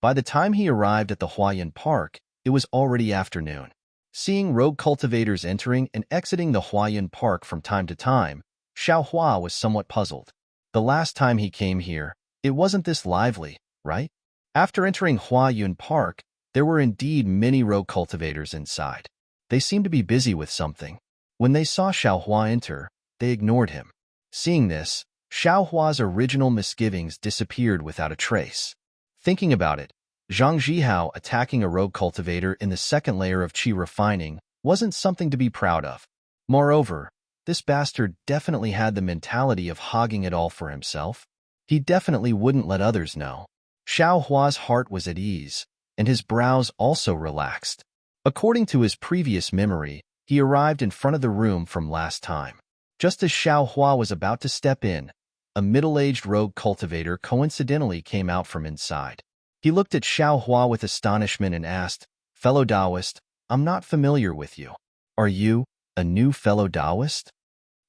By the time he arrived at the Huayan Park, it was already afternoon. Seeing rogue cultivators entering and exiting the Huayan Park from time to time, Xiao Hua was somewhat puzzled. The last time he came here, it wasn't this lively, right? After entering Huayan Park, there were indeed many rogue cultivators inside. They seemed to be busy with something. When they saw Xiao Hua enter, they ignored him. Seeing this, Xiao Hua's original misgivings disappeared without a trace. Thinking about it, Zhang Zhihao attacking a rogue cultivator in the second layer of qi refining wasn't something to be proud of. Moreover, this bastard definitely had the mentality of hogging it all for himself. He definitely wouldn't let others know. Xiao Hua's heart was at ease, and his brows also relaxed. According to his previous memory, he arrived in front of the room from last time. Just as Xiao Hua was about to step in, a middle-aged rogue cultivator coincidentally came out from inside. He looked at Xiao Hua with astonishment and asked, "Fellow Taoist, I'm not familiar with you. Are you a new fellow Taoist?"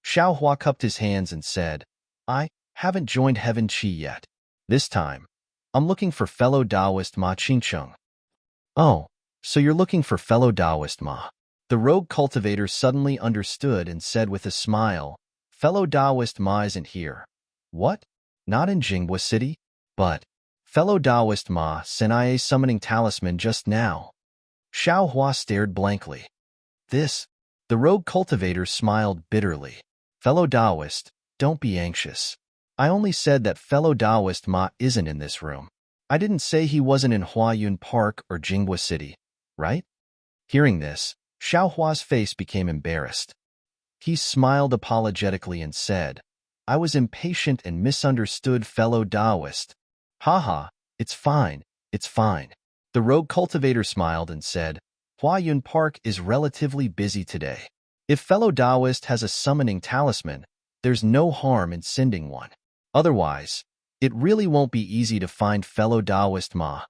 Xiao Hua cupped his hands and said, "I haven't joined Heaven Chi yet. This time, I'm looking for fellow Taoist Ma Qingqing." "Oh, so you're looking for fellow Taoist Ma." The rogue cultivator suddenly understood and said with a smile, "Fellow Taoist Ma isn't here." "What? Not in Jinghua City? But fellow Taoist Ma sent I a summoning talisman just now." Xiao Hua stared blankly. This The rogue cultivator smiled bitterly. Fellow Taoist, don't be anxious. I only said that fellow Taoist Ma isn't in this room. I didn't say he wasn't in Huayun Park or Jinghua City, right? Hearing this, Xiao Hua's face became embarrassed. He smiled apologetically and said, I was impatient and misunderstood fellow Taoist. Haha, it's fine, it's fine. The rogue cultivator smiled and said, Huayun Park is relatively busy today. If fellow Taoist has a summoning talisman, there's no harm in sending one. Otherwise, it really won't be easy to find fellow Taoist Ma.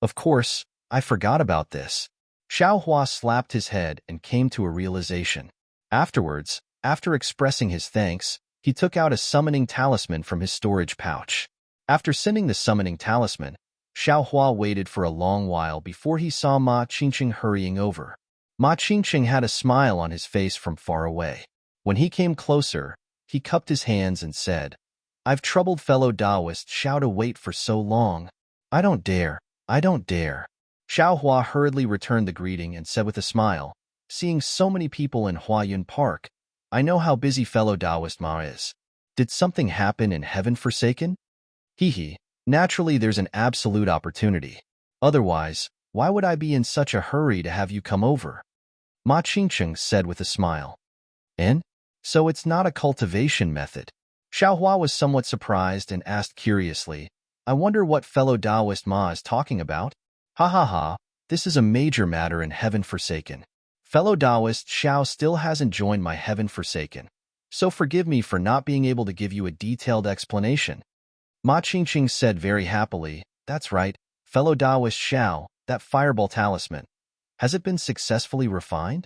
Of course, I forgot about this. Xiao Hua slapped his head and came to a realization. Afterwards, after expressing his thanks, he took out a summoning talisman from his storage pouch. After sending the summoning talisman, Xiao Hua waited for a long while before he saw Ma Qingqing hurrying over. Ma Qingqing had a smile on his face from far away. When he came closer, he cupped his hands and said, I've troubled fellow Taoist Xiao to wait for so long. I don't dare, I don't dare. Xiao Hua hurriedly returned the greeting and said with a smile, seeing so many people in Huayun Park, I know how busy fellow Taoist Ma is. Did something happen in Heaven Forsaken? Hee. Naturally there's an absolute opportunity. Otherwise, why would I be in such a hurry to have you come over? Ma Qingqing said with a smile. And? So it's not a cultivation method. Xiao Hua was somewhat surprised and asked curiously, I wonder what fellow Taoist Ma is talking about? Ha ha ha, this is a major matter in Heaven Forsaken. Fellow Taoist Xiao still hasn't joined my Heaven Forsaken, so forgive me for not being able to give you a detailed explanation. Ma Qingqing said very happily, that's right, fellow Taoist Xiao, that fireball talisman. Has it been successfully refined?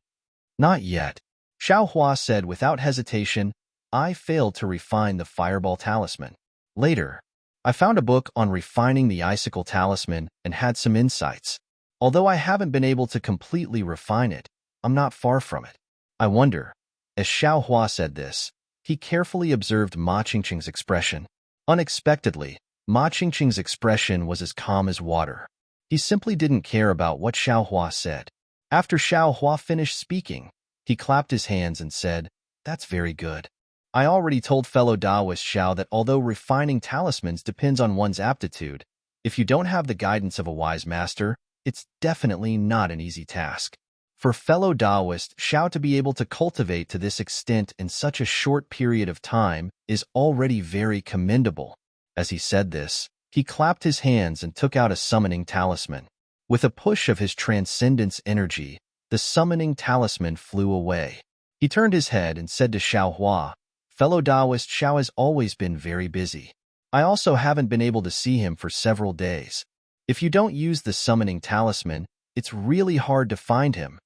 Not yet. Xiao Hua said without hesitation, I failed to refine the fireball talisman. Later, I found a book on refining the icicle talisman and had some insights. Although I haven't been able to completely refine it, I'm not far from it. I wonder. As Xiao Hua said this, he carefully observed Ma Qingqing's expression. Unexpectedly, Ma Qingqing's expression was as calm as water. He simply didn't care about what Xiao Hua said. After Xiao Hua finished speaking, he clapped his hands and said, That's very good. I already told fellow Taoist Xiao that although refining talismans depends on one's aptitude, if you don't have the guidance of a wise master, it's definitely not an easy task. For fellow Taoist Xiao to be able to cultivate to this extent in such a short period of time is already very commendable. As he said this, he clapped his hands and took out a summoning talisman. With a push of his transcendence energy, the summoning talisman flew away. He turned his head and said to Xiao Hua, Fellow Taoist Xiao has always been very busy. I also haven't been able to see him for several days. If you don't use the summoning talisman, it's really hard to find him.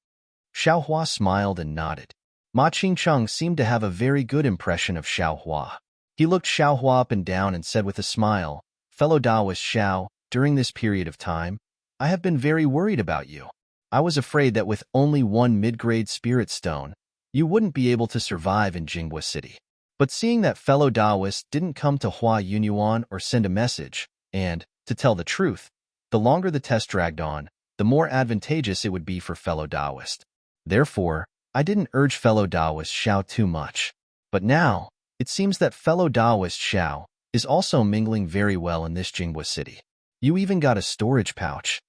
Xiao Hua smiled and nodded. Ma Qingqing seemed to have a very good impression of Xiao Hua. He looked Xiao Hua up and down and said with a smile, Fellow Taoist Xiao, during this period of time, I have been very worried about you. I was afraid that with only one mid-grade spirit stone, you wouldn't be able to survive in Jinghua City. But seeing that fellow Taoist didn't come to Huayun Yuan or send a message, and, to tell the truth, the longer the test dragged on, the more advantageous it would be for fellow Taoist. Therefore, I didn't urge fellow Taoist Xiao too much. But now, it seems that fellow Taoist Xiao is also mingling very well in this Jinghua City. You even got a storage pouch.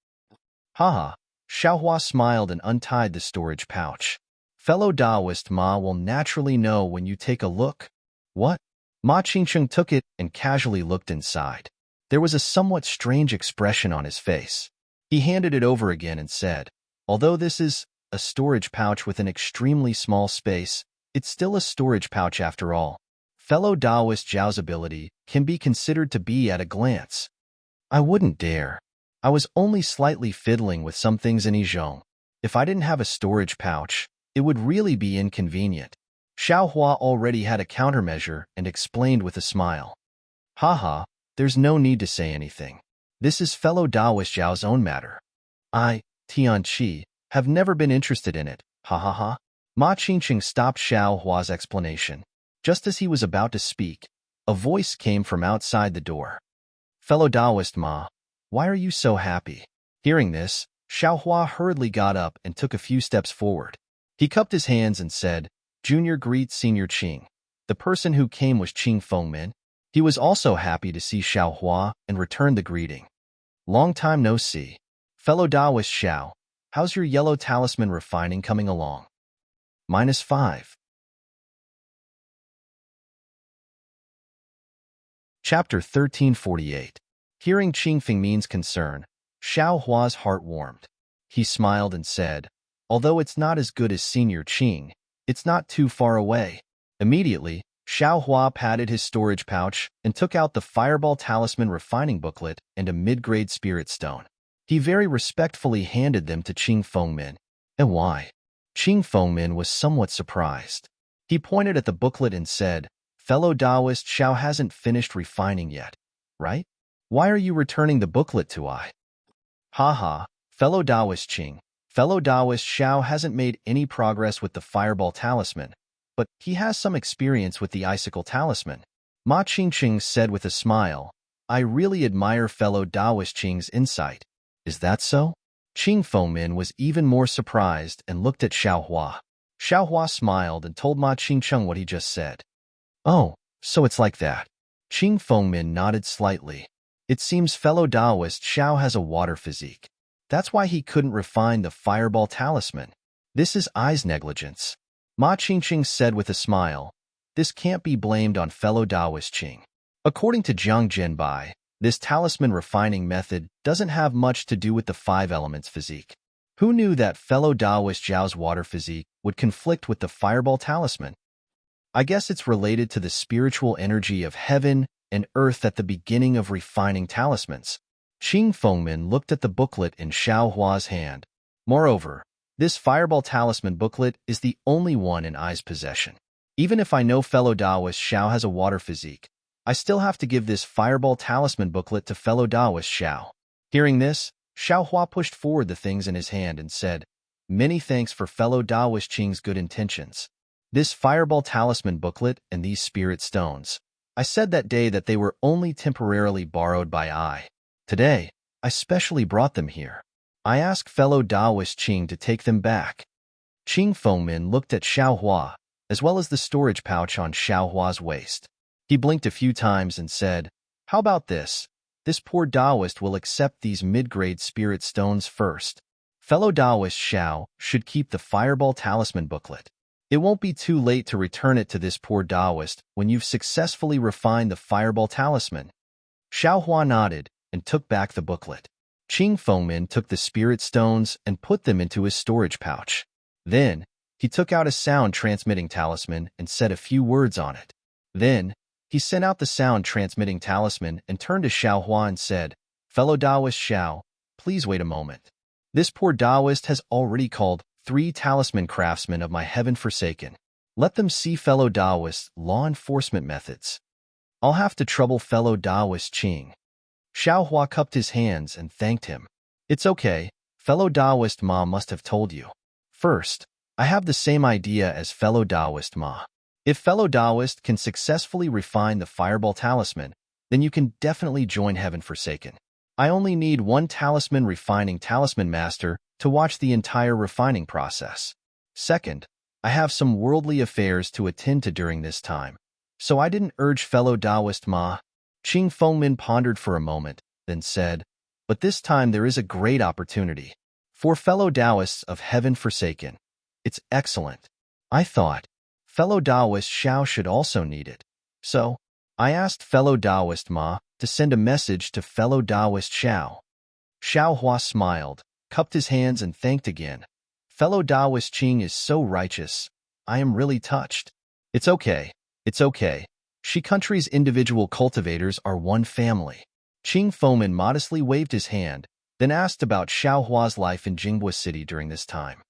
Haha, Xiao Hua smiled and untied the storage pouch. Fellow Taoist Ma will naturally know when you take a look. What? Ma Qingqing took it and casually looked inside. There was a somewhat strange expression on his face. He handed it over again and said, Although this is a storage pouch with an extremely small space, it's still a storage pouch after all. Fellow Taoist Zhao's ability can be considered to be at a glance. I wouldn't dare. I was only slightly fiddling with some things in Yizhong. If I didn't have a storage pouch, it would really be inconvenient. Xiao Hua already had a countermeasure and explained with a smile. Haha, there's no need to say anything. This is fellow Taoist Zhao's own matter. I, Tianqi, have never been interested in it, ha ha ha. Ma Qingqing stopped Xiao Hua's explanation. Just as he was about to speak, a voice came from outside the door. Fellow Taoist Ma, why are you so happy? Hearing this, Xiao Hua hurriedly got up and took a few steps forward. He cupped his hands and said, "Junior greets Senior Qing." The person who came was Qing Fengmin. He was also happy to see Xiao Hua and returned the greeting. "Long time no see. Fellow Taoist Xiao, how's your yellow talisman refining coming along?" -5. Chapter 1348. Hearing Qing Fengmin's concern, Xiao Hua's heart warmed. He smiled and said, "Although it's not as good as Senior Qing, it's not too far away." Immediately, Xiao Hua patted his storage pouch and took out the Fireball Talisman refining booklet and a mid-grade spirit stone. He very respectfully handed them to Qing Fengmin. "And why?" Qing Fengmin was somewhat surprised. He pointed at the booklet and said, "Fellow Taoist Xiao hasn't finished refining yet, right? Why are you returning the booklet to I?" "Haha, fellow Taoist Qing. Fellow Taoist Xiao hasn't made any progress with the Fireball Talisman, but he has some experience with the Icicle Talisman." Ma Qingqing said with a smile, "I really admire fellow Taoist Qing's insight." "Is that so?" Qing Fengmin was even more surprised and looked at Xiao Hua. Xiao Hua smiled and told Ma Qingqing what he just said. "Oh, so it's like that." Qing Fengmin nodded slightly. "It seems fellow Taoist Xiao has a water physique. That's why he couldn't refine the Fireball Talisman. This is I's negligence." Ma Qingqing said with a smile, "This can't be blamed on fellow Taoist Qing. According to Jiang Jianbai, this talisman refining method doesn't have much to do with the 5 elements physique. Who knew that fellow Taoist Zhao's water physique would conflict with the Fireball Talisman? I guess it's related to the spiritual energy of heaven and earth at the beginning of refining talismans." Qing Fengmin looked at the booklet in Xiao Hua's hand. "Moreover, this Fireball Talisman booklet is the only one in I's possession. Even if I know fellow Taoist Xiao has a water physique, I still have to give this Fireball Talisman booklet to fellow Taoist Xiao." Hearing this, Xiao Hua pushed forward the things in his hand and said, "Many thanks for fellow Taoist Qing's good intentions. This Fireball Talisman booklet and these spirit stones. I said that day that they were only temporarily borrowed by I. Today, I specially brought them here. I ask fellow Taoist Qing to take them back." Qing Fengmin looked at Xiao Hua, as well as the storage pouch on Xiao Hua's waist. He blinked a few times and said, "How about this? This poor Taoist will accept these mid-grade spirit stones first. Fellow Taoist Xiao should keep the Fireball Talisman booklet. It won't be too late to return it to this poor Taoist when you've successfully refined the Fireball Talisman." Xiao Hua nodded and took back the booklet. Qing Fengmin took the spirit stones and put them into his storage pouch. Then, he took out a sound-transmitting talisman and said a few words on it. Then, he sent out the sound-transmitting talisman and turned to Xiao Hua and said, "Fellow Taoist Xiao, please wait a moment. This poor Taoist has already called 3 talisman craftsmen of my heaven forsaken. Let them see fellow Taoist law enforcement methods. I'll have to trouble fellow Taoist Qing." Xiao Hua cupped his hands and thanked him. "It's okay, fellow Taoist Ma must have told you. First, I have the same idea as fellow Taoist Ma. If fellow Taoist can successfully refine the Fireball Talisman, then you can definitely join Heaven Forsaken. I only need 1 talisman refining talisman master to watch the entire refining process. Second, I have some worldly affairs to attend to during this time, so I didn't urge fellow Taoist Ma." Qing Fengmin pondered for a moment, then said, "But this time there is a great opportunity. For fellow Taoists of Heaven Forsaken, it's excellent. I thought fellow Taoist Xiao should also need it. So, I asked fellow Taoist Ma to send a message to fellow Taoist Xiao." Xiao Hua smiled, cupped his hands and thanked again. "Fellow Taoist Qing is so righteous. I am really touched." It's okay. She country's individual cultivators are one family." Qing Fengmin modestly waved his hand, then asked about Xiao Hua's life in Jinghua City during this time.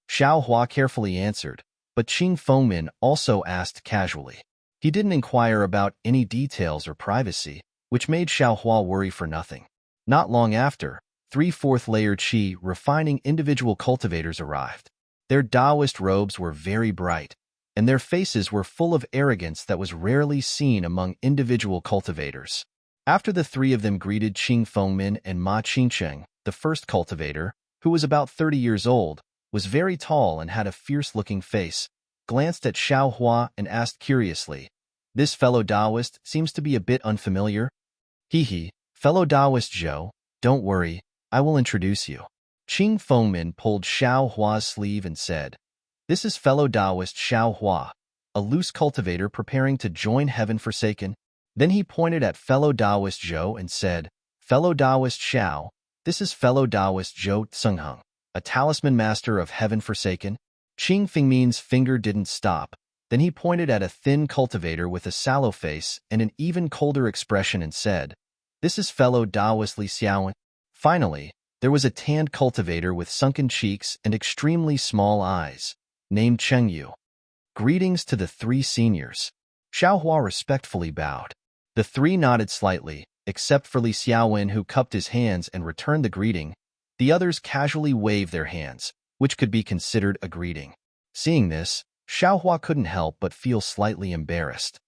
Xiao Hua carefully answered, but Qing Fengmin also asked casually. He didn't inquire about any details or privacy, which made Xiao Hua worry for nothing. Not long after, 3 4th-layer Qi refining individual cultivators arrived. Their Taoist robes were very bright, and their faces were full of arrogance that was rarely seen among individual cultivators. After the 3 of them greeted Qing Fengmin and Ma Qingqing, the first cultivator, who was about 30 years old, was very tall and had a fierce-looking face, glanced at Xiao Hua and asked curiously, "This fellow Taoist seems to be a bit unfamiliar." "Hee, fellow Taoist Zhou, don't worry, I will introduce you." Qing Fengmin pulled Xiao Hua's sleeve and said, "This is fellow Taoist Xiao Hua, a loose cultivator preparing to join Heaven Forsaken." Then he pointed at fellow Taoist Zhou and said, "Fellow Taoist Xiao, this is fellow Taoist Zhou Tsungheng, a talisman master of Heaven Forsaken." Qing Fengmin's finger didn't stop. Then he pointed at a thin cultivator with a sallow face and an even colder expression and said, "This is fellow Taoist Li Xiaowen." Finally, there was a tanned cultivator with sunken cheeks and extremely small eyes, named Cheng Yu. "Greetings to the three seniors." Xiao Hua respectfully bowed. The three nodded slightly, except for Li Xiaowen, who cupped his hands and returned the greeting. The others casually waved their hands, which could be considered a greeting. Seeing this, Xiao Hua couldn't help but feel slightly embarrassed.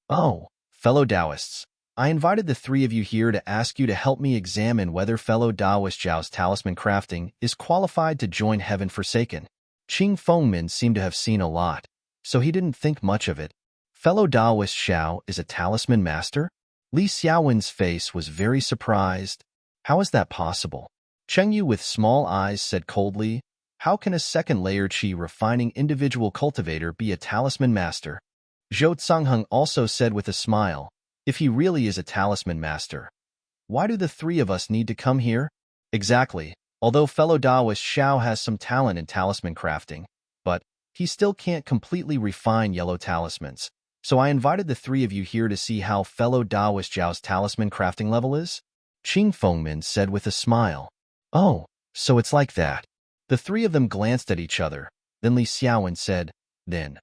"Oh, fellow Taoists, I invited the three of you here to ask you to help me examine whether fellow Taoist Zhao's talisman crafting is qualified to join Heaven Forsaken." Qing Fengmin seemed to have seen a lot, so he didn't think much of it. "Fellow Taoist Xiao is a talisman master?" Li Xiaowen's face was very surprised. "How is that possible?" Cheng Yu with small eyes said coldly, "How can a second-layer qi refining individual cultivator be a talisman master?" Zhou Tsungheng also said with a smile, "If he really is a talisman master, why do the three of us need to come here?" "Exactly. Although fellow Taoist Xiao has some talent in talisman crafting, but he still can't completely refine yellow talismans. So I invited the three of you here to see how fellow Taoist Zhao's talisman crafting level is." Qing Fengmin said with a smile. "Oh, so it's like that." The three of them glanced at each other. Then Li Xiaowen said, "Then,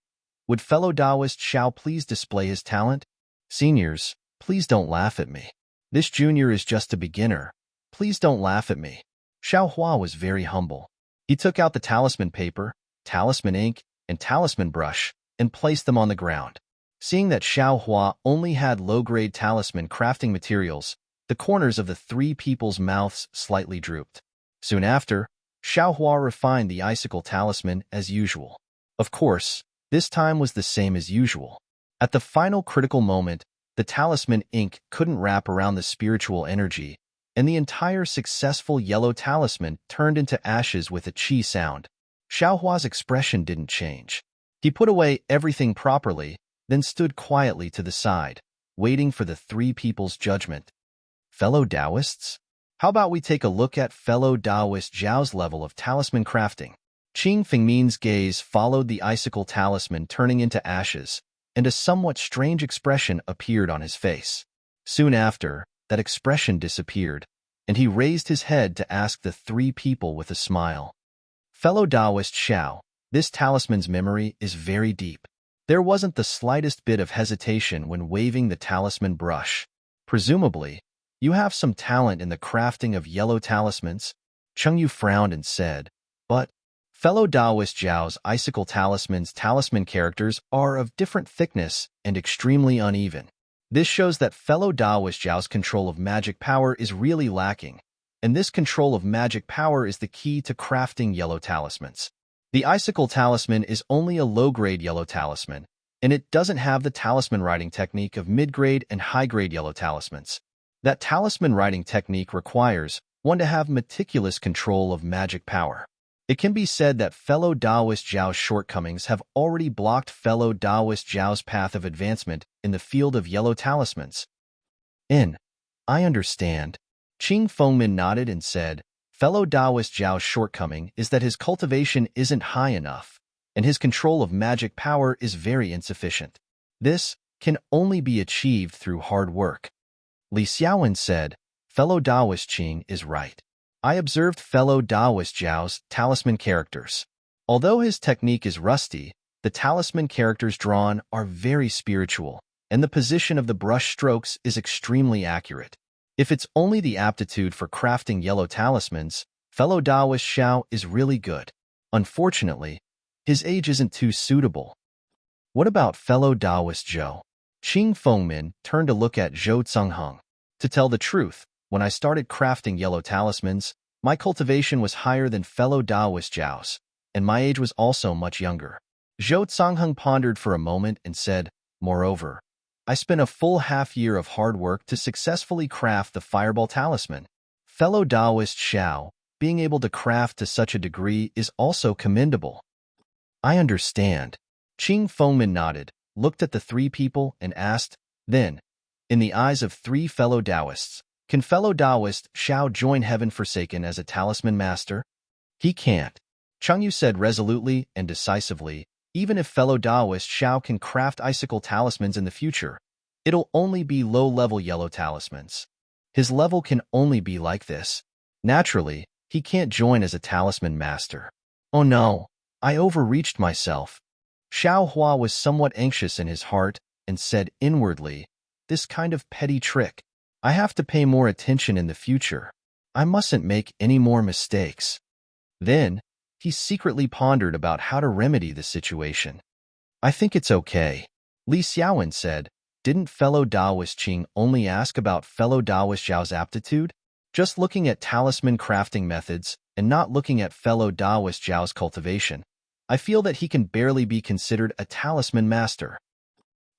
would fellow Taoist Xiao please display his talent?" "Seniors, please don't laugh at me. This junior is just a beginner. Please don't laugh at me." Xiao Hua was very humble. He took out the talisman paper, talisman ink, and talisman brush, and placed them on the ground. Seeing that Xiao Hua only had low-grade talisman crafting materials, the corners of the three people's mouths slightly drooped. Soon after, Xiao Hua refined the icicle talisman as usual. Of course, this time was the same as usual. At the final critical moment, the talisman ink couldn't wrap around the spiritual energy, and the entire successful yellow talisman turned into ashes with a qi sound. Xiao Hua's expression didn't change. He put away everything properly, then stood quietly to the side, waiting for the three people's judgment. "Fellow Taoists, how about we take a look at fellow Taoist Zhao's level of talisman crafting?" Qing Fengmin's gaze followed the icicle talisman turning into ashes, and a somewhat strange expression appeared on his face. Soon after, that expression disappeared, and he raised his head to ask the three people with a smile, "Fellow Taoist Xiao, this talisman's memory is very deep." There wasn't the slightest bit of hesitation when waving the talisman brush. "Presumably, you have some talent in the crafting of yellow talismans?" Cheng Yu frowned and said, "But fellow Taoist Zhao's icicle talisman's talisman characters are of different thickness and extremely uneven. This shows that fellow Taoist Zhao's control of magic power is really lacking, and this control of magic power is the key to crafting yellow talismans. The icicle talisman is only a low-grade yellow talisman, and it doesn't have the talisman writing technique of mid-grade and high-grade yellow talismans. That talisman writing technique requires one to have meticulous control of magic power. It can be said that fellow Taoist Zhao's shortcomings have already blocked fellow Taoist Zhao's path of advancement in the field of yellow talismans." I understand." Qing Fengmin nodded and said, "Fellow Taoist Zhao's shortcoming is that his cultivation isn't high enough, and his control of magic power is very insufficient. This can only be achieved through hard work." Li Xiaowen said, "Fellow Taoist Qing is right. I observed fellow Taoist Zhao's talisman characters. Although his technique is rusty, the talisman characters drawn are very spiritual, and the position of the brush strokes is extremely accurate. If it's only the aptitude for crafting yellow talismans, fellow Taoist Xiao is really good. Unfortunately, his age isn't too suitable." "What about fellow Taoist Zhou?" Qing Fengmin turned to look at Zhou Tsungheng. "To tell the truth, when I started crafting yellow talismans, my cultivation was higher than fellow Taoist Zhao's, and my age was also much younger. Zhou Songheng pondered for a moment and said, moreover, I spent a full half-year of hard work to successfully craft the Fireball Talisman. Fellow Taoist Xiao, being able to craft to such a degree is also commendable. I understand. Qing Fengmin nodded, looked at the three people, and asked, then, in the eyes of three fellow Taoists, can fellow Taoist Xiao join Heaven Forsaken as a talisman master? He can't. Chengyu said resolutely and decisively, even if fellow Taoist Xiao can craft icicle talismans in the future, it'll only be low-level yellow talismans. His level can only be like this. Naturally, he can't join as a talisman master. Oh no, I overreached myself. Xiao Hua was somewhat anxious in his heart and said inwardly, this kind of petty trick. I have to pay more attention in the future. I mustn't make any more mistakes. Then, he secretly pondered about how to remedy the situation. I think it's okay. Li Xiaowen said, didn't fellow Taoist Qing only ask about fellow Taoist Zhao's aptitude? Just looking at talisman crafting methods and not looking at fellow Taoist Zhao's cultivation, I feel that he can barely be considered a talisman master.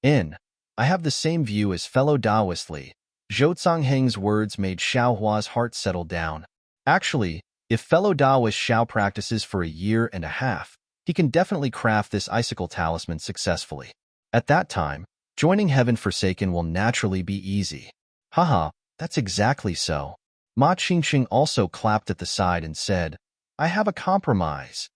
I have the same view as fellow Taoist Li. Zhou Songheng's words made Xiao Hua's heart settle down. Actually, if fellow Taoist Xiao practices for a year and a half, he can definitely craft this icicle talisman successfully. At that time, joining Heaven Forsaken will naturally be easy. Haha, that's exactly so. Ma Qingqing also clapped at the side and said, I have a compromise.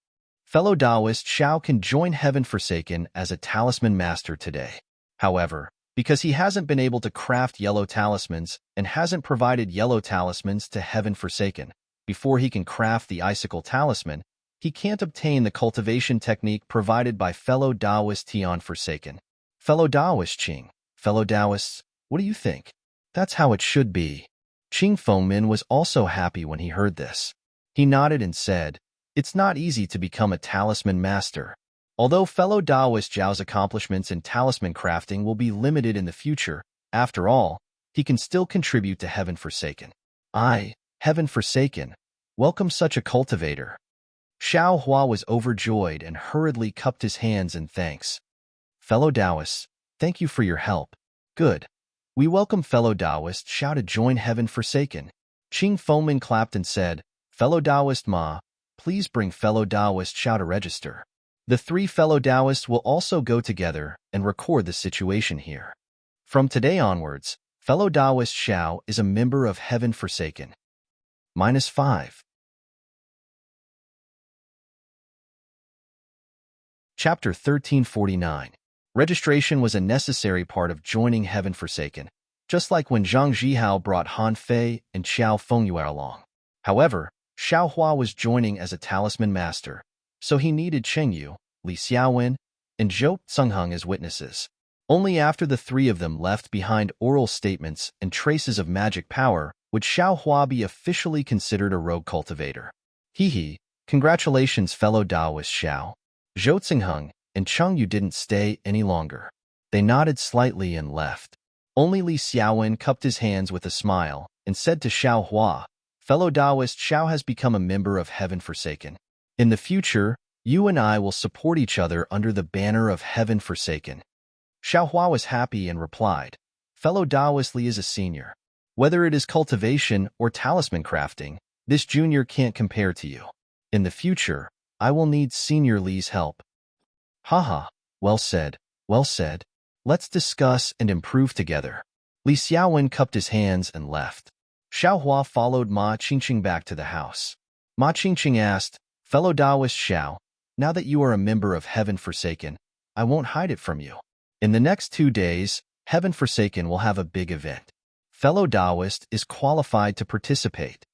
Fellow Taoist Xiao can join Heaven Forsaken as a talisman master today. However, because he hasn't been able to craft yellow talismans and hasn't provided yellow talismans to Heaven Forsaken, before he can craft the icicle talisman, he can't obtain the cultivation technique provided by fellow Taoist Tian Forsaken. Fellow Taoist Qing, fellow Taoists, what do you think? That's how it should be. Qing Fengmin was also happy when he heard this. He nodded and said, it's not easy to become a talisman master. Although fellow Taoist Zhao's accomplishments in talisman crafting will be limited in the future, after all, he can still contribute to Heaven Forsaken. Heaven Forsaken, welcome such a cultivator. Xiao Hua was overjoyed and hurriedly cupped his hands in thanks. Fellow Taoists, thank you for your help. Good. We welcome fellow Taoist Xiao to join Heaven Forsaken. Qing Fengmin clapped and said, fellow Taoist Ma, please bring fellow Taoist Xiao to register. The three fellow Taoists will also go together and record the situation here. From today onwards, fellow Taoist Xiao is a member of Heaven Forsaken. -5. Chapter 1349. Registration was a necessary part of joining Heaven Forsaken, just like when Zhang Zhihao brought Han Fei and Xiao Fengyue along. However, Xiao Hua was joining as a talisman master, so he needed Chengyu, Li Xiaowen, and Zhou Songheng as witnesses. Only after the three of them left behind oral statements and traces of magic power would Xiao Hua be officially considered a rogue cultivator. Congratulations fellow Taoist Xiao. Zhou Songheng and Chengyu didn't stay any longer. They nodded slightly and left. Only Li Xiaowen cupped his hands with a smile and said to Xiao Hua, fellow Taoist Xiao has become a member of Heaven Forsaken. In the future, you and I will support each other under the banner of Heaven Forsaken. Xiao Hua was happy and replied, fellow Taoist Li is a senior. Whether it is cultivation or talisman crafting, this junior can't compare to you. In the future, I will need senior Li's help. Haha, well said, well said. Let's discuss and improve together. Li Xiaowen cupped his hands and left. Xiao Hua followed Ma Qingqing back to the house. Ma Qingqing asked, fellow Taoist Xiao, now that you are a member of Heaven Forsaken, I won't hide it from you. In the next 2 days, Heaven Forsaken will have a big event. Fellow Taoist is qualified to participate.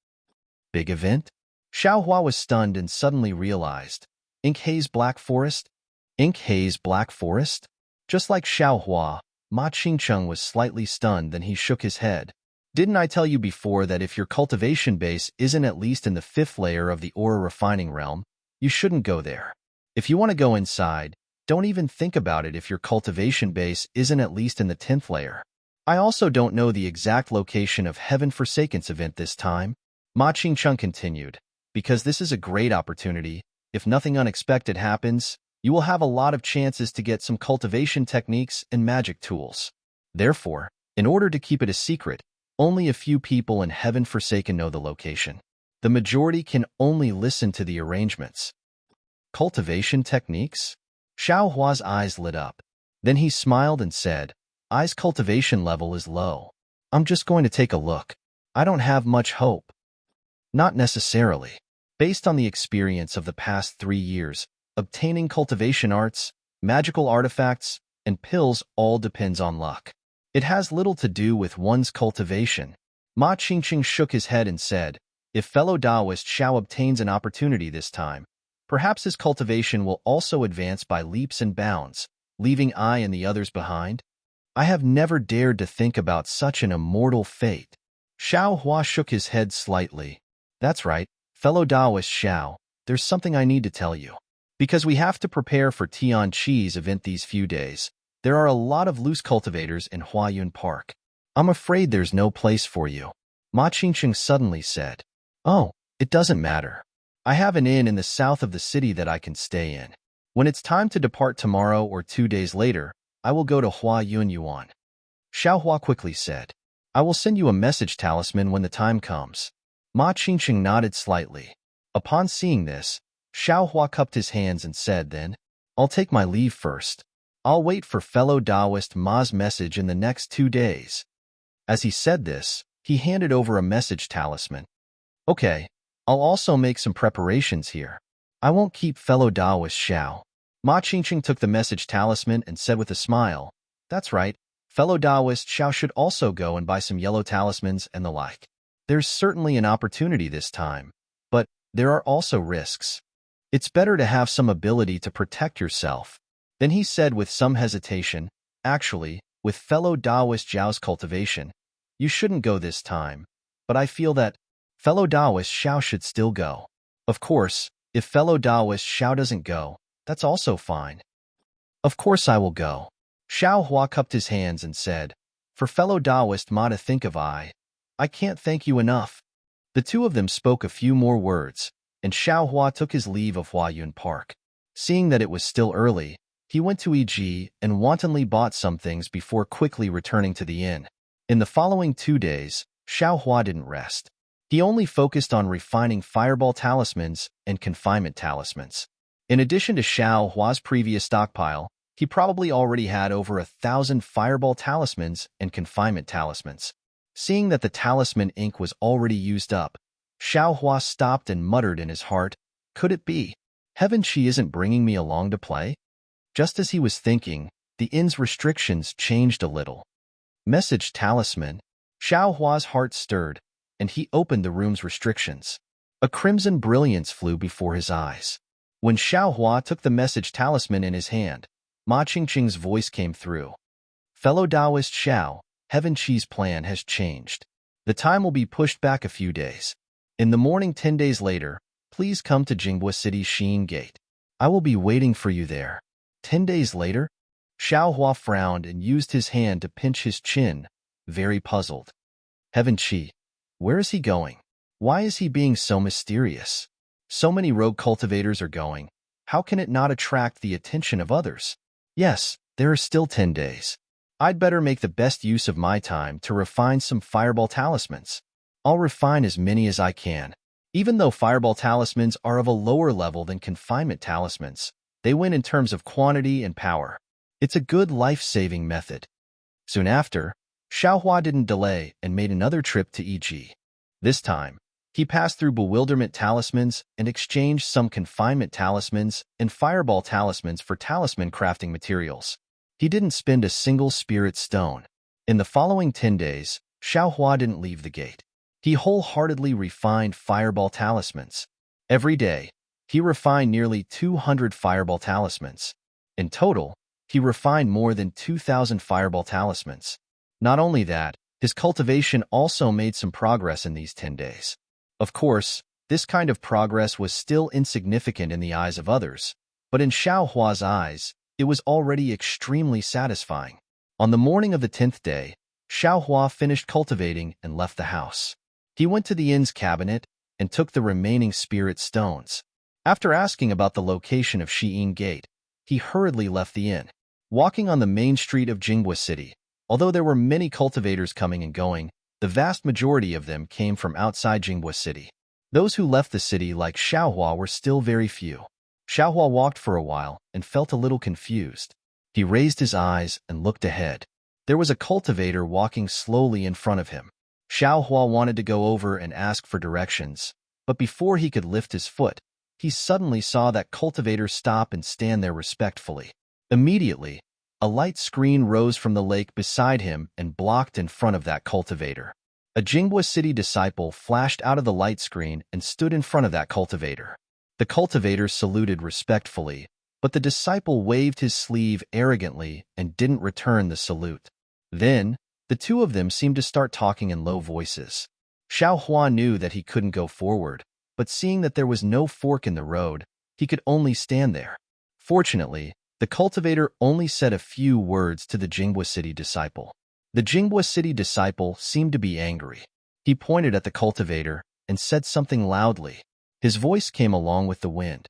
Big event? Xiao Hua was stunned and suddenly realized, Ink Haze Black Forest? Ink Haze Black Forest? Just like Xiao Hua, Ma Qingqing was slightly stunned, then he shook his head. Didn't I tell you before that if your cultivation base isn't at least in the 5th layer of the aura refining realm, you shouldn't go there. If you want to go inside, don't even think about it if your cultivation base isn't at least in the 10th layer. I also don't know the exact location of Heaven Forsaken's event this time, Ma Qingqing continued, because this is a great opportunity, If nothing unexpected happens, you will have a lot of chances to get some cultivation techniques and magic tools. Therefore, in order to keep it a secret, only a few people in Heaven Forsaken know the location. The majority can only listen to the arrangements. Cultivation techniques? Xiao Hua's eyes lit up. Then he smiled and said, "I's cultivation level is low. I'm just going to take a look. I don't have much hope." Not necessarily. Based on the experience of the past 3 years, obtaining cultivation arts, magical artifacts, and pills all depends on luck. It has little to do with one's cultivation. Ma Qingqing shook his head and said, "If fellow Taoist Xiao obtains an opportunity this time, perhaps his cultivation will also advance by leaps and bounds, leaving I and the others behind. I have never dared to think about such an immortal fate." Xiao Hua shook his head slightly. "That's right, fellow Taoist Xiao, there's something I need to tell you. Because we have to prepare for Tian Chi's event these few days, there are a lot of loose cultivators in Huayun Park. I'm afraid there's no place for you." Ma Qingqing suddenly said, "Oh, it doesn't matter. I have an inn in the south of the city that I can stay in. When it's time to depart tomorrow or 2 days later, I will go to Huayun Yuan." Xiao Hua quickly said, "I will send you a message talisman when the time comes." Ma Qingqing nodded slightly. Upon seeing this, Xiao Hua cupped his hands and said, "Then, I'll take my leave first. I'll wait for fellow Taoist Ma's message in the next 2 days." As he said this, he handed over a message talisman. "Okay, I'll also make some preparations here. I won't keep fellow Taoist Xiao." Ma Qingqing took the message talisman and said with a smile, "That's right, fellow Taoist Xiao should also go and buy some yellow talismans and the like. There's certainly an opportunity this time, but there are also risks. It's better to have some ability to protect yourself." Then he said with some hesitation, "Actually, with fellow Taoist Zhao's cultivation, you shouldn't go this time, but I feel that fellow Taoist Xiao should still go. Of course, if fellow Taoist Xiao doesn't go, that's also fine." "Of course I will go." Xiao Hua cupped his hands and said, "For fellow Taoist Ma to think of, I can't thank you enough." The two of them spoke a few more words, and Xiao Hua took his leave of Huayun Park. Seeing that it was still early, he went to Yi and wantonly bought some things before quickly returning to the inn. In the following 2 days, Xiao Hua didn't rest. He only focused on refining fireball talismans and confinement talismans. In addition to Xiao Hua's previous stockpile, he probably already had over 1,000 fireball talismans and confinement talismans. Seeing that the talisman ink was already used up, Xiao Hua stopped and muttered in his heart, "Could it be? Heaven she isn't bringing me along to play?" Just as he was thinking, the inn's restrictions changed a little. Message talisman. Xiao Hua's heart stirred, and he opened the room's restrictions. A crimson brilliance flew before his eyes. When Xiao Hua took the message talisman in his hand, Ma Qingqing's voice came through. "Fellow Taoist Xiao, Heaven Chi's plan has changed. The time will be pushed back a few days. In the morning 10 days later, please come to Jinghua City's Xin Gate. I will be waiting for you there." 10 days later? Xiao Hua frowned and used his hand to pinch his chin, very puzzled. Heaven Chi, where is he going? Why is he being so mysterious? So many rogue cultivators are going. How can it not attract the attention of others? Yes, there are still 10 days. I'd better make the best use of my time to refine some fireball talismans. I'll refine as many as I can. Even though fireball talismans are of a lower level than confinement talismans, they win in terms of quantity and power. It's a good life-saving method. Soon after, Xiao Hua didn't delay and made another trip to Yi. This time, he passed through bewilderment talismans and exchanged some confinement talismans and fireball talismans for talisman crafting materials. He didn't spend a single spirit stone. In the following 10 days, Xiao Hua didn't leave the gate. He wholeheartedly refined fireball talismans. Every day, he refined nearly 200 fireball talismans. In total, he refined more than 2,000 fireball talismans. Not only that, his cultivation also made some progress in these 10 days. Of course, this kind of progress was still insignificant in the eyes of others, but in Xiao Hua's eyes, it was already extremely satisfying. On the morning of the 10th day, Xiao Hua finished cultivating and left the house. He went to the inn's cabinet and took the remaining spirit stones. After asking about the location of Xi'an Gate, he hurriedly left the inn. Walking on the main street of Jinghua City, although there were many cultivators coming and going, the vast majority of them came from outside Jinghua City. Those who left the city like Xiaohua were still very few. Xiaohua walked for a while and felt a little confused. He raised his eyes and looked ahead. There was a cultivator walking slowly in front of him. Xiaohua wanted to go over and ask for directions, but before he could lift his foot, he suddenly saw that cultivator stop and stand there respectfully. Immediately, a light screen rose from the lake beside him and blocked in front of that cultivator. A Jinghua City disciple flashed out of the light screen and stood in front of that cultivator. The cultivator saluted respectfully, but the disciple waved his sleeve arrogantly and didn't return the salute. Then, the two of them seemed to start talking in low voices. Xiaohua knew that he couldn't go forward, but seeing that there was no fork in the road, he could only stand there. Fortunately, the cultivator only said a few words to the Jinghua City disciple. The Jinghua City disciple seemed to be angry. He pointed at the cultivator and said something loudly. His voice came along with the wind.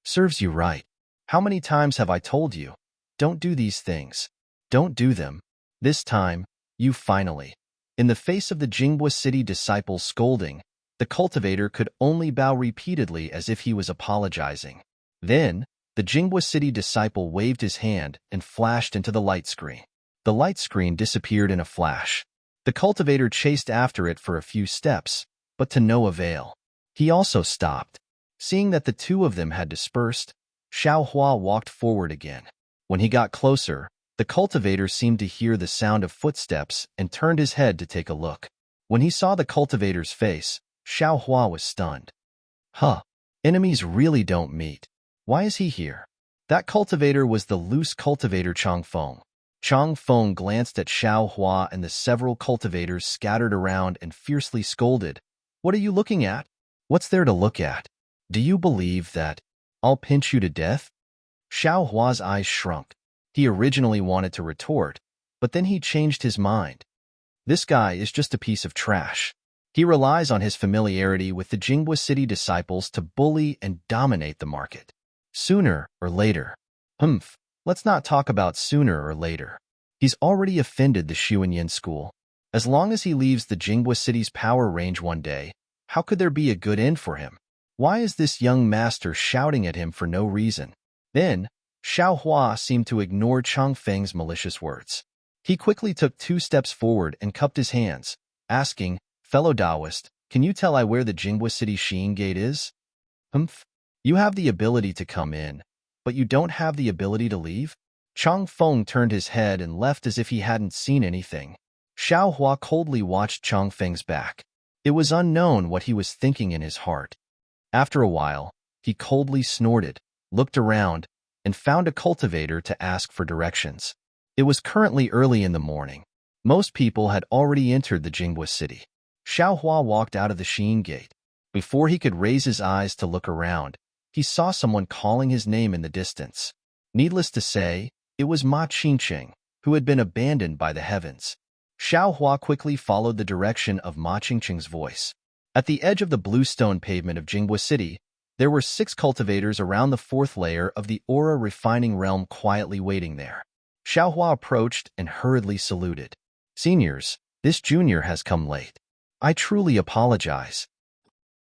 "Serves you right. How many times have I told you? Don't do these things. Don't do them. This time, you finally." In the face of the Jinghua City disciple's scolding, the cultivator could only bow repeatedly as if he was apologizing. Then, the Jinghua City disciple waved his hand and flashed into the light screen. The light screen disappeared in a flash. The cultivator chased after it for a few steps, but to no avail. He also stopped. Seeing that the two of them had dispersed, Xiaohua walked forward again. When he got closer, the cultivator seemed to hear the sound of footsteps and turned his head to take a look. When he saw the cultivator's face, Xiaohua was stunned. Huh, enemies really don't meet. Why is he here? That cultivator was the loose cultivator Changfeng. Changfeng glanced at Xiaohua and the several cultivators scattered around and fiercely scolded. "What are you looking at? What's there to look at? Do you believe that I'll pinch you to death?" Xiaohua's eyes shrunk. He originally wanted to retort, but then he changed his mind. This guy is just a piece of trash. He relies on his familiarity with the Jinghua City disciples to bully and dominate the market. Sooner or later. Let's not talk about sooner or later. He's already offended the Xuanyan school. As long as he leaves the Jinghua City's power range one day, how could there be a good end for him? Why is this young master shouting at him for no reason? Then, Xiaohua seemed to ignore Changfeng's malicious words. He quickly took 2 steps forward and cupped his hands, asking, "Fellow Taoist, can you tell I where the Jinghua City Xi'an Gate is?" You have the ability to come in, but you don't have the ability to leave?" Changfeng turned his head and left as if he hadn't seen anything. Xiaohua coldly watched Changfeng's back. It was unknown what he was thinking in his heart. After a while, he coldly snorted, looked around, and found a cultivator to ask for directions. It was currently early in the morning. Most people had already entered the Jinghua City. Xiaohua walked out of the Xi'an Gate. Before he could raise his eyes to look around, he saw someone calling his name in the distance. Needless to say, it was Ma Qingqing, who had been abandoned by the heavens. Xiaohua quickly followed the direction of Ma Qingqing's voice. At the edge of the blue stone pavement of Jinghua City, there were 6 cultivators around the 4th layer of the aura refining realm quietly waiting there. Xiaohua approached and hurriedly saluted. "Seniors, this junior has come late. I truly apologize."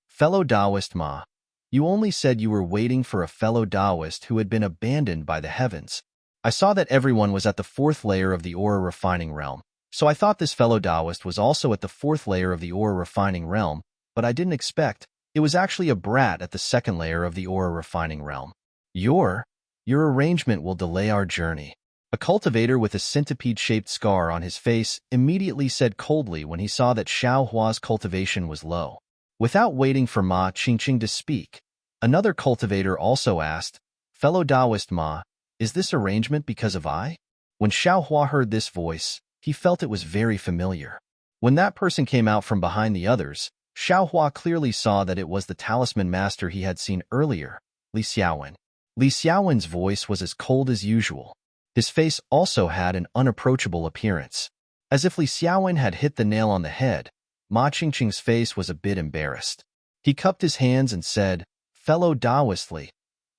"Fellow Taoist Ma, you only said you were waiting for a fellow Taoist who had been abandoned by the heavens. I saw that everyone was at the 4th layer of the aura refining realm, so I thought this fellow Taoist was also at the 4th layer of the aura refining realm, but I didn't expect it was actually a brat at the 2nd layer of the aura refining realm. Your arrangement will delay our journey." A cultivator with a centipede-shaped scar on his face immediately said coldly when he saw that Xiaohua's cultivation was low. Without waiting for Ma Qingqing to speak, another cultivator also asked, "Fellow Taoist Ma, is this arrangement because of I?" When Xiaohua heard this voice, he felt it was very familiar. When that person came out from behind the others, Xiaohua clearly saw that it was the talisman master he had seen earlier, Li Xiaowen. Li Xiaowen's voice was as cold as usual. His face also had an unapproachable appearance. As if Li Xiaowen had hit the nail on the head, Ma Qingqing's face was a bit embarrassed. He cupped his hands and said, fellow Taoist Li.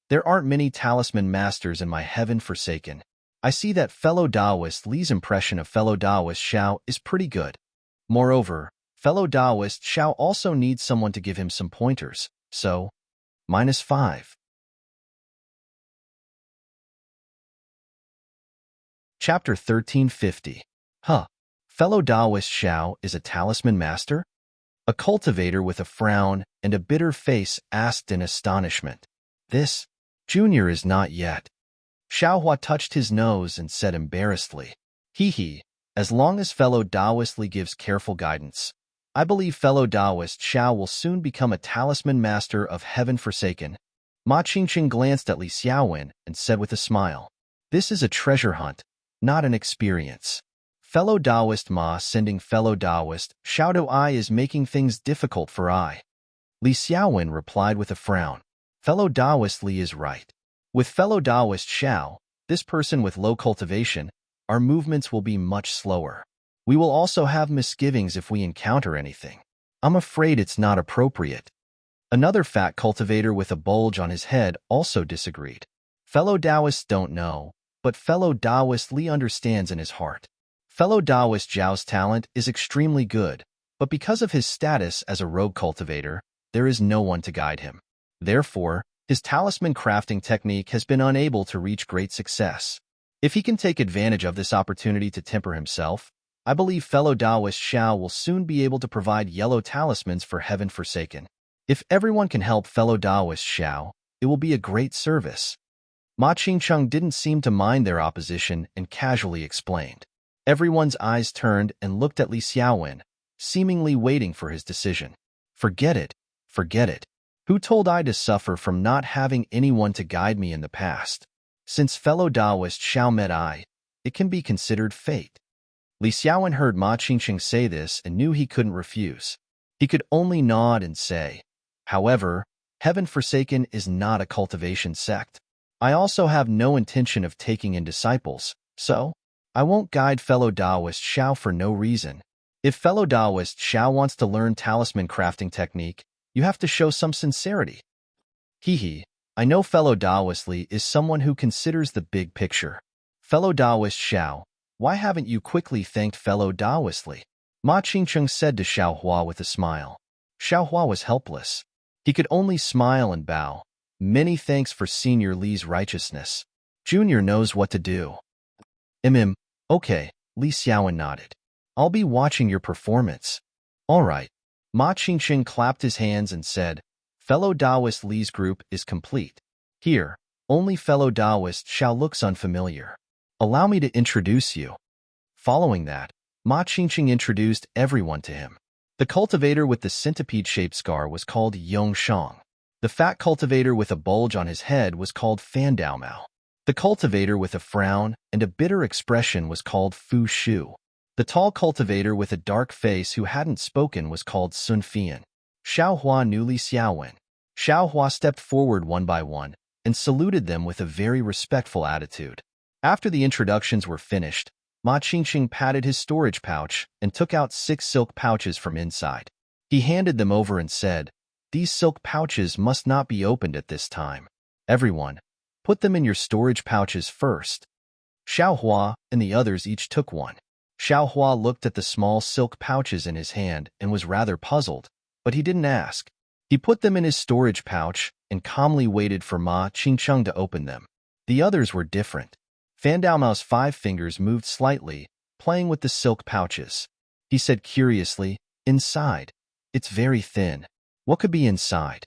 There aren't many talisman masters in my heaven forsaken. I see that fellow Taoist Li's impression of fellow Taoist Xiao is pretty good. Moreover, fellow Taoist Xiao also needs someone to give him some pointers, so, -5. Chapter 1350. Huh. Fellow Taoist Xiao is a talisman master? A cultivator with a frown and a bitter face asked in astonishment. This, Junior is not yet. Xiaohua touched his nose and said embarrassedly, Hee, as long as fellow Taoist Li gives careful guidance. I believe fellow Taoist Xiao will soon become a talisman master of heaven forsaken. Ma Qingqing glanced at Li Xiaowen and said with a smile, This is a treasure hunt, not an experience. Fellow Taoist Ma sending fellow Taoist Xiao I is making things difficult for I. Li Xiaowen replied with a frown. Fellow Taoist Li is right. With fellow Taoist Xiao, this person with low cultivation, our movements will be much slower. We will also have misgivings if we encounter anything. I'm afraid it's not appropriate. Another fat cultivator with a bulge on his head also disagreed. Fellow Taoists don't know, but fellow Taoist Li understands in his heart. Fellow Taoist Zhao's talent is extremely good, but because of his status as a rogue cultivator, there is no one to guide him. Therefore, his talisman crafting technique has been unable to reach great success. If he can take advantage of this opportunity to temper himself, I believe fellow Taoist Xiao will soon be able to provide yellow talismans for heaven forsaken. If everyone can help fellow Taoist Xiao, it will be a great service. Ma Qingcheng didn't seem to mind their opposition and casually explained. Everyone's eyes turned and looked at Li Xiaowen, seemingly waiting for his decision. Forget it, forget it. Who told I to suffer from not having anyone to guide me in the past? Since fellow Taoist Xiao met I, it can be considered fate. Li Xiaowen heard Ma Qingqing say this and knew he couldn't refuse. He could only nod and say, However, heaven forsaken is not a cultivation sect. I also have no intention of taking in disciples, so I won't guide fellow Taoist Xiao for no reason. If fellow Taoist Xiao wants to learn talisman crafting technique, you have to show some sincerity. I know fellow Taoist Li is someone who considers the big picture. Fellow Taoist Xiao, why haven't you quickly thanked fellow Taoist Li? Ma Qingcheng said to Xiaohua with a smile. Xiaohua was helpless. He could only smile and bow. Many thanks for Senior Li's righteousness. Junior knows what to do. Okay, Li Xiaowen nodded. I'll be watching your performance. All right. Ma Qingqing clapped his hands and said, Fellow Taoist Li's group is complete. Here, only fellow Taoist Xiao looks unfamiliar. Allow me to introduce you. Following that, Ma Qingqing introduced everyone to him. The cultivator with the centipede-shaped scar was called Yongshang. The fat cultivator with a bulge on his head was called Fan Daomao. The cultivator with a frown and a bitter expression was called Fu Shu. The tall cultivator with a dark face who hadn't spoken was called Sun Fian. Xiaohua knew Li Xiaowen. Xiaohua stepped forward one by one and saluted them with a very respectful attitude. After the introductions were finished, Ma Qingqing patted his storage pouch and took out 6 silk pouches from inside. He handed them over and said, These silk pouches must not be opened at this time. Everyone, put them in your storage pouches first. Xiaohua and the others each took one. Xiaohua looked at the small silk pouches in his hand and was rather puzzled, but he didn't ask. He put them in his storage pouch and calmly waited for Ma Qingcheng to open them. The others were different. Fan Daomao's 5 fingers moved slightly, playing with the silk pouches. He said curiously, Inside. It's very thin. What could be inside?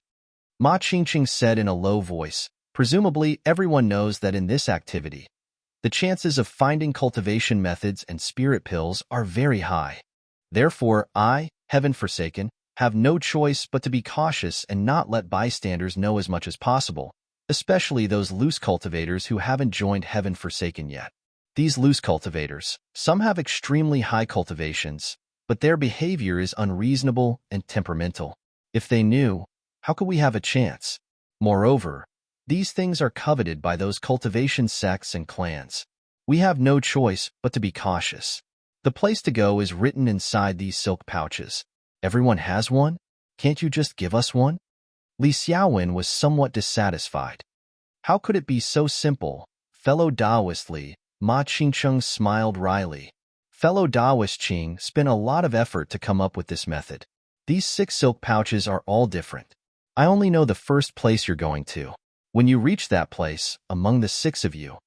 Ma Qingqing said in a low voice, Presumably everyone knows that in this activity, the chances of finding cultivation methods and spirit pills are very high. Therefore, I, heaven forsaken, have no choice but to be cautious and not let bystanders know as much as possible, especially those loose cultivators who haven't joined heaven forsaken yet. These loose cultivators, some have extremely high cultivations, but their behavior is unreasonable and temperamental. If they knew, how could we have a chance? Moreover, these things are coveted by those cultivation sects and clans. We have no choice but to be cautious. The place to go is written inside these silk pouches. Everyone has one? Can't you just give us one? Li Xiaowen was somewhat dissatisfied. How could it be so simple? Fellow Taoist Li, Ma Qingcheng smiled wryly. Fellow Taoist Qing spent a lot of effort to come up with this method. These 6 silk pouches are all different. I only know the first place you're going to. When you reach that place, among the 6 of you,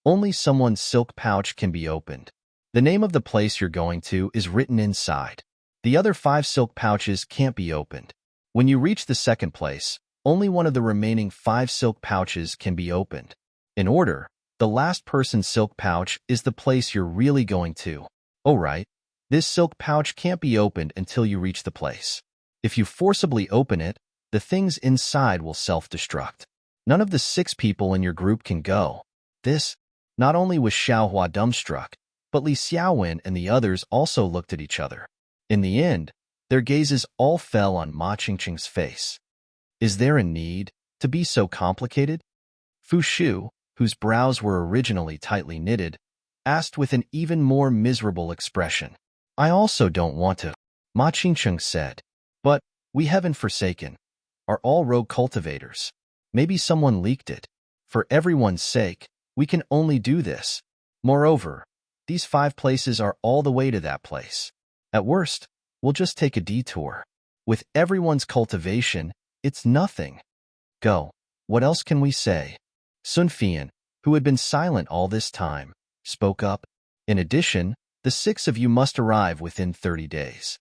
only someone's silk pouch can be opened. The name of the place you're going to is written inside. The other 5 silk pouches can't be opened. When you reach the second place, only one of the remaining 5 silk pouches can be opened. In order, the last person's silk pouch is the place you're really going to. Oh right, this silk pouch can't be opened until you reach the place. If you forcibly open it, the things inside will self-destruct. None of the 6 people in your group can go. This, not only was Xiaohua dumbstruck, but Li Xiaowen and the others also looked at each other. In the end, their gazes all fell on Ma Qingqing's face. Is there a need to be so complicated? Fu Shu, whose brows were originally tightly knitted, asked with an even more miserable expression. I also don't want to, Ma Qingqing said. But, we heaven forsaken, are all rogue cultivators. Maybe someone leaked it. For everyone's sake, we can only do this. Moreover, these 5 places are all the way to that place. At worst, we'll just take a detour. With everyone's cultivation, it's nothing. Go. What else can we say? Sun Fian, who had been silent all this time, spoke up. In addition, the 6 of you must arrive within 30 days.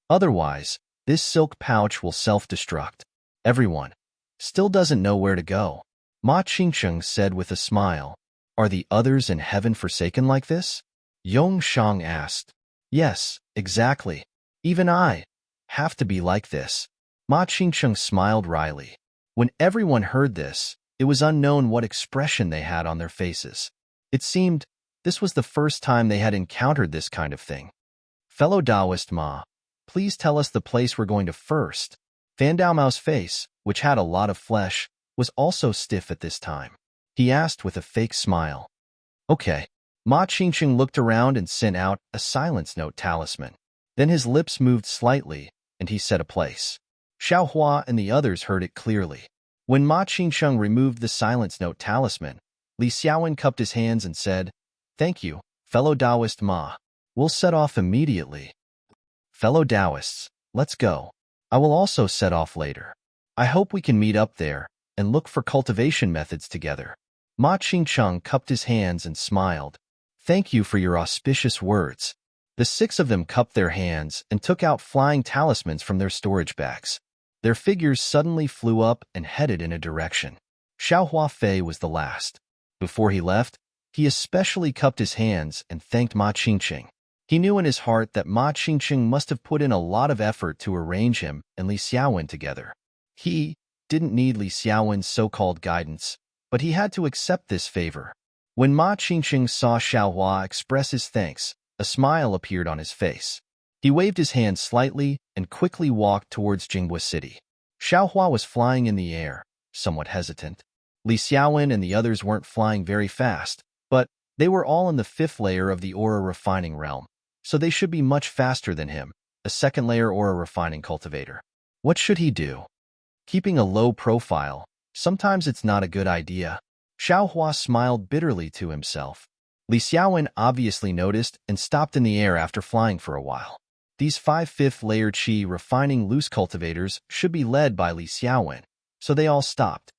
Otherwise, this silk pouch will self-destruct. Everyone still doesn't know where to go. Ma Qingcheng said with a smile. Are the others in heaven forsaken like this? Yong Shang asked. Yes, exactly. Even I have to be like this. Ma Qingcheng smiled wryly. When everyone heard this, it was unknown what expression they had on their faces. It seemed this was the first time they had encountered this kind of thing. Fellow Taoist Ma, please tell us the place we're going to first. Fan Daomao's face, which had a lot of flesh, was also stiff at this time. He asked with a fake smile. Okay. Ma Qingqing looked around and sent out a silence note talisman. Then his lips moved slightly, and he said a place. Xiaohua and the others heard it clearly. When Ma Qingqing removed the silence note talisman, Li Xiaowen cupped his hands and said, Thank you, fellow Taoist Ma. We'll set off immediately. Fellow Taoists, let's go. I will also set off later. I hope we can meet up there and look for cultivation methods together. Ma Qingqing cupped his hands and smiled. Thank you for your auspicious words. The 6 of them cupped their hands and took out flying talismans from their storage bags. Their figures suddenly flew up and headed in a direction. Xiaohua Fei was the last. Before he left, he especially cupped his hands and thanked Ma Qingqing. He knew in his heart that Ma Qingqing must have put in a lot of effort to arrange him and Li Xiaowen together. He didn't need Li Xiaowen's so-called guidance, but he had to accept this favor. When Ma Qingqing saw Xiaohua express his thanks, a smile appeared on his face. He waved his hand slightly and quickly walked towards Jinghua City. Xiaohua was flying in the air, somewhat hesitant. Li Xiaowen and the others weren't flying very fast, but they were all in the 5th layer of the aura refining realm, so they should be much faster than him, a 2nd layer aura refining cultivator. What should he do? Keeping a low profile, sometimes it's not a good idea. Xiaohua smiled bitterly to himself. Li Xiaowen obviously noticed and stopped in the air after flying for a while. These 5 5th layer qi refining loose cultivators should be led by Li Xiaowen, so they all stopped.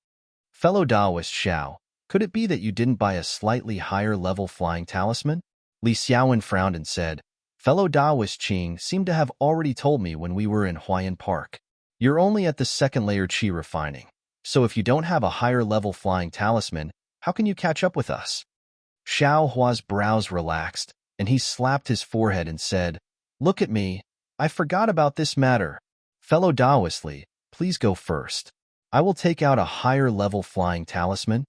Fellow Taoist Xiao, could it be that you didn't buy a slightly higher level flying talisman? Li Xiaowen frowned and said, Fellow Taoist Qing seemed to have already told me when we were in Huayan Park. You're only at the 2nd layer qi refining, so if you don't have a higher level flying talisman, how can you catch up with us? Xiaohua's brows relaxed, and he slapped his forehead and said, Look at me, I forgot about this matter. Fellow Taoist Li, please go first. I will take out a higher level flying talisman.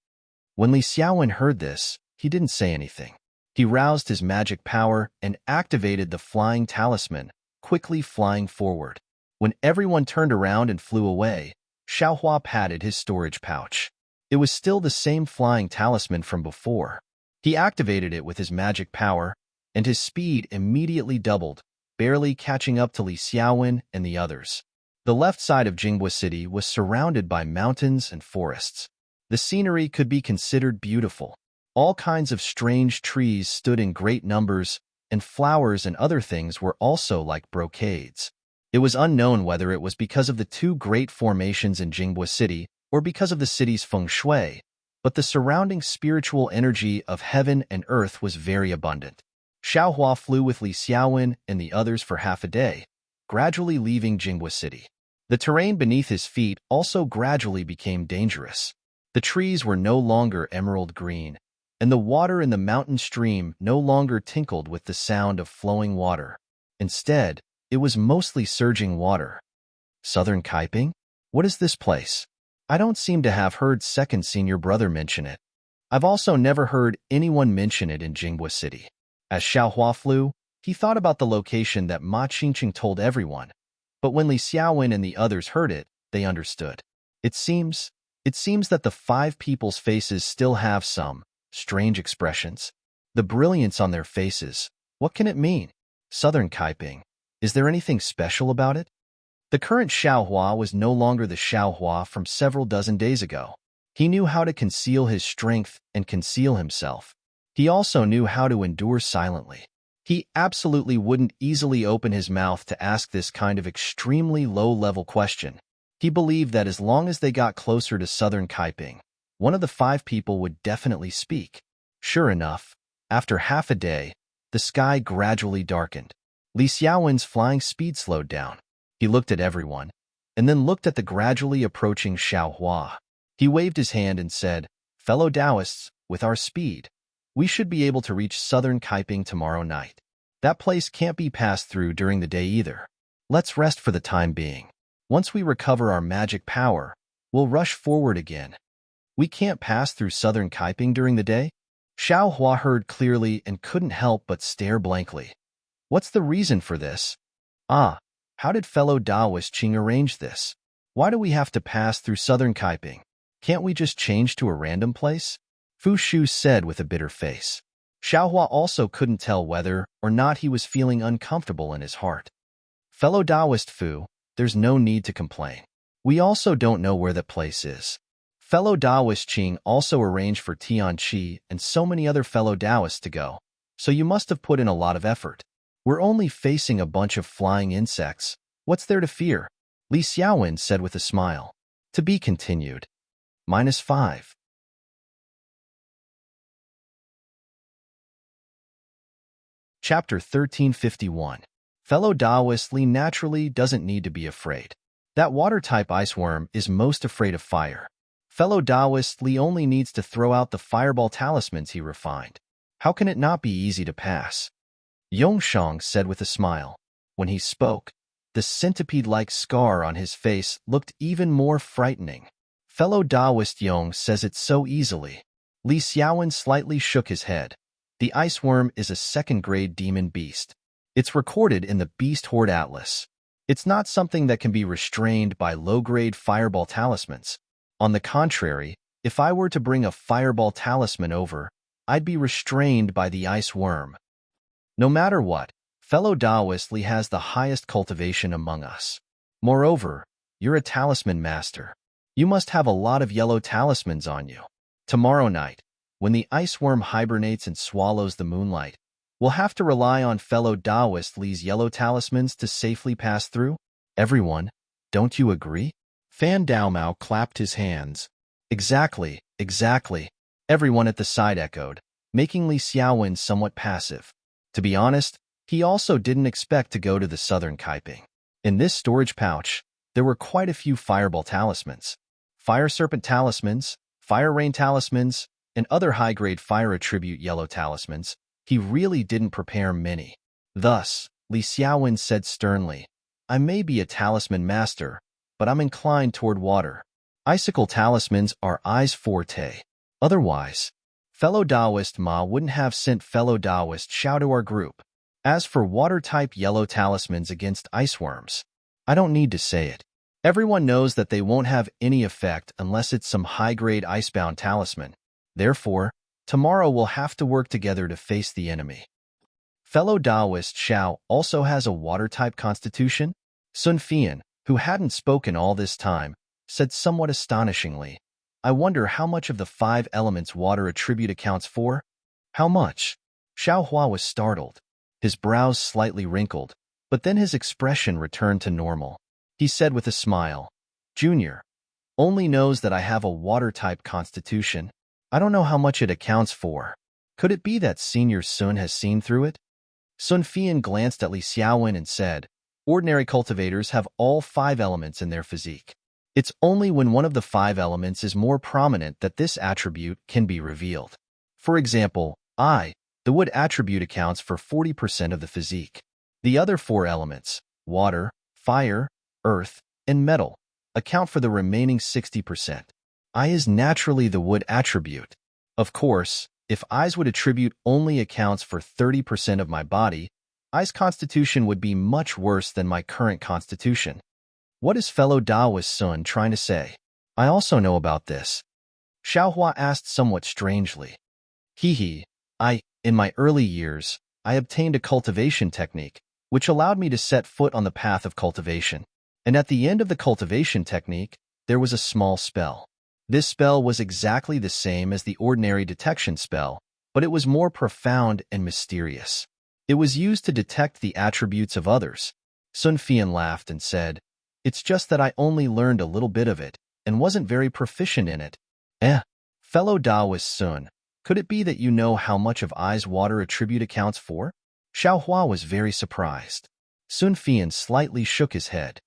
When Li Xiaowen heard this, he didn't say anything. He roused his magic power and activated the flying talisman, quickly flying forward. When everyone turned around and flew away, Xiaohua patted his storage pouch. It was still the same flying talisman from before. He activated it with his magic power, and his speed immediately doubled, barely catching up to Li Xiaowen and the others. The left side of Jinghua City was surrounded by mountains and forests. The scenery could be considered beautiful. All kinds of strange trees stood in great numbers, and flowers and other things were also like brocades. It was unknown whether it was because of the two great formations in Jinghua City or because of the city's feng shui, but the surrounding spiritual energy of heaven and earth was very abundant. Xiaohua flew with Li Xiaowen and the others for half a day, gradually leaving Jinghua City. The terrain beneath his feet also gradually became dangerous. The trees were no longer emerald green, and the water in the mountain stream no longer tinkled with the sound of flowing water. Instead, it was mostly surging water. Southern Kaiping? What is this place? I don't seem to have heard second senior brother mention it. I've also never heard anyone mention it in Jinghua City. As Xiaohua flew, he thought about the location that Ma Qingqing told everyone, but when Li Xiaowen and the others heard it, they understood. It seems that the five people's faces still have some strange expressions. The brilliance on their faces, what can it mean? Southern Kaiping, is there anything special about it? The current Xiaohua was no longer the Xiaohua from several dozen days ago. He knew how to conceal his strength and conceal himself. He also knew how to endure silently. He absolutely wouldn't easily open his mouth to ask this kind of extremely low-level question. He believed that as long as they got closer to Southern Kaiping, one of the five people would definitely speak. Sure enough, after half a day, the sky gradually darkened. Li Xiaowen's flying speed slowed down. He looked at everyone, and then looked at the gradually approaching Xiaohua. He waved his hand and said, "Fellow Taoists, with our speed, we should be able to reach Southern Kaiping tomorrow night. That place can't be passed through during the day either. Let's rest for the time being. Once we recover our magic power, we'll rush forward again." We can't pass through Southern Kaiping during the day? Xiaohua heard clearly and couldn't help but stare blankly. What's the reason for this? How did fellow Taoist Qing arrange this? Why do we have to pass through Southern Kaiping? Can't we just change to a random place? Fu Shu said with a bitter face. Xiaohua also couldn't tell whether or not he was feeling uncomfortable in his heart. Fellow Taoist Fu, there's no need to complain. We also don't know where that place is. Fellow Taoist Qing also arranged for Tianqi and so many other fellow Taoists to go, so you must have put in a lot of effort. We're only facing a bunch of flying insects. What's there to fear? Li Xiaowen said with a smile. To be continued. -5. Chapter 1351. Fellow Taoist Li naturally doesn't need to be afraid. That water-type ice worm is most afraid of fire. Fellow Taoist Li only needs to throw out the fireball talismans he refined. How can it not be easy to pass? Yongshang said with a smile. When he spoke, the centipede-like scar on his face looked even more frightening. Fellow Taoist Yong says it so easily. Li Xiaowen slightly shook his head. The ice worm is a second-grade demon beast. It's recorded in the Beast Horde Atlas. It's not something that can be restrained by low-grade fireball talismans. On the contrary, if I were to bring a fireball talisman over, I'd be restrained by the ice worm. No matter what, fellow Taoist Li has the highest cultivation among us. Moreover, you're a talisman master. You must have a lot of yellow talismans on you. Tomorrow night, when the ice worm hibernates and swallows the moonlight, we'll have to rely on fellow Taoist Li's yellow talismans to safely pass through. Everyone, don't you agree? Fan Daomao clapped his hands. Exactly. Everyone at the side echoed, making Li Xiaowen somewhat passive. To be honest, he also didn't expect to go to the Southern Kaiping. In this storage pouch, there were quite a few fireball talismans. Fire Serpent talismans, Fire Rain talismans, and other high-grade fire attribute yellow talismans. He really didn't prepare many. Thus, Li Xiaowen said sternly, I may be a talisman master, but I'm inclined toward water. Icicle talismans are I's forte. Otherwise, fellow Taoist Ma wouldn't have sent fellow Taoist Xiao to our group. As for water-type yellow talismans against ice worms, I don't need to say it. Everyone knows that they won't have any effect unless it's some high-grade icebound talisman. Therefore, tomorrow we'll have to work together to face the enemy. Fellow Taoist Xiao also has a water-type constitution. Sun Fian, who hadn't spoken all this time, said somewhat astonishingly, "I wonder how much of the 5 elements water attribute accounts for?" "How much?" Xiaohua was startled. His brows slightly wrinkled, but then his expression returned to normal. He said with a smile, "Junior only knows that I have a water-type constitution. I don't know how much it accounts for. Could it be that Senior Sun has seen through it?" Sun Fian glanced at Li Xiaowen and said, "Ordinary cultivators have all 5 elements in their physique. It's only when one of the 5 elements is more prominent that this attribute can be revealed. For example, the wood attribute accounts for 40% of the physique. The other 4 elements, water, fire, earth, and metal, account for the remaining 60%. I is naturally the wood attribute. Of course, if I's wood attribute only accounts for 30% of my body, I's constitution would be much worse than my current constitution. What is fellow Daoist Sun trying to say? I also know about this." Xiaohua asked somewhat strangely. In my early years, I obtained a cultivation technique, which allowed me to set foot on the path of cultivation. And at the end of the cultivation technique, there was a small spell. This spell was exactly the same as the ordinary detection spell, but it was more profound and mysterious. It was used to detect the attributes of others. Sun Fian laughed and said, "It's just that I only learned a little bit of it, and wasn't very proficient in it." Fellow Daoist Sun, could it be that you know how much of I's water attribute accounts for?" Xiaohua was very surprised. Sun Fian slightly shook his head.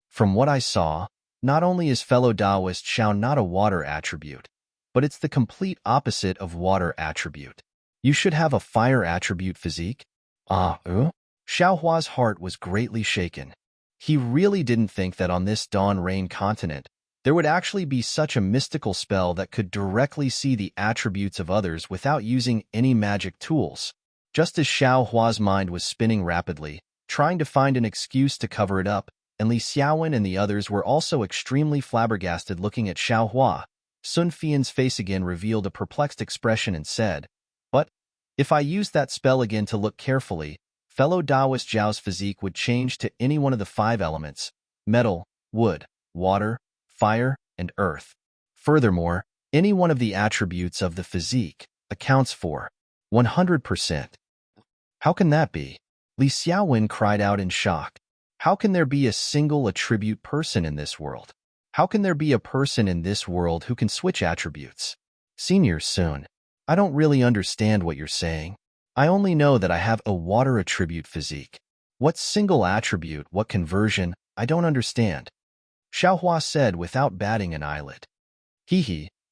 "From what I saw, not only is fellow Daoist Xiao not a water attribute, but it's the complete opposite of water attribute. You should have a fire attribute physique." Xiaohua's heart was greatly shaken. He really didn't think that on this Dawn Rain continent, there would actually be such a mystical spell that could directly see the attributes of others without using any magic tools. Just as Xiaohua's mind was spinning rapidly, trying to find an excuse to cover it up, and Li Xiaowen and the others were also extremely flabbergasted looking at Xiaohua, Sun Fian's face again revealed a perplexed expression and said, "But if I used that spell again to look carefully, fellow Daoist Zhao's physique would change to any one of the 5 elements: metal, wood, water, fire, and earth. Furthermore, any one of the attributes of the physique accounts for 100%. How can that be?" Li Xiaowen cried out in shock. "How can there be a single attribute person in this world? How can there be a person in this world who can switch attributes?" "Senior Sun, I don't really understand what you're saying. I only know that I have a water attribute physique. What single attribute, what conversion, I don't understand," Xiaohua said without batting an eyelid.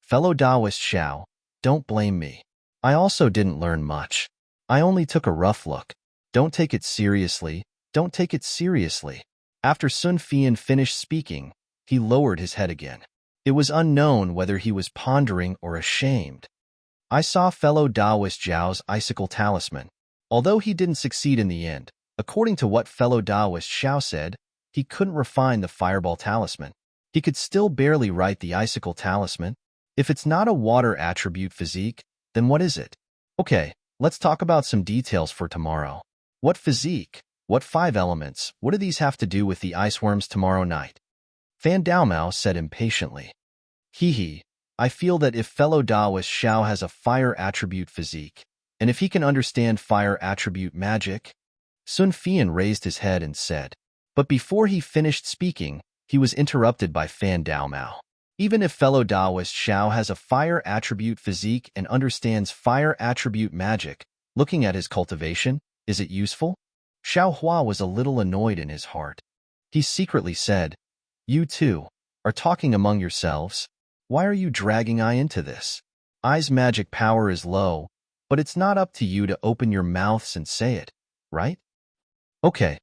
Fellow Daoist Xiao, don't blame me. I also didn't learn much. I only took a rough look. Don't take it seriously, don't take it seriously." After Sun Fian finished speaking, he lowered his head again. It was unknown whether he was pondering or ashamed. "I saw fellow Daoist Zhao's icicle talisman. Although he didn't succeed in the end, according to what fellow Daoist Xiao said, he couldn't refine the fireball talisman. He could still barely write the icicle talisman. If it's not a water attribute physique, then what is it? Okay, let's talk about some details for tomorrow. What physique? What 5 elements? What do these have to do with the iceworms tomorrow night?" Fan Daomao said impatiently. I feel that if fellow Daoist Xiao has a fire attribute physique, and if he can understand fire attribute magic..." Sun Fian raised his head and said. But before he finished speaking, he was interrupted by Fan Daomao. "Even if fellow Daoist Xiao has a fire attribute physique and understands fire attribute magic, looking at his cultivation, is it useful?" Xiaohua was a little annoyed in his heart. He secretly said, "You two are talking among yourselves. Why are you dragging I into this? I's magic power is low, but it's not up to you to open your mouths and say it, right?" Okay.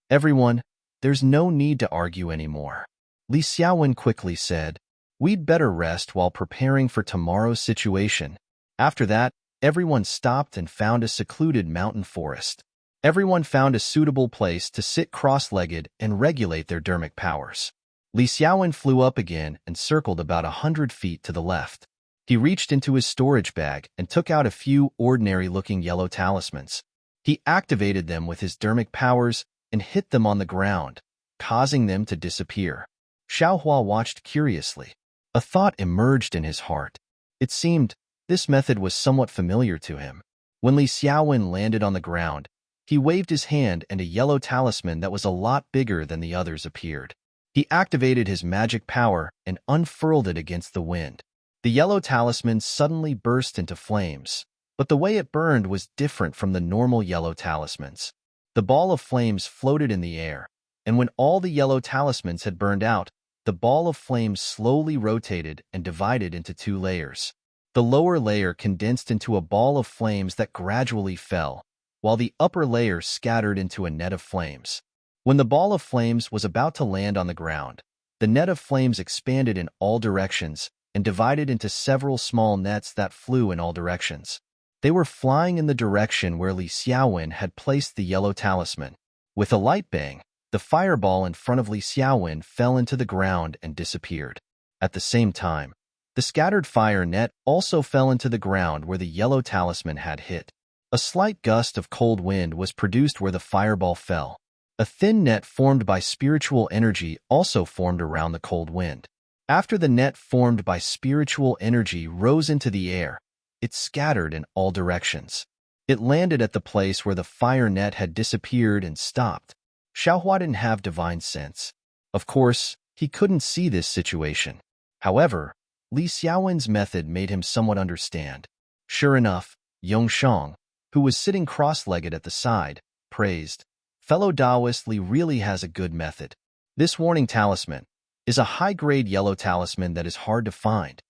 Everyone, there's no need to argue anymore," Li Xiaowen quickly said. "We'd better rest while preparing for tomorrow's situation." After that, everyone stopped and found a secluded mountain forest. Everyone found a suitable place to sit cross-legged and regulate their dermic powers. Li Xiaowen flew up again and circled about 100 feet to the left. He reached into his storage bag and took out a few ordinary-looking yellow talismans. He activated them with his dermic powers and hit them on the ground. causing them to disappear. Xiaohua watched curiously. A thought emerged in his heart. It seemed this method was somewhat familiar to him. When Li Xiaowen landed on the ground, he waved his hand and a yellow talisman that was a lot bigger than the others appeared. He activated his magic power and unfurled it against the wind. The yellow talisman suddenly burst into flames, but the way it burned was different from the normal yellow talismans. The ball of flames floated in the air, and when all the yellow talismans had burned out, the ball of flames slowly rotated and divided into two layers. The lower layer condensed into a ball of flames that gradually fell, while the upper layer scattered into a net of flames. When the ball of flames was about to land on the ground, the net of flames expanded in all directions and divided into several small nets that flew in all directions. They were flying in the direction where Li Xiaowen had placed the yellow talisman. With a light bang, the fireball in front of Li Xiaowen fell into the ground and disappeared. At the same time, the scattered fire net also fell into the ground where the yellow talisman had hit. A slight gust of cold wind was produced where the fireball fell. A thin net formed by spiritual energy also formed around the cold wind. After the net formed by spiritual energy rose into the air, it scattered in all directions. It landed at the place where the fire net had disappeared and stopped. Xiaohua didn't have divine sense. Of course, he couldn't see this situation. However, Li Xiaowen's method made him somewhat understand. Sure enough, Yongshang, who was sitting cross-legged at the side, praised, "Fellow Taoist Li really has a good method. This warning talisman is a high-grade yellow talisman that is hard to find."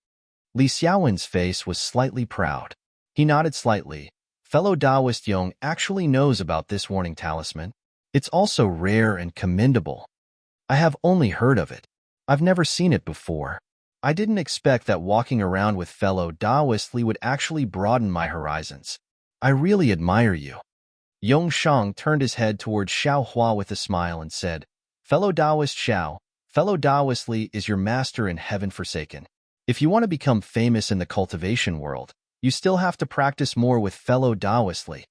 Li Xiaowen's face was slightly proud. He nodded slightly. "Fellow Taoist Yong actually knows about this warning talisman. It's also rare and commendable. I have only heard of it. I've never seen it before. I didn't expect that walking around with fellow Taoist Li would actually broaden my horizons. I really admire you." Yongshang turned his head towards Xiaohua with a smile and said, "Fellow Taoist Xiao, fellow Taoist Li is your master in heaven forsaken. If you want to become famous in the cultivation world, you still have to practice more with fellow Taoist Li.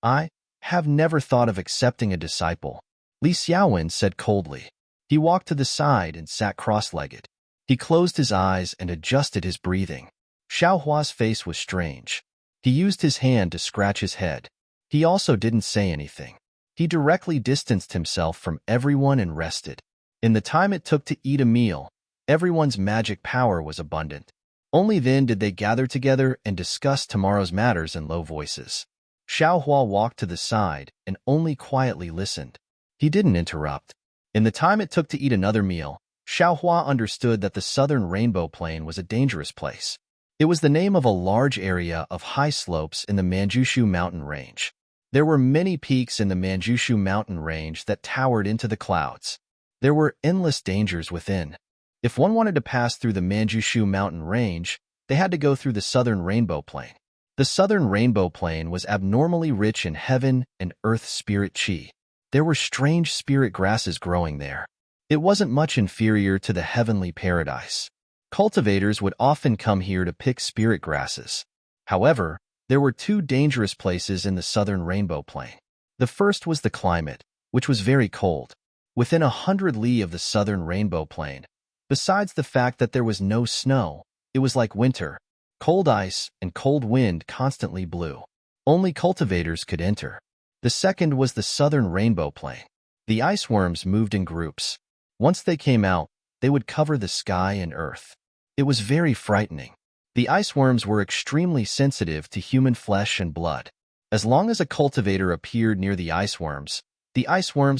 I have never thought of accepting a disciple," Li Xiaowen said coldly. He walked to the side and sat cross-legged. He closed his eyes and adjusted his breathing. Xiaohua's face was strange. He used his hand to scratch his head. He also didn't say anything. He directly distanced himself from everyone and rested. In the time it took to eat a meal, everyone's magic power was abundant. Only then did they gather together and discuss tomorrow's matters in low voices. Xiaohua walked to the side and only quietly listened. He didn't interrupt. In the time it took to eat another meal, Xiaohua understood that the southern Rainbow Plain was a dangerous place. It was the name of a large area of high slopes in the Manjushu mountain range. There were many peaks in the Manjushu mountain range that towered into the clouds. There were endless dangers within. If one wanted to pass through the Manjushu mountain range, they had to go through the southern Rainbow Plain. The southern Rainbow Plain was abnormally rich in heaven and earth spirit qi. There were strange spirit grasses growing there. It wasn't much inferior to the heavenly paradise. Cultivators would often come here to pick spirit grasses. However, there were two dangerous places in the southern Rainbow Plain. The first was the climate, which was very cold. Within 100 li of the southern Rainbow Plain, besides the fact that there was no snow, it was like winter. Cold ice and cold wind constantly blew. Only cultivators could enter. The second was the southern Rainbow Plain. The iceworms moved in groups. Once they came out, they would cover the sky and earth. It was very frightening. The iceworms were extremely sensitive to human flesh and blood. As long as a cultivator appeared near the iceworms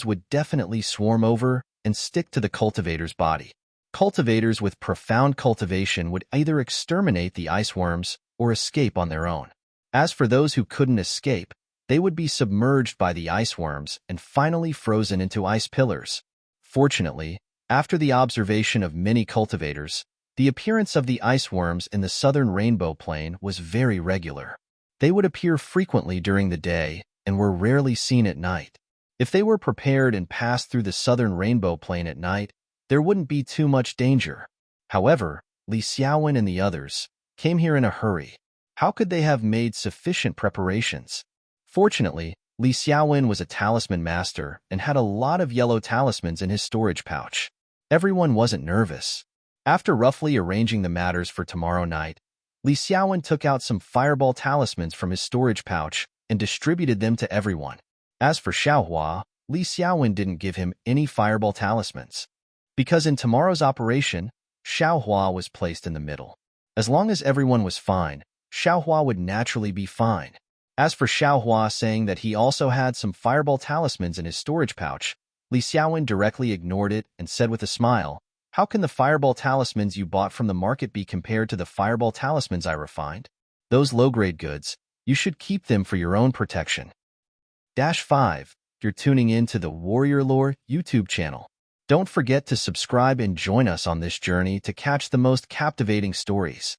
would definitely swarm over and stick to the cultivator's body. Cultivators with profound cultivation would either exterminate the iceworms or escape on their own. As for those who couldn't escape, they would be submerged by the iceworms and finally frozen into ice pillars. Fortunately, after the observation of many cultivators, the appearance of the iceworms in the southern Rainbow Plain was very regular. They would appear frequently during the day and were rarely seen at night. If they were prepared and passed through the southern Rainbow Plain at night, there wouldn't be too much danger. However, Li Xiaowen and the others came here in a hurry. How could they have made sufficient preparations? Fortunately, Li Xiaowen was a talisman master and had a lot of yellow talismans in his storage pouch. Everyone wasn't nervous. After roughly arranging the matters for tomorrow night, Li Xiaowen took out some fireball talismans from his storage pouch and distributed them to everyone. As for Xiaohua, Li Xiaowen didn't give him any fireball talismans, because in tomorrow's operation, Xiaohua was placed in the middle. As long as everyone was fine, Xiaohua would naturally be fine. As for Xiaohua saying that he also had some fireball talismans in his storage pouch, Li Xiaowen directly ignored it and said with a smile, "How can the fireball talismans you bought from the market be compared to the fireball talismans I refined? Those low-grade goods, you should keep them for your own protection." 5. You're tuning in to the Warrior Lore YouTube channel. Don't forget to subscribe and join us on this journey to catch the most captivating stories.